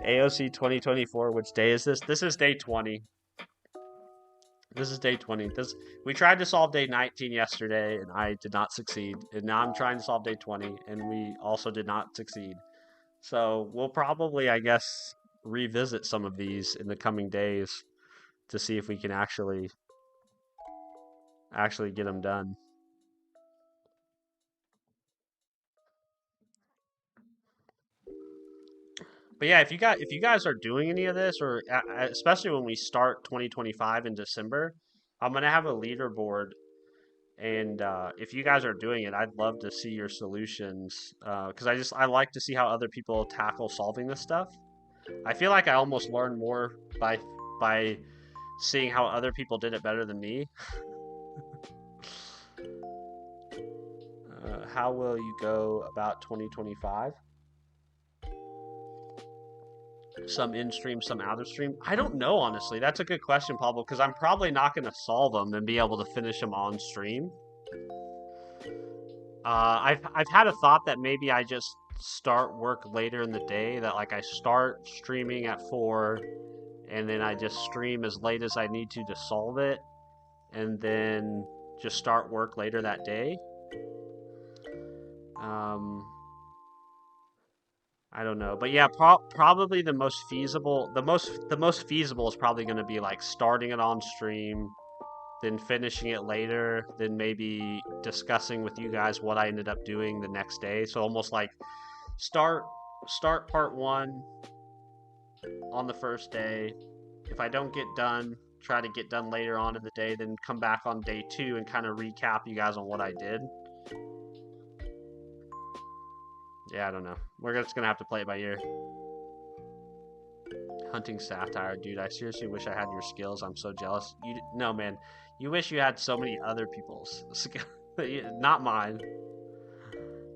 AOC 2024, which day is this? This is day 20. This is day 20. We tried to solve day 19 yesterday, and I did not succeed. And now I'm trying to solve day 20, and we also did not succeed. So we'll probably, I guess, revisit some of these in the coming days to see if we can actually get them done. But yeah, if you guys are doing any of this, or especially when we start 2025 in December, I'm gonna have a leaderboard, and if you guys are doing it, I'd love to see your solutions because I like to see how other people tackle solving this stuff. I feel like I almost learn more by seeing how other people did it better than me. How will you go about 2025? Some in stream, some out of stream. I don't know, honestly. That's a good question, Pablo, because I'm probably not going to solve them and be able to finish them on stream. I've had a thought that maybe I just start work later in the day. That like I start streaming at 4, and then I just stream as late as I need to solve it, and then just start work later that day. Um, I don't know, but yeah, probably the most feasible, the most feasible is probably going to be like starting it on stream, then finishing it later, then maybe discussing with you guys what I ended up doing the next day. So almost like start start part 1 on the first day. If I don't get done, try to get done later on in the day, then come back on day 2 and kind of recap you guys on what I did. Yeah, I don't know. We're just gonna have to play it by ear. Hunting satire, dude. I seriously wish I had your skills. I'm so jealous. No, man. You wish you had so many other people's skills, not mine.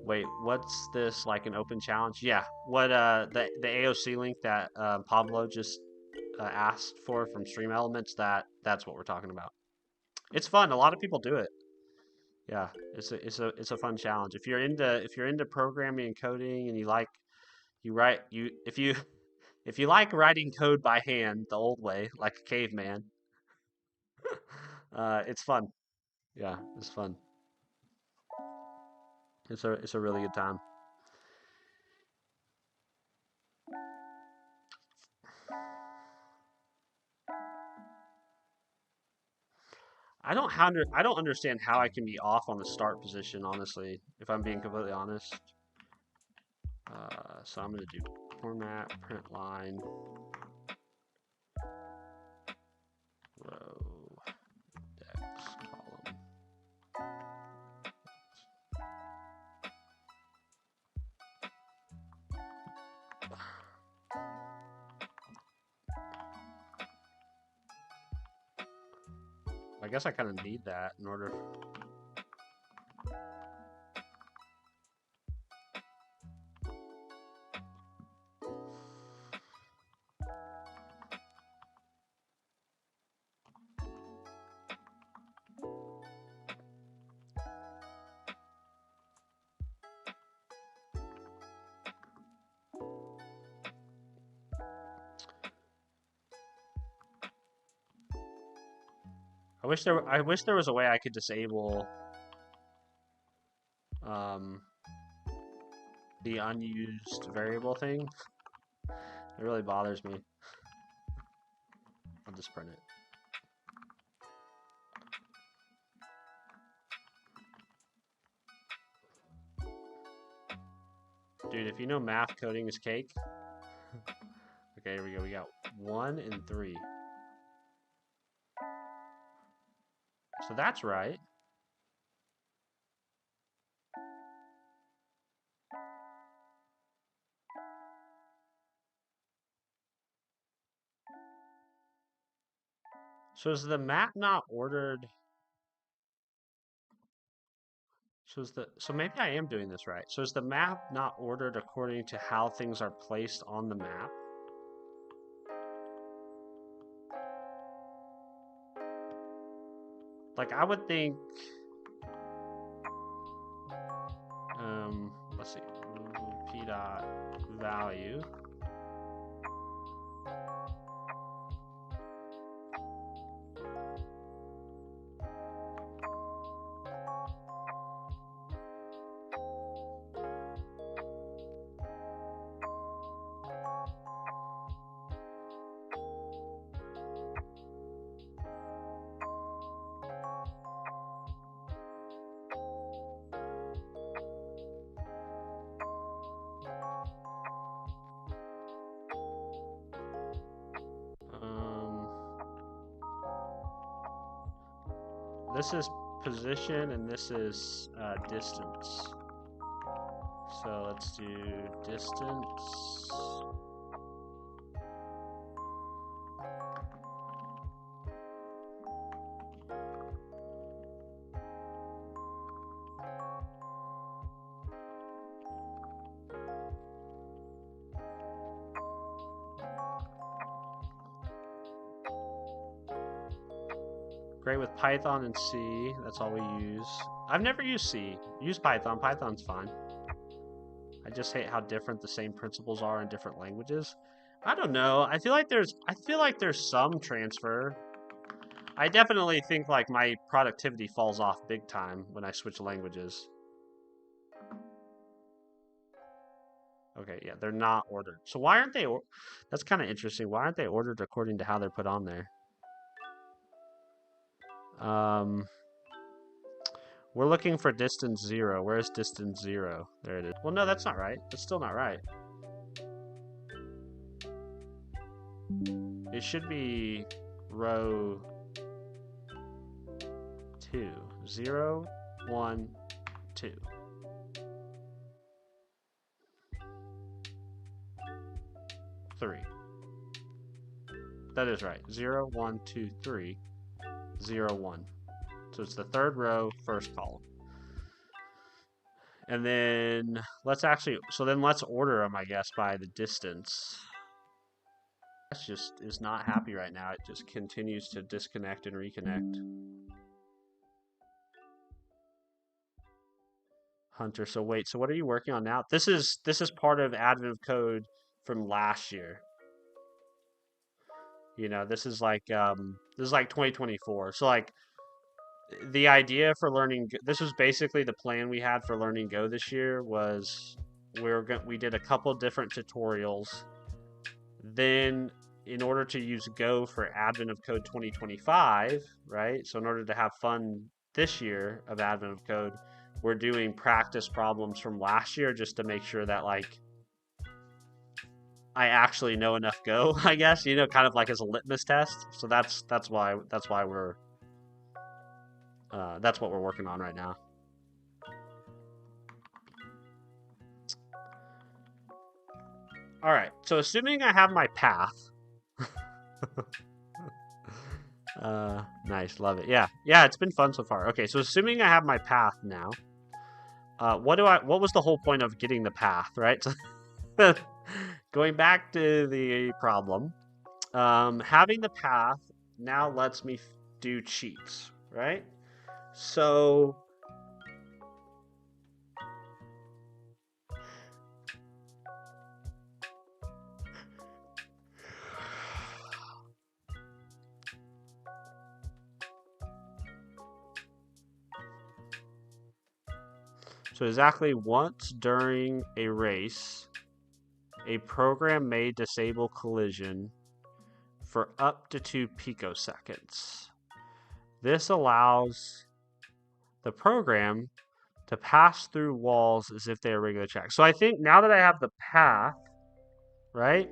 Wait, what's this, like an open challenge? Yeah. What the AOC link that Pablo just asked for from Stream Elements, that's what we're talking about. It's fun. A lot of people do it. Yeah, it's a fun challenge. If you're into programming and coding and you like you write you if you like writing code by hand the old way like a caveman, it's fun. Yeah, it's fun. It's a really good time. I don't understand how I can be off on the start position, honestly, if I'm being completely honest. So I'm gonna do format, print line, row, index, column. I guess I kind of need that in order. I wish there was a way I could disable um, the unused variable thing. It really bothers me. I'll just print it. Dude, if you know math, coding is cake. Okay, here we go. We got 1 and 3. So that's right. So is the map not ordered? So maybe I am doing this right. So is the map not ordered according to how things are placed on the map? Like I would think let's see, p dot value. this is position and this is distance. So let's do distance. Great with Python and C. That's all we use. I've never used C. Use Python. Python's fine. I just hate how different the same principles are in different languages. I don't know. I feel like there's some transfer. I definitely think like my productivity falls off big time when I switch languages. Okay, yeah, they're not ordered. So why aren't they? That's kind of interesting. Why aren't they ordered according to how they're put on there? We're looking for distance 0. Where's distance 0? There it is. Well, no, that's not right. That's still not right. It should be row 2. 0, 1, 2. Three. That is right. 0, 1, 2, 3. 0, 1. So it's the third row, first column. And then let's order them, I guess, by the distance. That's just is not happy right now. It just continues to disconnect and reconnect. Hunter, so wait, so what are you working on now? This is part of admin code from last year. You know, this is like 2024. So like the idea for learning, this was basically the plan we had for learning Go this year was we did a couple different tutorials. Then in order to use Go for Advent of Code 2025, right? So in order to have fun this year of Advent of Code, we're doing practice problems from last year just to make sure that like I actually know enough Go, I guess, you know, kind of like as a litmus test. So that's why we're that's what we're working on right now. All right, so assuming I have my path. Nice, love it. Yeah, it's been fun so far. Okay, so assuming I have my path now, what was the whole point of getting the path, right? Going back to the problem, having the path now lets me do cheats, right? So exactly once during a race, a program may disable collision for up to 2 picoseconds. This allows the program to pass through walls as if they are regular tracks. So I think now that I have the path, right?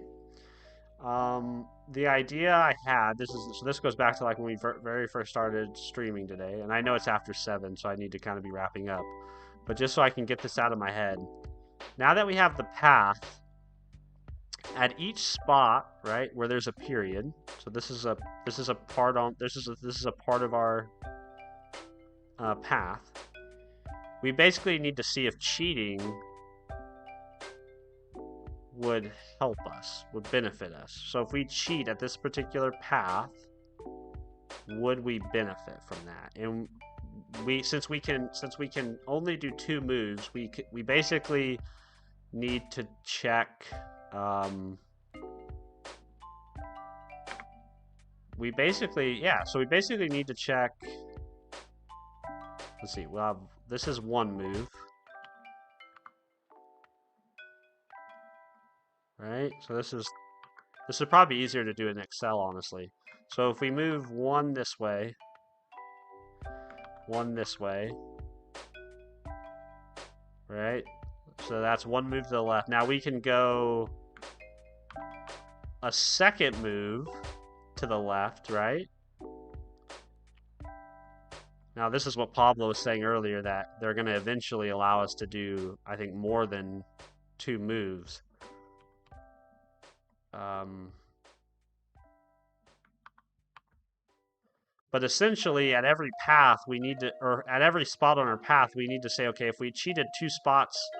The idea I had, this goes back to like when we very first started streaming today, and I know it's after 7, so I need to kind of be wrapping up. But just so I can get this out of my head, now that we have the path, at each spot, right, where there's a period, so this is a part of our path. We basically need to see if cheating would help us, would benefit us. So if we cheat at this particular path, would we benefit from that? And since we can only do 2 moves, we basically need to check. We basically need to check. Let's see. Well, this is 1 move, right? So this is probably easier to do in Excel, honestly. So if we move 1 this way, 1 this way, right? So that's 1 move to the left. Now we can go a second move to the left, right? Now, this is what Pablo was saying earlier, that they're going to eventually allow us to do, I think, more than 2 moves. But essentially, at every path, we need to, or at every spot on our path, we need to say, okay, if we cheated 2 spots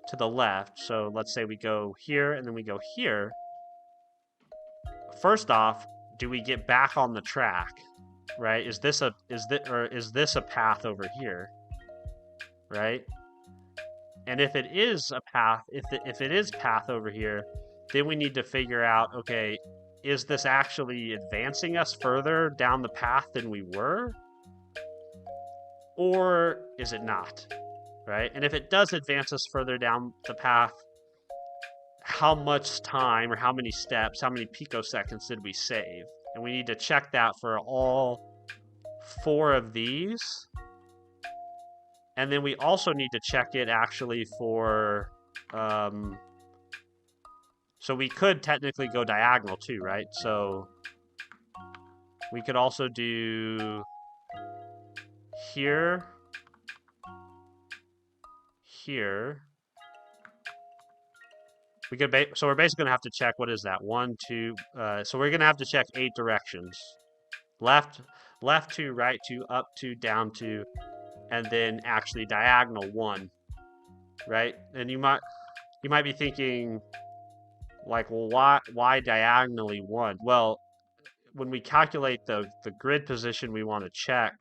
to the left, so let's say we go here and then we go here, first off, do we get back on the track, right? Is this a path over here, right? And if it is a path, if it is path over here, then we need to figure out, okay, is this actually advancing us further down the path than we were? Or is it not, right? And if it does advance us further down the path, how much time or how many steps, how many picoseconds did we save? And we need to check that for all 4 of these. And then we also need to check it actually for, so we could technically go diagonal too, right? So we could also do here, here. We could so we're basically gonna have to check, what is that? 1, 2. So we're gonna have to check 8 directions: left, left 2, right 2, up 2, down 2, and then actually diagonal 1, right? And you might be thinking, like, well, why diagonally 1? Well, when we calculate the grid position we want to check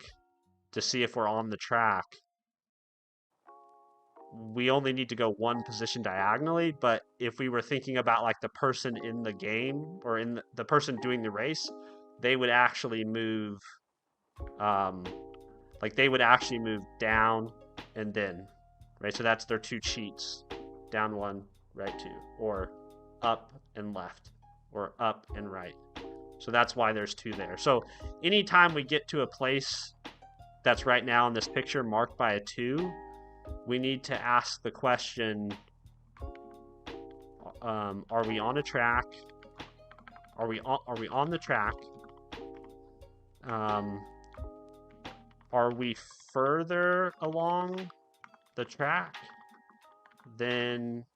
to see if we're on the track, we only need to go 1 position diagonally. But if we were thinking about like the person in the game, or in the person doing the race, they would actually move, like they would actually move down and then, right? So that's their 2 cheats: down 1, right 2, or up and left, or up and right. So that's why there's 2 there. So anytime we get to a place that's right now in this picture marked by a 2, we need to ask the question, are we on a track? Are we on the track? Are we further along the track than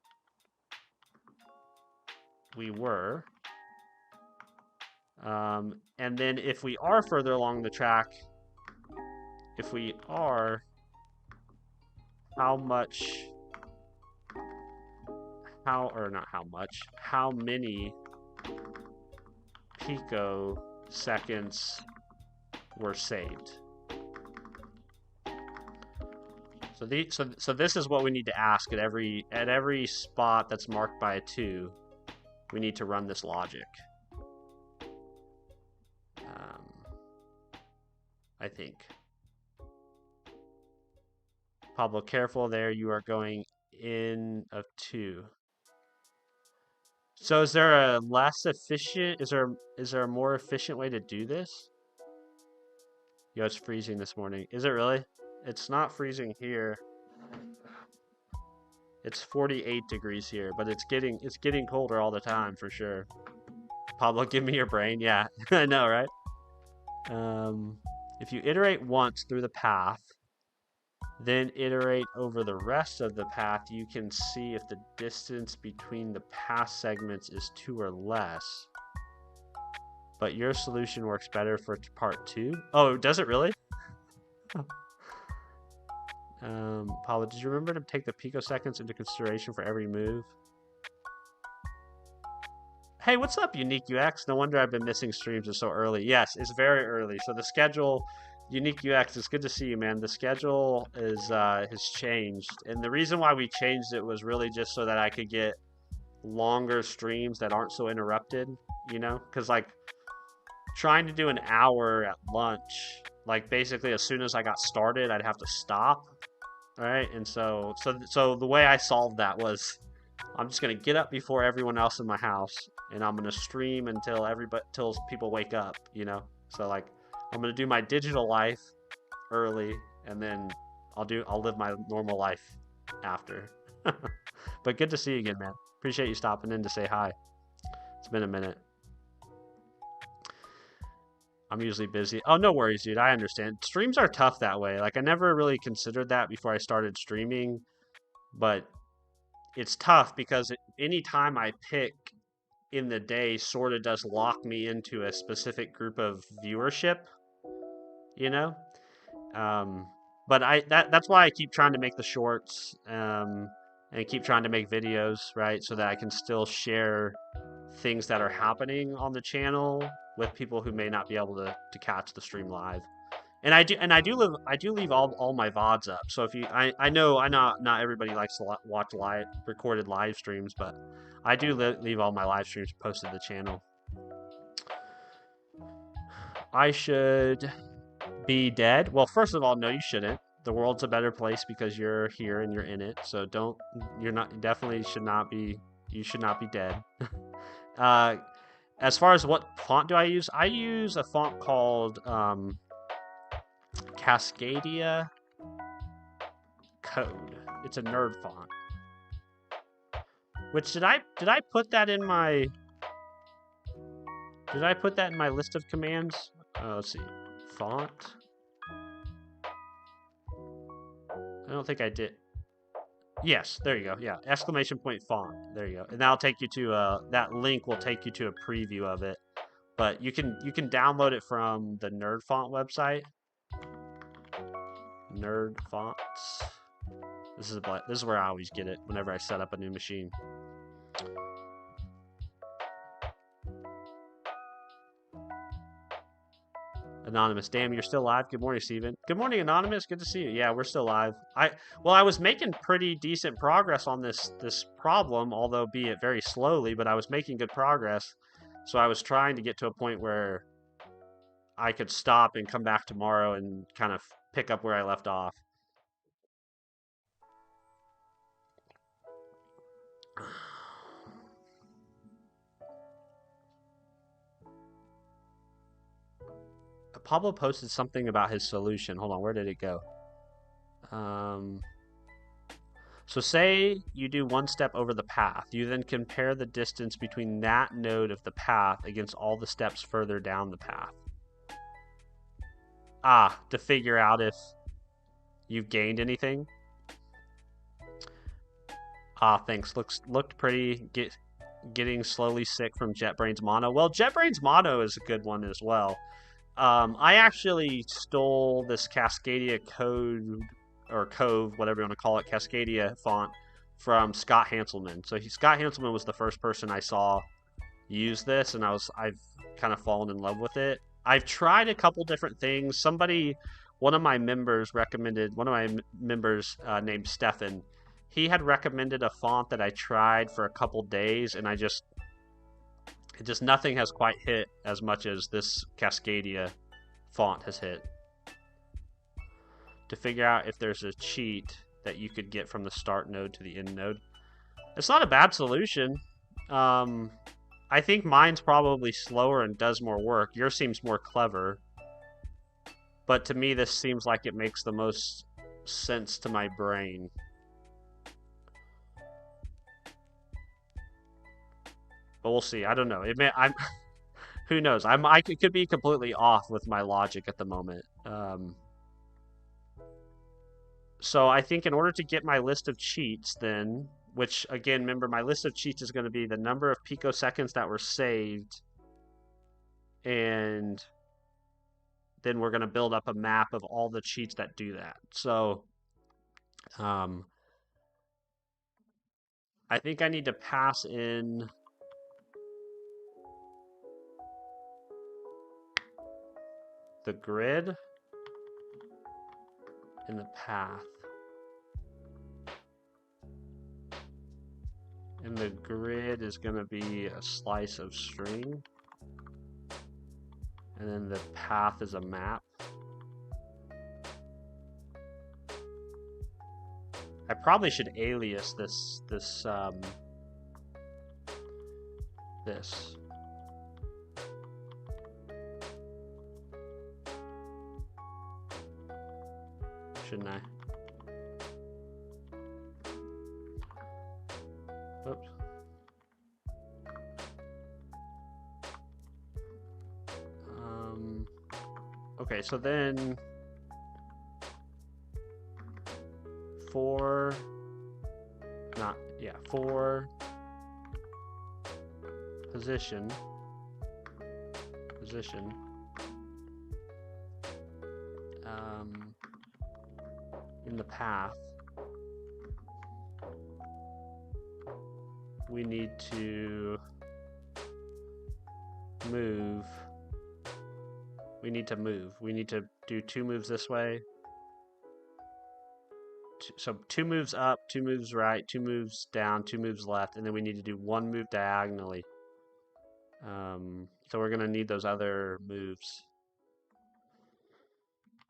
we were? And then if we are further along the track, if we are, how many picoseconds were saved? So this is what we need to ask at every spot that's marked by a 2. We need to run this logic. I think. Pablo, careful there. You are going in of 2. So is there a less efficient? Is there a more efficient way to do this? Yo, it's freezing this morning. Is it really? It's not freezing here. It's 48 degrees here, but it's getting colder all the time for sure. Pablo, give me your brain. Yeah, I know, right? If you iterate once through the path, then iterate over the rest of the path, you can see if the distance between the path segments is 2 or less. But your solution works better for part 2. Oh, does it really? Paula, did you remember to take the picoseconds into consideration for every move? Hey, what's up, Unique UX? No wonder I've been missing streams so early. Yes, it's very early. So the schedule, Unique UX, it's good to see you, man. The schedule has changed. And the reason why we changed it was really just so that I could get longer streams that aren't so interrupted, you know? Because, like, trying to do an hour at lunch, like, basically as soon as I got started, I'd have to stop, right? And so the way I solved that was, I'm just gonna get up before everyone else in my house, and I'm gonna stream until people wake up, you know? So, like, I'm gonna do my digital life early, and then I'll live my normal life after. But good to see you again, man. Appreciate you stopping in to say hi. It's been a minute. I'm usually busy. Oh, no worries, dude. I understand. Streams are tough that way. Like, I never really considered that before I started streaming, but it's tough because any time I pick in the day sort of does lock me into a specific group of viewership, you know? Um, but that's why I keep trying to make the shorts, and keep trying to make videos, right? So that I can still share things that are happening on the channel with people who may not be able to catch the stream live. And I do leave all my VODs up. So if you I know not everybody likes to watch live recorded live streams, but I do leave all my live streams posted to the channel. I should be dead. Well, first of all, no, you shouldn't. The world's a better place because you're here and you're in it. So you're not, definitely should not be, you should not be dead. As far as what font do I use a font called Cascadia Code. It's a nerd font. Which did I put that in my list of commands? Let's see. Font. I don't think I did. Yes, there you go. Yeah, exclamation point font. There you go. And that'll take you to that link will take you to a preview of it. But you can download it from the Nerd Font website. Nerd Fonts. This is where I always get it whenever I set up a new machine. Anonymous, damn, you're still live. Good morning, Steven. Good morning, Anonymous. Good to see you. Yeah, we're still live. I was making pretty decent progress on this problem, although be it very slowly, but I was making good progress. So I was trying to get to a point where I could stop and come back tomorrow and kind of pick up where I left off. Pablo posted something about his solution. Hold on, where did it go? So say you do one step over the path. You then compare the distance between that node of the path against all the steps further down the path. To figure out if you've gained anything. Thanks. Looked pretty. Getting slowly sick from JetBrains Mono. Well, JetBrains Mono is a good one as well. I actually stole this Cascadia Code, or Cove, whatever you want to call it, Cascadia font from Scott Hanselman. So Scott Hanselman was the first person I saw use this, and I've kind of fallen in love with it. I've tried a couple different things. One of my members named Stefan, he had recommended a font that I tried for a couple days, and nothing has quite hit as much as this Cascadia font has hit. To figure out if there's a cheat that you could get from the start node to the end node. It's not a bad solution. I think mine's probably slower and does more work. Yours seems more clever. But to me, this seems like it makes the most sense to my brain. But we'll see. I don't know. Who knows? I could be completely off with my logic at the moment. So I think in order to get my list of cheats, then, which again, remember, my list of cheats is going to be the number of picoseconds that were saved, and then we're going to build up a map of all the cheats that do that. So, I think I need to pass in the grid and the path. And the grid is going to be a slice of string. And then the path is a map. I probably should alias this. Shouldn't I? Oops. Okay, so then for position in the path, we need to move. We need to do 2 moves this way. So 2 moves up, 2 moves right, 2 moves down, 2 moves left, and then we need to do 1 move diagonally. So we're going to need those other moves,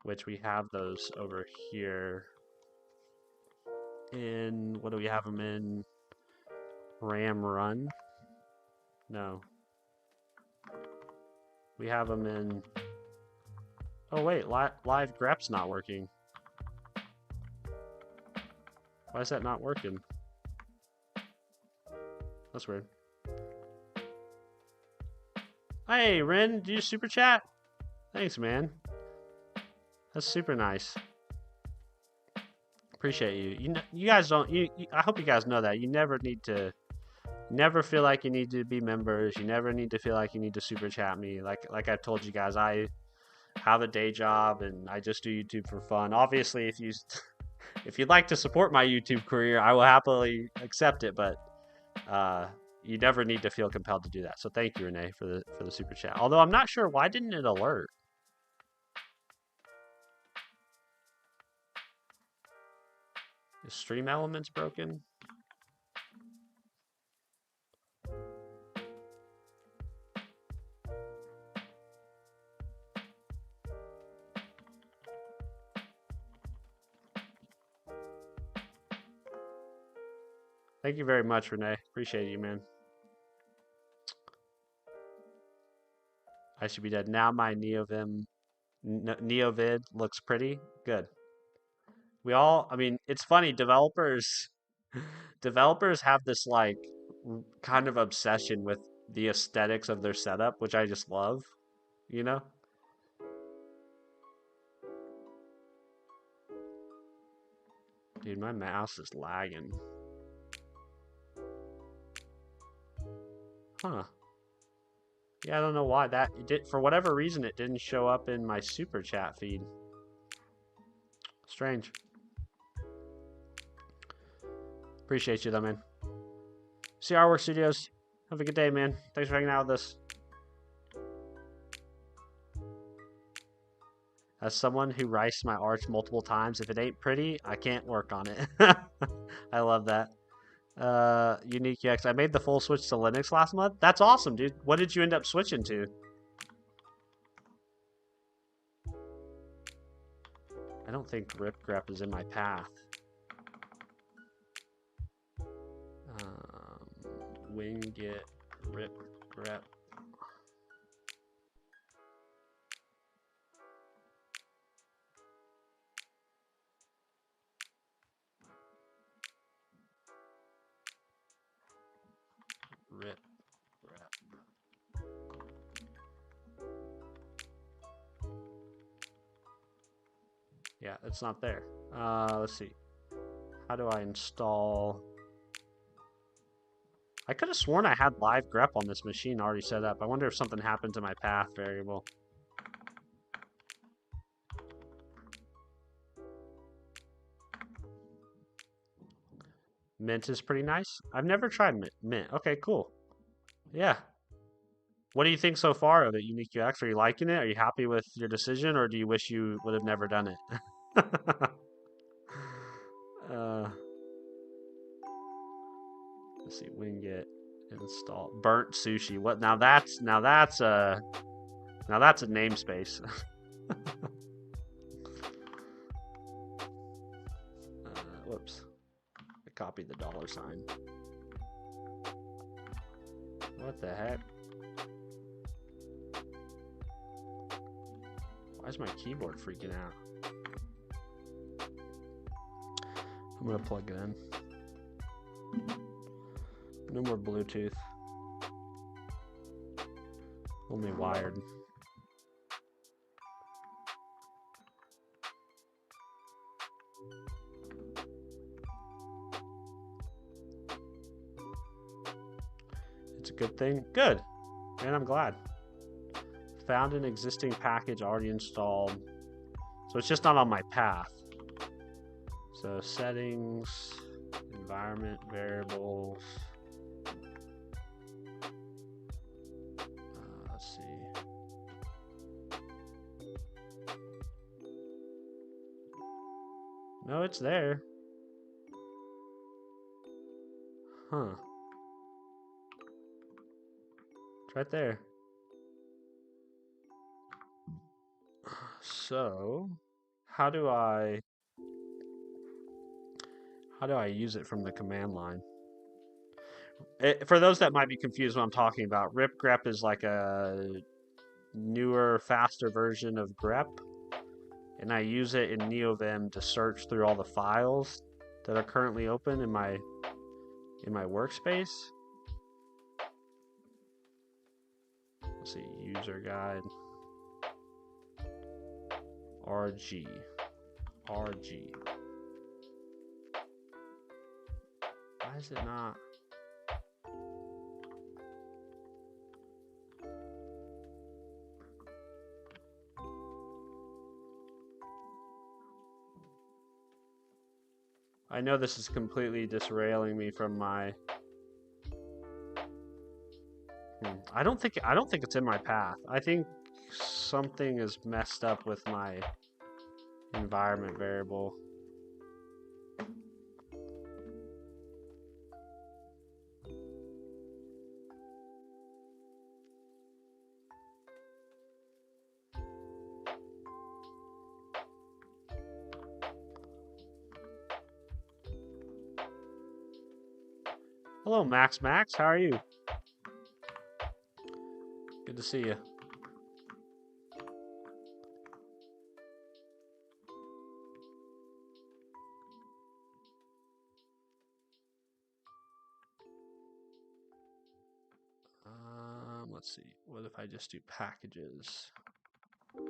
which we have those over here. In, what do we have them in? Ram Run? No. We have them in... Oh wait, live grep's not working. Why is that not working? That's weird. Hey, Ren, did you super chat? Thanks, man. That's super nice. Appreciate you. You guys don't. I hope you guys know that you never need to. Never feel like you need to be members. You never need to feel like you need to super chat me. Like I told you guys, I have a day job and I just do YouTube for fun. Obviously, if you'd like to support my YouTube career, I will happily accept it. But you never need to feel compelled to do that. So thank you, Renee, for the super chat. Although I'm not sure why didn't it alert. Is Stream Elements broken? Thank you very much, Renee. Appreciate you, man. I should be dead. Now my Neovid looks pretty good. I mean, it's funny, developers have this like kind of obsession with the aesthetics of their setup, which I just love, you know? Dude, my mouse is lagging. Huh. Yeah, I don't know why for whatever reason it didn't show up in my super chat feed. Strange. Appreciate you though, man. See Artwork Studios. Have a good day, man. Thanks for hanging out with us. As someone who writes my arts multiple times, if it ain't pretty, I can't work on it. I love that. Unique UX. I made the full switch to Linux last month. That's awesome, dude. What did you end up switching to? I don't think ripgrep is in my path. Winget ripgrep. Rip grep. Yeah, it's not there. Let's see. How do I install? I could have sworn I had live grep on this machine already set up. I wonder if something happened to my path variable. Mint is pretty nice. I've never tried Mint. Okay, cool. Yeah. What do you think so far of it, Unique UX? Are you liking it? Are you happy with your decision, or do you wish you would have never done it? Let's see, Winget install burnt sushi. What now? That's a namespace. Whoops. I copied the $sign. What the heck? Why is my keyboard freaking out? I'm gonna plug it in. No more Bluetooth. Only wired. It's a good thing. Good. Man, I'm glad. Found an existing package already installed. So it's just not on my path. So settings, environment variables. Let's see. No, it's there. Huh. It's right there. So, how do I use it from the command line? For those that might be confused what I'm talking about, rip grep is like a newer, faster version of grep, and I use it in NeoVim to search through all the files that are currently open in my workspace. Let's see, user guide, RG. Why is it not? I know this is completely disrailing me from my. I don't think it's in my path. I think something is messed up with my environment variable. Hello, Max. How are you? Good to see you. Let's see. What if I just do packages? Do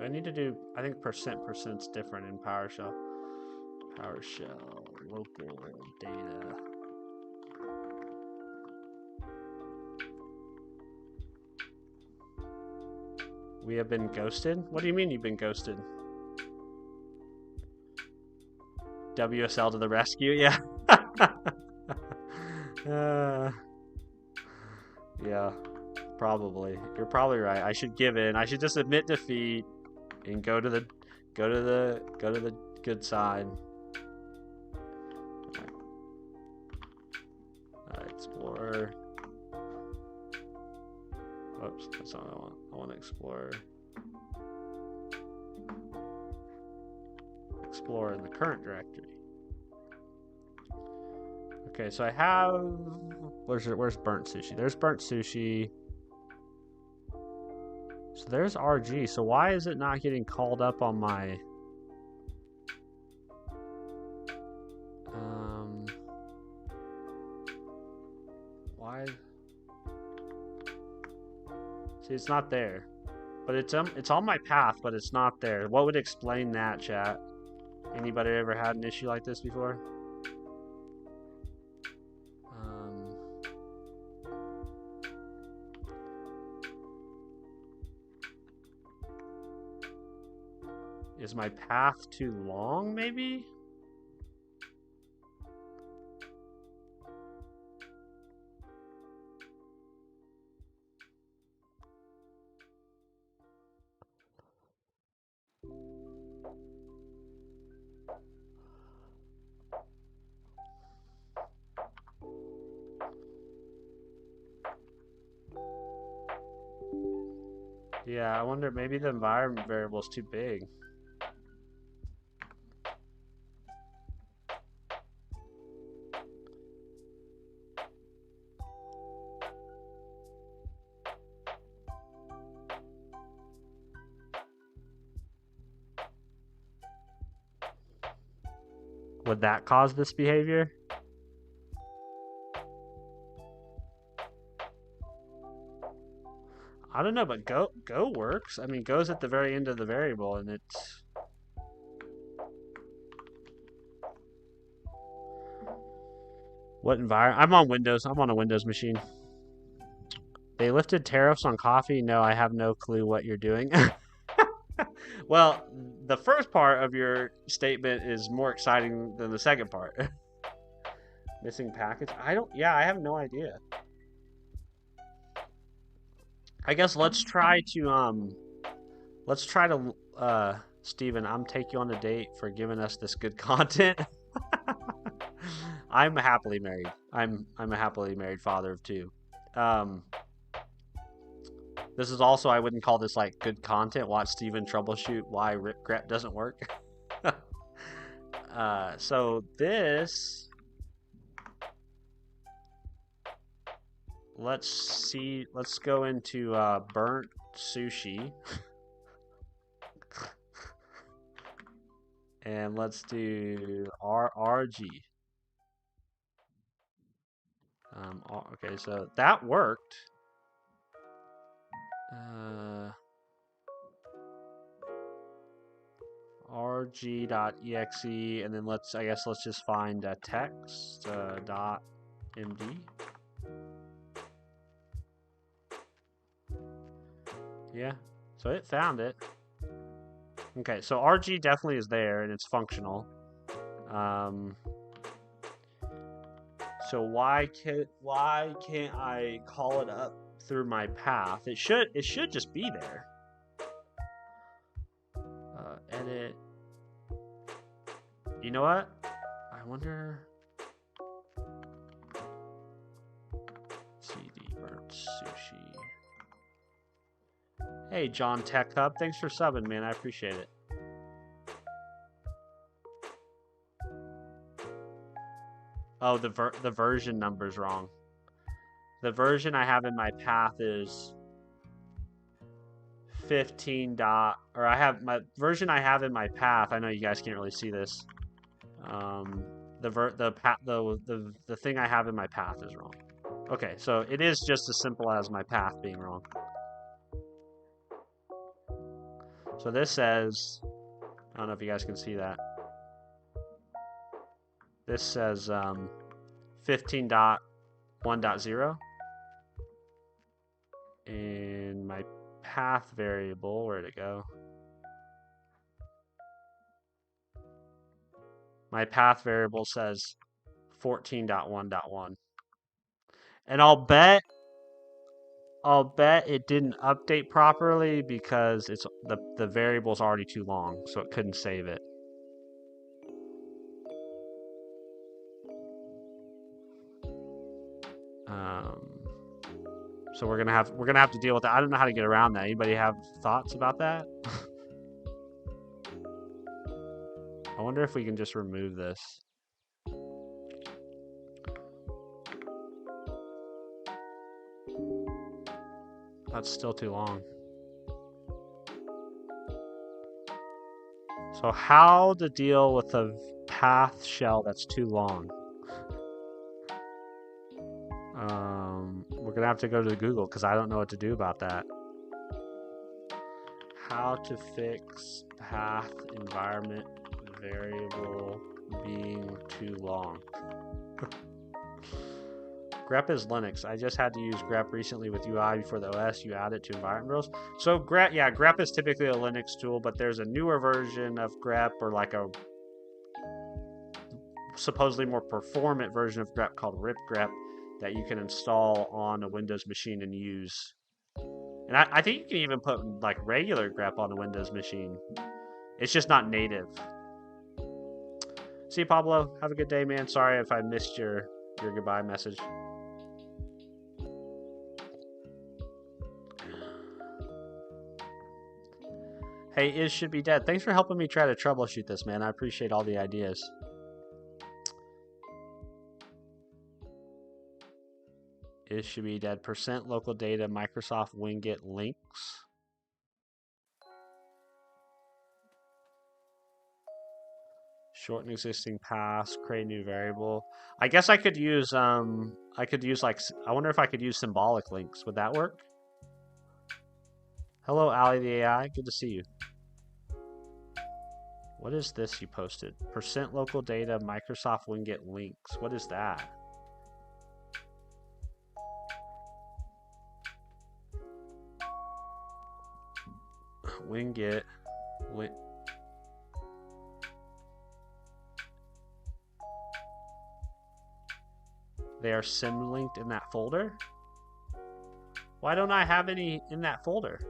I need to do? I think %'s different in PowerShell. PowerShell local data. We have been ghosted? What do you mean you've been ghosted? WSL to the rescue? Yeah. Yeah, probably. You're probably right. I should give in. I should just admit defeat and go to the good side. Explorer. Oops, that's not what I want. I want Explorer. Explorer in the current directory. Okay, so I have. Where's burnt sushi? There's burnt sushi. So there's RG. So why is it not getting called up on my? Why? See, it's not there, but it's on my path, but it's not there. What would explain that, chat? Anybody ever had an issue like this before? Is my path too long, maybe? Yeah, I wonder, maybe the environment variable is too big. Would that cause this behavior? I I don't know, but go works. I mean, go's at the very end of the variable, and it's... What environment? I'm on Windows. I'm on a Windows machine. They lifted tariffs on coffee? No, I have no clue what you're doing. Well, the first part of your statement is more exciting than the second part. Missing package? Yeah, I have no idea. I guess let's try to, Steven, I'm take you on a date for giving us this good content. I'm happily married. I'm a happily married father of 2. This is also, I wouldn't call this like good content. Watch Steven troubleshoot why ripgrep doesn't work. So this, let's go into burnt sushi. And let's do RG. Okay, so that worked. rg.exe, and then let's just find text .md. Yeah, so it found it. Okay, so RG definitely is there and it's functional. So why can't I call it up through my path? It should just be there. Edit. You know what? I wonder. CD burnt sushi. Hey, John Tech Hub, thanks for subbing, man. I appreciate it. Oh, the version number's wrong. The version I have in my path is 15 dot, or I have my version I have in my path. I know you guys can't really see this. The thing I have in my path is wrong. Okay, so it is just as simple as my path being wrong. So this says, I don't know if you guys can see that. This says 15.1.0. And my path variable, where'd it go? My path variable says 14.1.1. And I'll bet it didn't update properly because it's the variable's already too long, so it couldn't save it. So we're gonna have to deal with that. I don't know how to get around that. Anybody have thoughts about that? I wonder if we can just remove this. That's still too long. So how to deal with a path shell that's too long? We're gonna have to go to Google because I don't know what to do about that. How to fix path environment variable being too long. grep is Linux. I just had to use grep recently with UI before the OS. You add it to environment rules. So grep is typically a Linux tool, but there's a newer version of grep, or like a supposedly more performant version of grep called ripgrep that you can install on a Windows machine and use. And I think you can even put like regular grep on a Windows machine. It's just not native. See you, Pablo. Have a good day, man. Sorry if I missed your goodbye message. Hey, Is Should Be Dead. Thanks for helping me try to troubleshoot this, man. I appreciate all the ideas. Is Should Be Dead. % local data, Microsoft Winget links. Shorten existing paths, create new variable. I guess I could use like, I wonder if I could use symbolic links. Would that work? Hello, Ali the AI. Good to see you. What is this you posted? Percent local data, Microsoft Winget links. What is that? Winget. They are sim linked in that folder? Why don't I have any in that folder?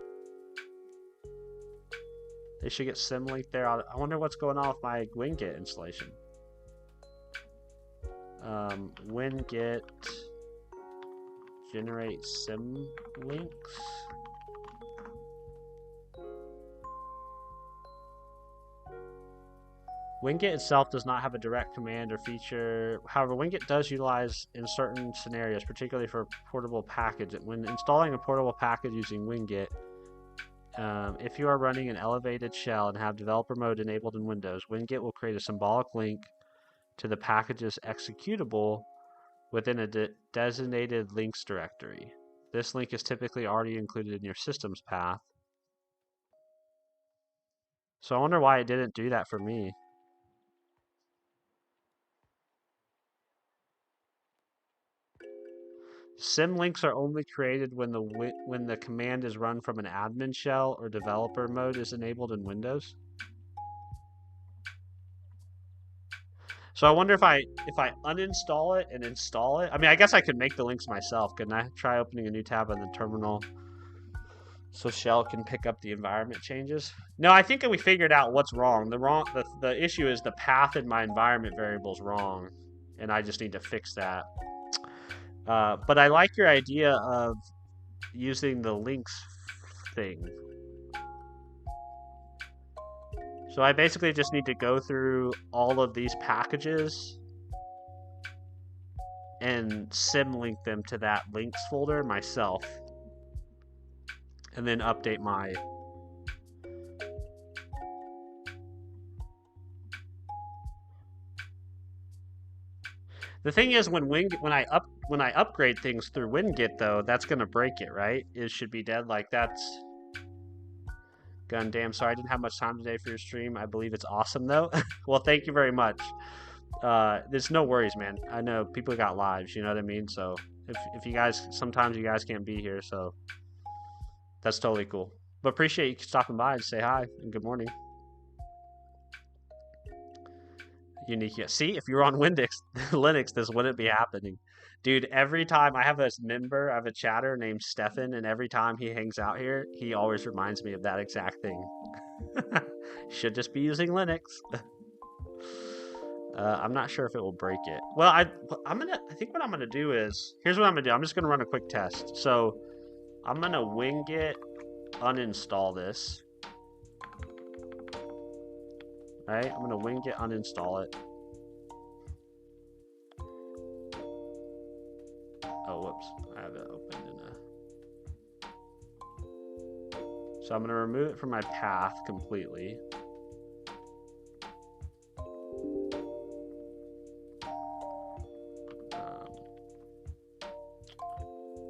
They should get sim linked there. I wonder what's going on with my Winget installation. Winget generate sim links. Winget itself does not have a direct command or feature. However, Winget does utilize in certain scenarios, particularly for portable package. When installing a portable package using Winget, if you are running an elevated shell and have developer mode enabled in Windows, Winget will create a symbolic link to the package's executable within a designated links directory. This link is typically already included in your system's path. So I wonder why it didn't do that for me. Sim links are only created when the command is run from an admin shell or developer mode is enabled in Windows. So I wonder if I uninstall it and install it. I mean, I guess I could make the links myself. Couldn't I? Try opening a new tab on the terminal so shell can pick up the environment changes. No, I think we figured out what's wrong. The issue is the path in my environment variable is wrong, and I just need to fix that. But I like your idea of using the links thing. So I basically just need to go through all of these packages and sim link them to that links folder myself, and then update my. The thing is, when I upgrade things through Winget, though, that's gonna break it, right? It should be dead. Like that's. Gun damn, sorry I didn't have much time today for your stream. I believe it's awesome though. Well, thank you very much. There's no worries, man. I know people got lives, you know what I mean? So if you guys, sometimes you guys can't be here, so that's totally cool. But appreciate you stopping by to say hi and good morning. Unique, yeah. See, if you were on Linux, this wouldn't be happening. Dude, every time I have a chatter named Stefan, and every time he hangs out here, he always reminds me of that exact thing. Should just be using Linux. I'm not sure if it will break it. Well, I think what I'm gonna do is, here's what I'm gonna do. I'm just gonna run a quick test. So I'm gonna Winget uninstall this. Right? I'm gonna Winget uninstall it. Oh, whoops. I have it open in a. So I'm gonna remove it from my path completely.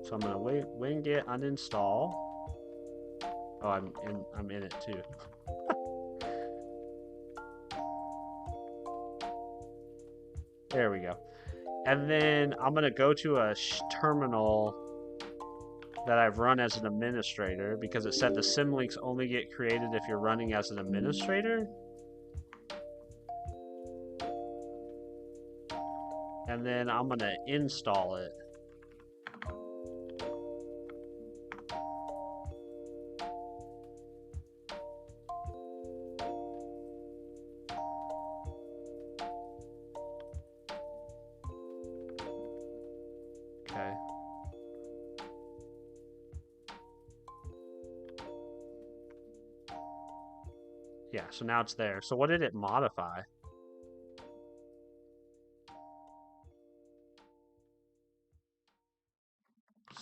So I'm gonna Winget uninstall. Oh, I'm in it too. There we go. And then I'm gonna go to a terminal that I've run as an administrator, because it said the symlinks only get created if you're running as an administrator. And then I'm gonna install it. Okay. Yeah, so now it's there. So what did it modify?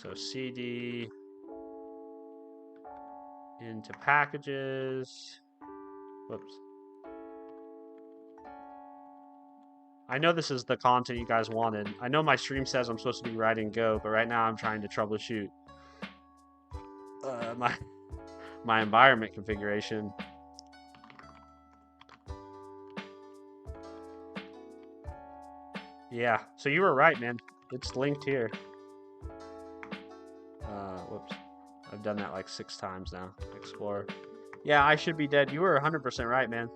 So CD into packages. Whoops. I know this is the content you guys wanted. I know my stream says I'm supposed to be writing Go, but right now I'm trying to troubleshoot my environment configuration. Yeah, so you were right, man. It's linked here. Whoops. I've done that like 6 times now. Explore. Yeah, I should be dead. You were 100% right, man.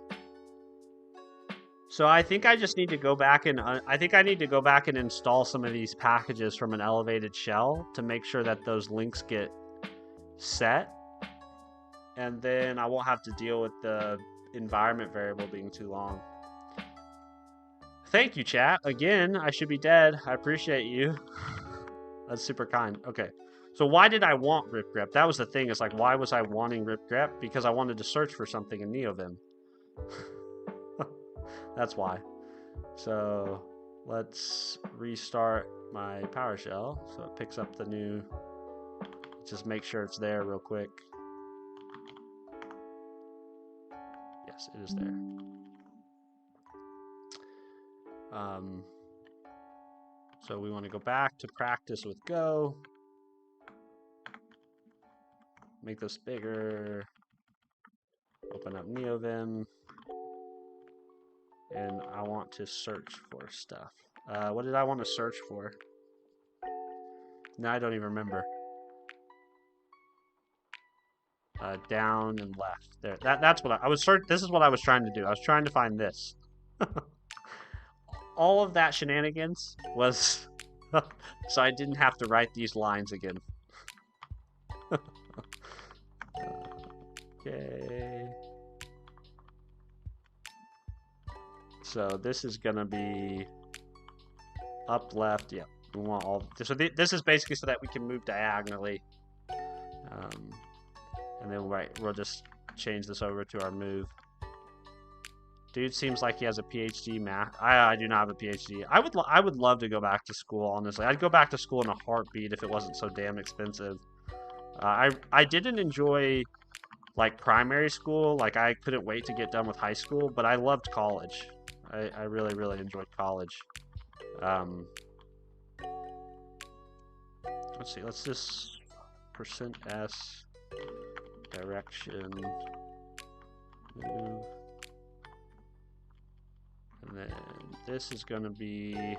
So I think I just need to go back and I think I need to go back and install some of these packages from an elevated shell to make sure that those links get set. And then I won't have to deal with the environment variable being too long. Thank you, chat. Again, I should be dead. I appreciate you. That's super kind. Okay. So why did I want rip grep? That was the thing. It's like, why was I wanting rip grep? Because I wanted to search for something in NeoVim. That's why. So let's restart my PowerShell so it picks up the new. Just make sure it's there real quick. Yes, it is there. So we want to go back to practice with Go. Make this bigger. Open up NeoVim. And I want to search for stuff. What did I want to search for? No, I don't even remember. Down and left. There. That's what I was searching. This is what I was trying to do. I was trying to find this. All of that shenanigans was so I didn't have to write these lines again. Okay. So this is gonna be up, left. Yeah, we want all. So this is basically so that we can move diagonally. And then we'll just change this over to our move. Dude seems like he has a PhD math. I do not have a PhD. I would love to go back to school, honestly. I'd go back to school in a heartbeat if it wasn't so damn expensive. I didn't enjoy like primary school. Like I couldn't wait to get done with high school, but I loved college. I really, really enjoyed college. Let's see. Let's just %s direction move. And then this is going to be,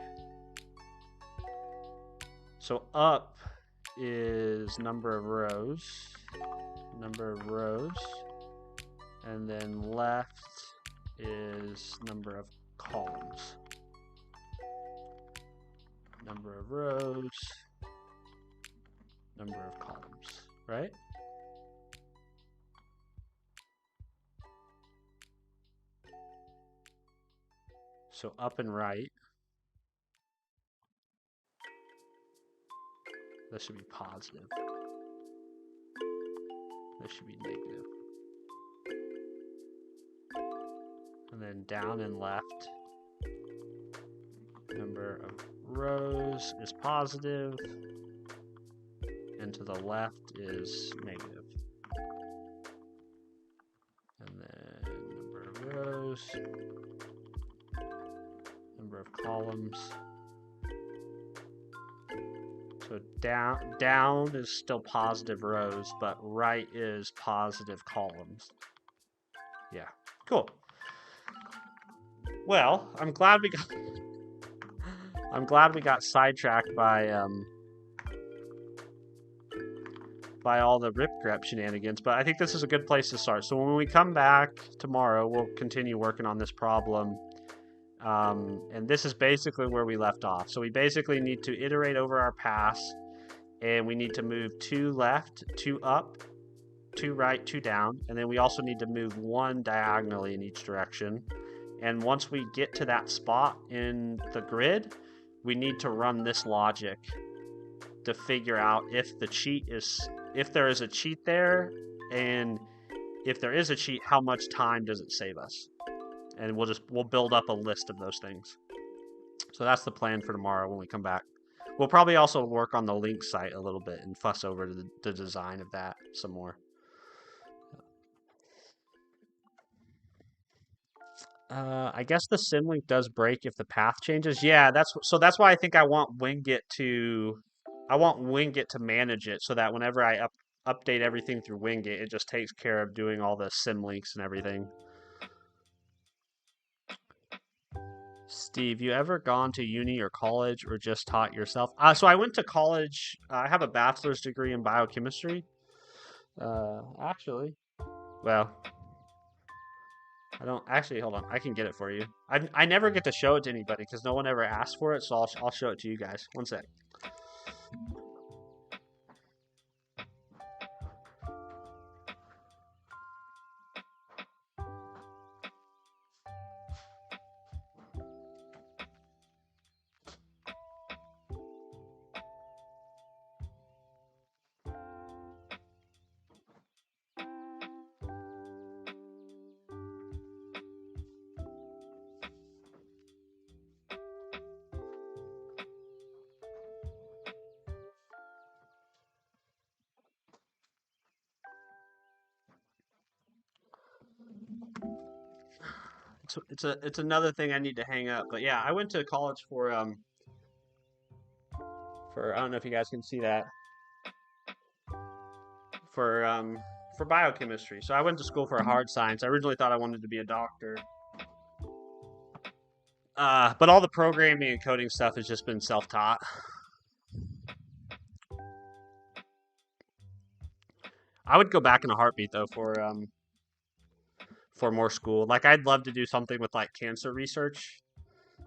so up is number of rows, and then left is number of columns. Number of rows, number of columns, right? So up and right, that should be positive. That should be negative. And then down and left, number of rows is positive, and to the left is negative. And then number of rows, number of columns. So down is still positive rows, but right is positive columns. Yeah, cool. Well, I'm glad we got sidetracked by all the rip grep shenanigans, but I think this is a good place to start. So when we come back tomorrow, we'll continue working on this problem. And this is basically where we left off. So we basically need to iterate over our pass, and we need to move 2 left, 2 up, 2 right, 2 down, and then we also need to move 1 diagonally in each direction. And once we get to that spot in the grid, we need to run this logic to figure out if there is a cheat there, and if there is a cheat, how much time does it save us? And we'll build up a list of those things. So that's the plan for tomorrow when we come back. We'll probably also work on the link site a little bit and fuss over the design of that some more. I guess the symlink does break if the path changes. Yeah, that's why I think I want Winget to manage it so that whenever I update everything through Wingate. It just takes care of doing all the sim links and everything. Steve, you ever gone to uni or college or just taught yourself? So I went to college. I have a bachelor's degree in biochemistry. Actually, well, I don't actually. Hold on, I can get it for you. I never get to show it to anybody because no one ever asked for it. So I'll show it to you guys. One sec. It's another thing I need to hang up. But yeah, I went to college for I don't know if you guys can see that for biochemistry. So I went to school for hard science. I originally thought I wanted to be a doctor. But all the programming and coding stuff has just been self-taught. I would go back in a heartbeat though for more school. Like I'd love to do something with like cancer research,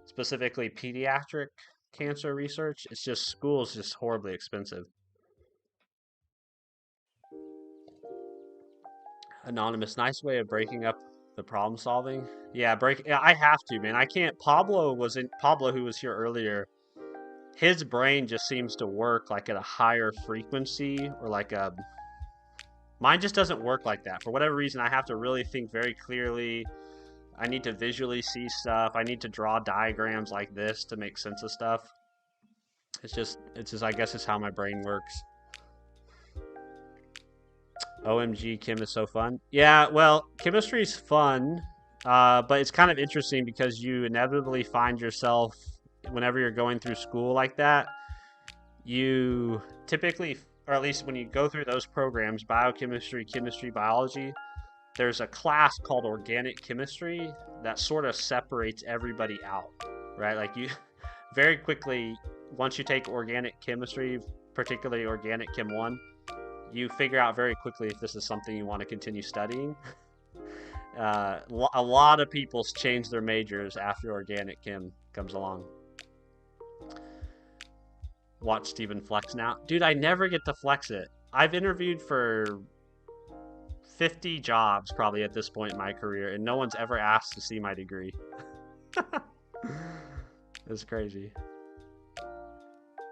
specifically pediatric cancer research. It's just school is just horribly expensive. Anonymous, nice way of breaking up the problem solving. Yeah, break. Yeah, I have to, man. I can't. Pablo, who was here earlier. His brain just seems to work like at a higher frequency, or like a. Mine just doesn't work like that. For whatever reason, I have to really think very clearly. I need to visually see stuff. I need to draw diagrams like this to make sense of stuff. It's just. I guess it's how my brain works. OMG, chem is so fun. Yeah, well, chemistry's fun, but it's kind of interesting because you inevitably find yourself, whenever you're going through school like that, you typically, or at least when you go through those programs, biochemistry, chemistry, biology, there's a class called organic chemistry that sort of separates everybody out, right? Like you, very quickly, once you take organic chemistry, particularly organic chem 1, you figure out very quickly if this is something you want to continue studying. A lot of people change their majors after organic chem comes along. Watch Steven flex now. Dude, I never get to flex it. I've interviewed for 50 jobs probably at this point in my career, and no one's ever asked to see my degree. It's crazy.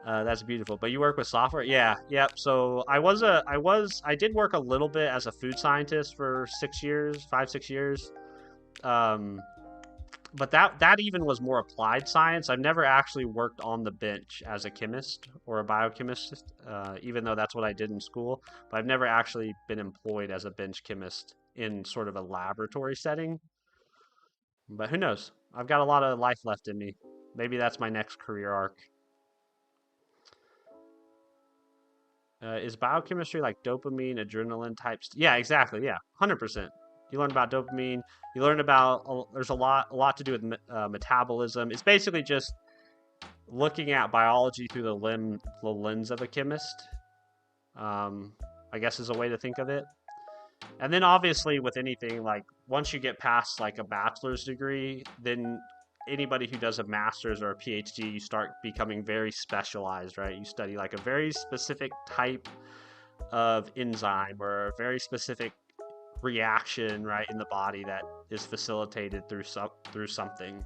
That's beautiful. But you work with software? Yeah, yep. So I did work a little bit as a food scientist for 6 years, 5, 6 years. Um, but that even was more applied science. I've never actually worked on the bench as a chemist or a biochemist, even though that's what I did in school. But I've never actually been employed as a bench chemist in sort of a laboratory setting. But who knows? I've got a lot of life left in me. Maybe that's my next career arc. Is biochemistry like dopamine, adrenaline types? Yeah, exactly. Yeah, 100%. You learn about dopamine. You learn about there's a lot to do with metabolism. It's basically just looking at biology through the lens of a chemist. I guess is a way to think of it. And then obviously with anything, like once you get past like a bachelor's degree, then anybody who does a master's or a PhD, you start becoming very specialized, right? You study like a very specific type of enzyme or a very specific reaction, right, in the body that is facilitated through something.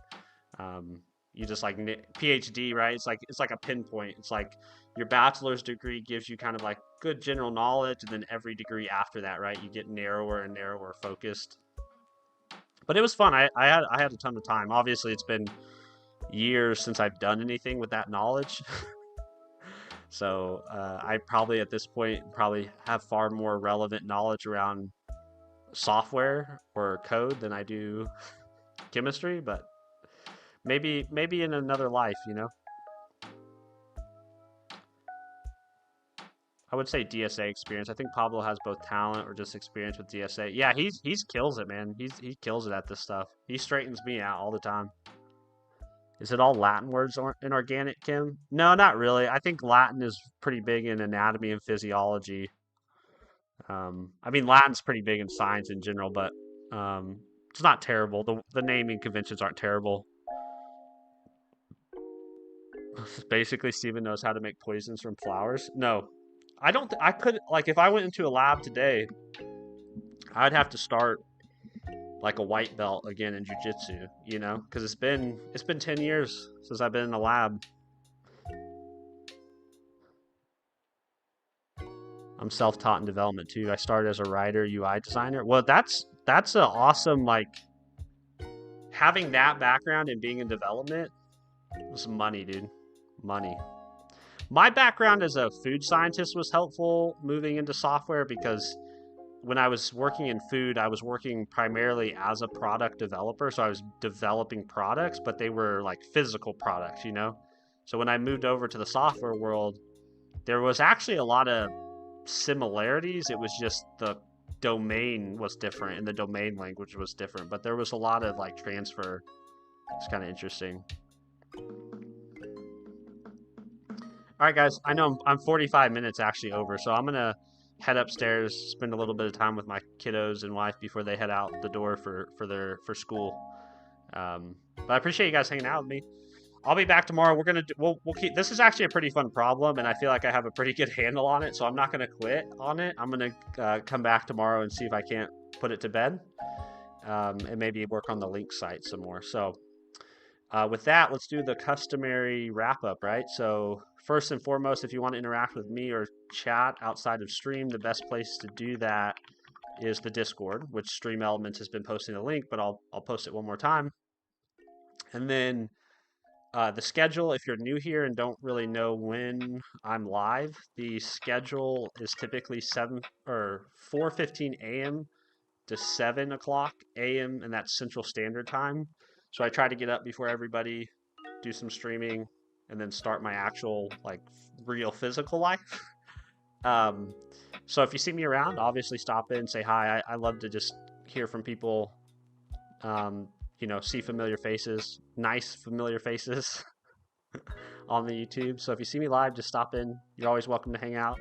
You just like PhD, right? It's like a pinpoint. It's like your bachelor's degree gives you kind of like good general knowledge, and then every degree after that, right, you get narrower and narrower focused. But it was fun. I had a ton of time. Obviously, it's been years since I've done anything with that knowledge. So I probably at this point probably have far more relevant knowledge around software or code than I do chemistry. But maybe in another life, you know. I would say DSA experience. I think Pablo has both talent or just experience with DSA. Yeah, he's kills it, man. He kills it at this stuff. He straightens me out all the time. Is it all Latin words in organic, Kim? No, not really. I think Latin is pretty big in anatomy and physiology. I mean, Latin's pretty big in science in general, but it's not terrible. The naming conventions aren't terrible. Basically, Steven knows how to make poisons from flowers. No, I don't. I could like if I went into a lab today, I'd have to start like a white belt again in jujitsu. You know, because it's been 10 years since I've been in a lab. I'm self-taught in development too. I started as a writer, UI designer. Well, that's an awesome like having that background and being in development was money, dude. Money. My background as a food scientist was helpful moving into software because when I was working in food, I was working primarily as a product developer. So I was developing products, but they were like physical products, you know? So when I moved over to the software world, there was actually a lot of similarities. It was just the domain was different and the domain language was different, but there was a lot of like transfer. It's kind of interesting. All right, guys, I know I'm 45 minutes actually over, so I'm going to head upstairs, spend a little bit of time with my kiddos and wife before they head out the door for school. But I appreciate you guys hanging out with me. I'll be back tomorrow. We'll keep. This is actually a pretty fun problem, and I feel like I have a pretty good handle on it, so I'm not gonna quit on it. I'm gonna come back tomorrow and see if I can't put it to bed, and maybe work on the link site some more. So with that, let's do the customary wrap up, right? So first and foremost, if you want to interact with me or chat outside of stream, the best place to do that is the Discord, which Stream Elements has been posting a link, but I'll post it one more time. And then the schedule, if you're new here and don't really know when I'm live, the schedule is typically 4:15 a.m. to 7 o'clock a.m. and that's Central Standard Time. So I try to get up before everybody, do some streaming, and then start my actual like real physical life. So if you see me around, obviously stop in, say hi. I love to just hear from people. See familiar faces, nice familiar faces on the YouTube. So if you see me live, just stop in. You're always welcome to hang out.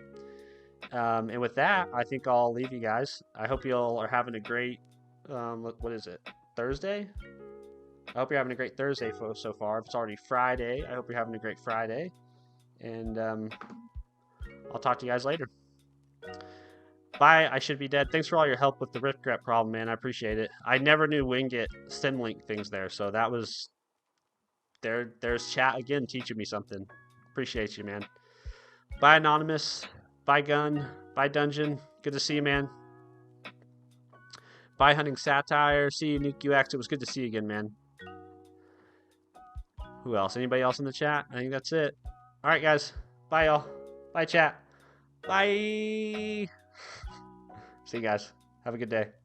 And with that, I think I'll leave you guys. I hope you all are having a great, what is it, Thursday? I hope you're having a great Thursday so far. If it's already Friday, I hope you're having a great Friday. And I'll talk to you guys later. Bye, I should be dead. Thanks for all your help with the ripgrep problem, man. I appreciate it. I never knew Winget Symlink things there, so that was... There's chat again teaching me something. Appreciate you, man. Bye, Anonymous. Bye, Gun. Bye, Dungeon. Good to see you, man. Bye, Hunting Satire. See you, Nuke UX. It was good to see you again, man. Who else? Anybody else in the chat? I think that's it. All right, guys. Bye, y'all. Bye, chat. Bye. See you guys. Have a good day.